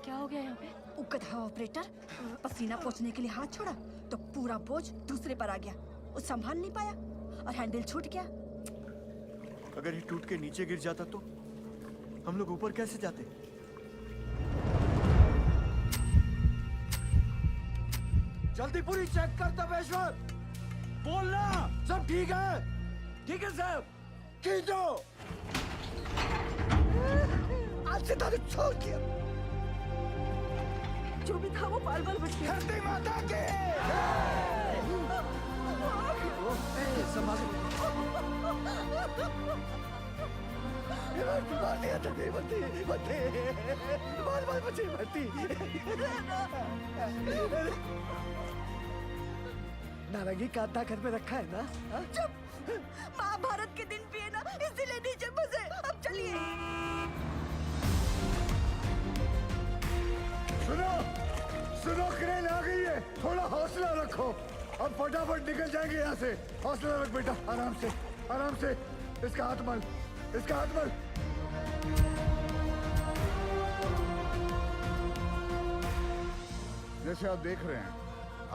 [SPEAKER 3] क्या हो गया यहाँ पे?
[SPEAKER 1] उकथा ऑपरेटर पसीना पोंछने के लिए हाथ छोड़ा तो पूरा बोझ दूसरे पर आ गया। वो संभाल नहीं पाया और हैंडल छूट गया।
[SPEAKER 18] अगर ये टूट के नीचे गिर जाता तो हम लोग ऊपर कैसे जाते?
[SPEAKER 13] जल्दी पूरी चेक कर तपेश्वर। बोलना सब ठीक है।
[SPEAKER 15] ठीक है साहब।
[SPEAKER 13] खींचो। आज से दारू छोड़ दिया।
[SPEAKER 1] जो भी था वो बाल बाल बच गया।
[SPEAKER 13] धरती माता की। मार दिया तभी बत्ती बत्ती बाल बाल बची बत्ती। नारंगी काटा घर में रखा है ना?
[SPEAKER 1] चुप। महाभारत के दिन भी है ना, इसीलिए नीचे फंसे। अब चलिए।
[SPEAKER 5] सुनो सुनो, क्रेन आ गई है। थोड़ा हौसला रखो। अब फटाफट निकल जाएंगे यहाँ से। हौसला रख बेटा, आराम से आराम से। इसका हाथ मल, इसका हाथ मल।
[SPEAKER 9] जैसे आप देख रहे हैं,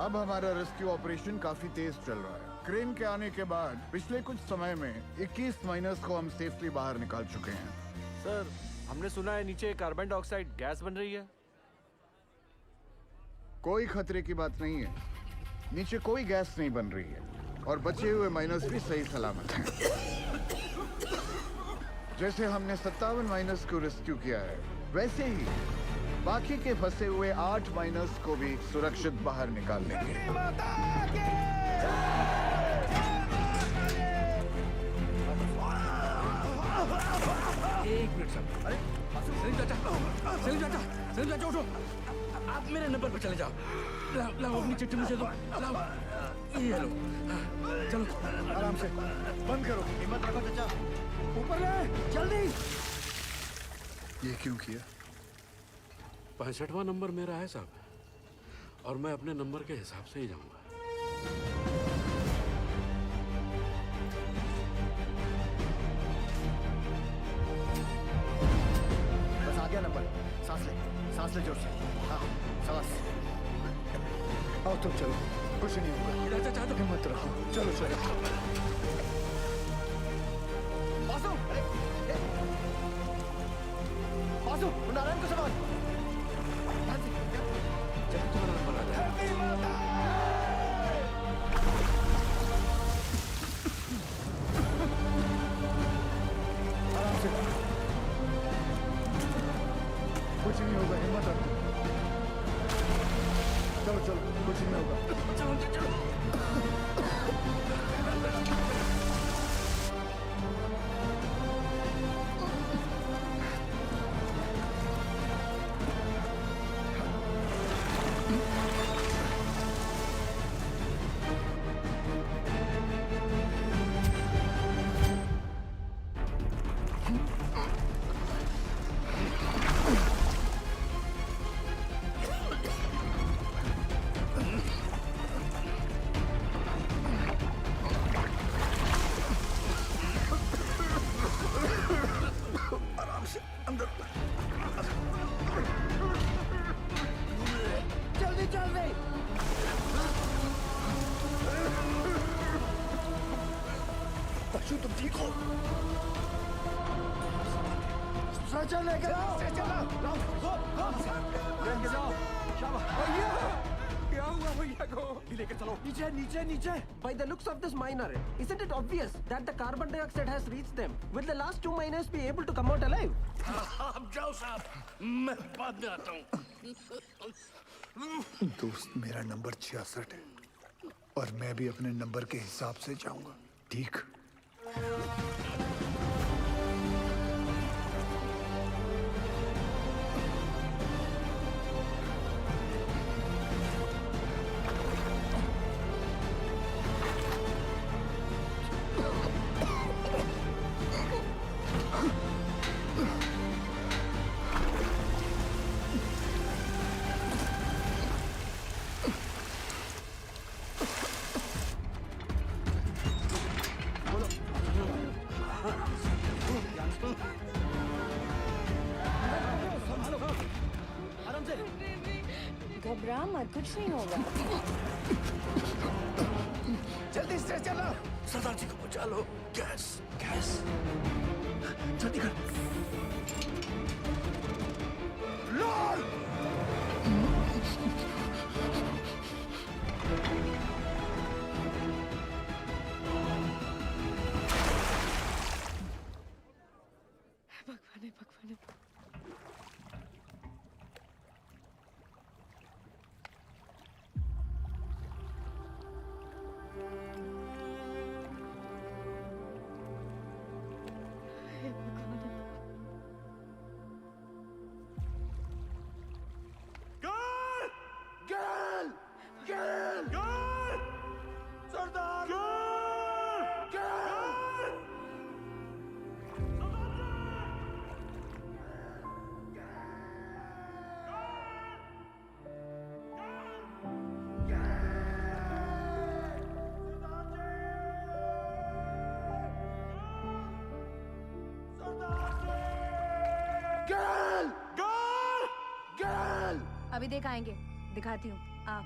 [SPEAKER 9] अब हमारा रेस्क्यू ऑपरेशन काफी तेज चल रहा है। क्रेन के आने के बाद पिछले कुछ समय में 21 माइनर्स को हम सेफली बाहर निकाल चुके हैं।
[SPEAKER 17] सर, हमने सुना है नीचे कार्बन डाइऑक्साइड गैस बन रही है।
[SPEAKER 9] कोई खतरे की बात नहीं है। नीचे कोई गैस नहीं बन रही है और बचे हुए माइनर्स भी सही सलामत हैं। जैसे हमने 57 माइनर्स को रेस्क्यू किया है, वैसे ही बाकी के फंसे हुए 8 माइनर्स को भी सुरक्षित बाहर निकाल लेंगे।
[SPEAKER 11] एक मिनट साहब। अरे सलीम चाचा, सलीम चाचा, सलीम चाचा उठो। आप मेरे नंबर पर चले जाओ। लाओ लाओ अपनी चिट्ठी मुझे दो। लाओ ये लो। चलो
[SPEAKER 5] आराम से बंद करो।
[SPEAKER 13] हिम्मत रखो चाचा। ऊपर ले जल्दी।
[SPEAKER 5] ये क्यों किया?
[SPEAKER 11] 65वां नंबर मेरा है साहब, और मैं अपने नंबर के हिसाब से ही जाऊंगा।
[SPEAKER 13] बस आ गया नंबर। सांस ले जोर से। हाँ सांस।
[SPEAKER 5] आओ तुम चलो, कुछ नहीं होगा। हिम्मत रखो, चलो चलो।
[SPEAKER 13] बासु, बासु, नारायण को संभाल।
[SPEAKER 5] आराम से, कुछ नहीं होगा। हिम्मत रखो। चलो चलो, कुछ नहीं होगा।
[SPEAKER 11] चलो चलो।
[SPEAKER 13] जल्दी जल्दी।
[SPEAKER 5] बच्चों तुम ठीक हो?
[SPEAKER 13] स्ट्रेचर लेकर आओ। लेके जाओ। भैया
[SPEAKER 15] क्या हुआ भैया को?
[SPEAKER 13] लेके चलो।
[SPEAKER 15] नीचे नीचे नीचे। By the looks of this miner, isn't it obvious that the carbon dioxide has reached them? Will the last 2 miners be able to come out alive?
[SPEAKER 11] आप जाओ साहब, मैं बाद में आता हूँ।
[SPEAKER 5] दोस्त, मेरा नंबर 66 है और मैं भी अपने नंबर के हिसाब से जाऊंगा, ठीक?
[SPEAKER 6] घबरा मत, कुछ नहीं होगा।
[SPEAKER 13] जल्दी से चलो, सरदार जी को बचा लो। गैस गैस, जल्दी कर। लॉर्ड!
[SPEAKER 1] भगवान भगवान।
[SPEAKER 6] अभी देख आएंगे, दिखाती हूँ। आप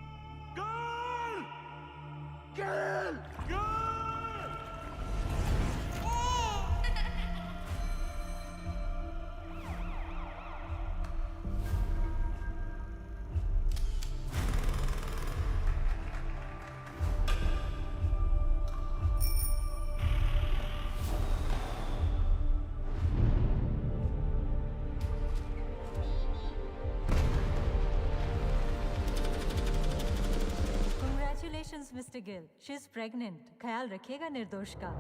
[SPEAKER 8] Congratulations, Mr. Gill. She's pregnant. ख्याल रखिएगा निर्दोष का।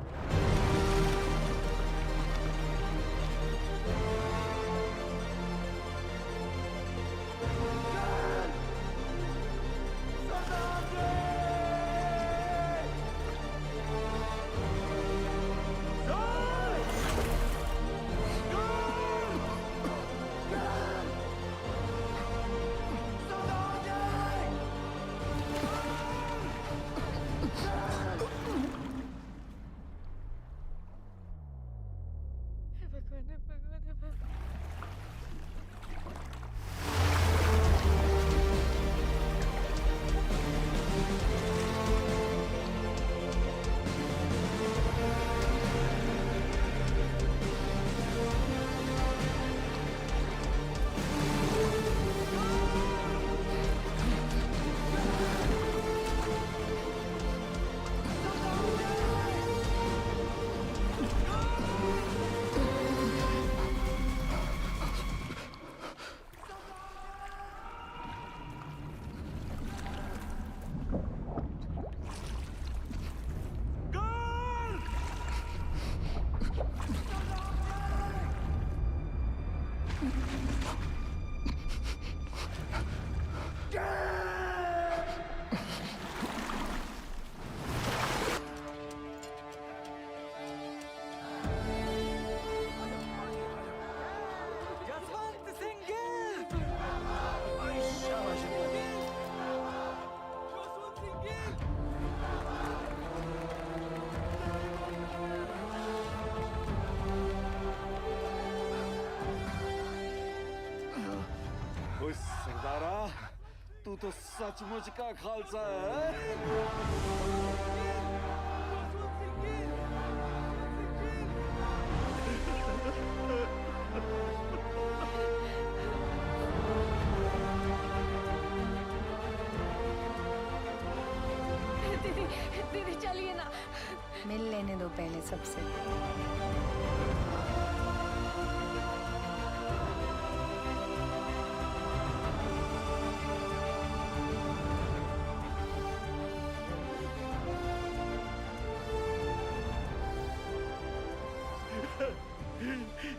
[SPEAKER 23] सरदारा, तू तो सचमुच का खालसा है।
[SPEAKER 3] दीदी दीदी चलिए ना।
[SPEAKER 6] मिल लेने दो पहले सबसे।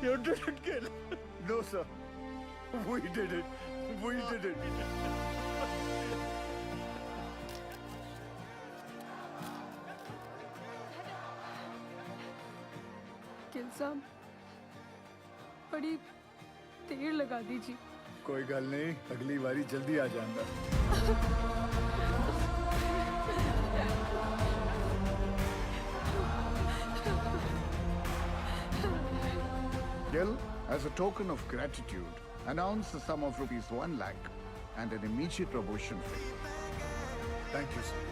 [SPEAKER 5] You didn't kill. No, sir. We did it. We did it.
[SPEAKER 3] Gill साहब, बड़ी देर लगा दीजिए।
[SPEAKER 5] कोई गल नहीं, अगली बारी जल्दी आ जाऊंगा।
[SPEAKER 9] Gill, as a token of gratitude, announce the sum of ₹1 lakh and an immediate promotion for you.
[SPEAKER 5] Thank you, sir.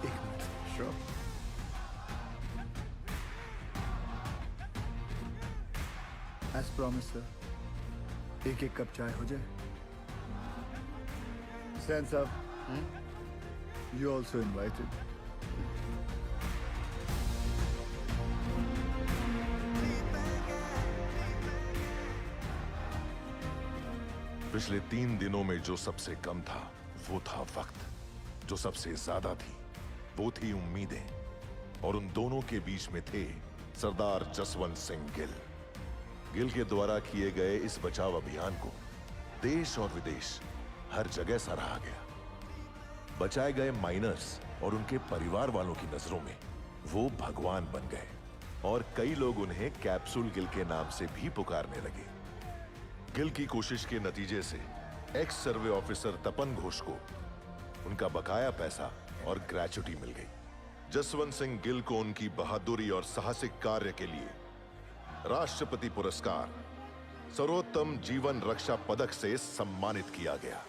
[SPEAKER 5] एक minute.
[SPEAKER 9] Sure.
[SPEAKER 5] As promised, sir. एक कप चाय हो जाए. Stands up. You also invited.
[SPEAKER 21] पिछले 3 दिनों में जो सबसे कम था वो था वक्त. जो सबसे ज्यादा थी वो थी उम्मीदें. और उन दोनों के बीच में थे सरदार जसवंत सिंह गिल. गिल के द्वारा किए गए इस बचाव अभियान को देश और विदेश हर जगह सराहा गया. बचाए गए माइनर्स और उनके परिवार वालों की नजरों में वो भगवान बन गए. और कई लोग उन्हें कैप्सूल गिल के नाम से भी पुकारने लगे. गिल की कोशिश के नतीजे से एक्स सर्वे ऑफिसर तपन घोष को उनका बकाया पैसा और ग्रेच्युटी मिल गई. जसवंत सिंह गिल को उनकी बहादुरी और साहसिक कार्य के लिए राष्ट्रपति पुरस्कार सर्वोत्तम जीवन रक्षा पदक से सम्मानित किया गया.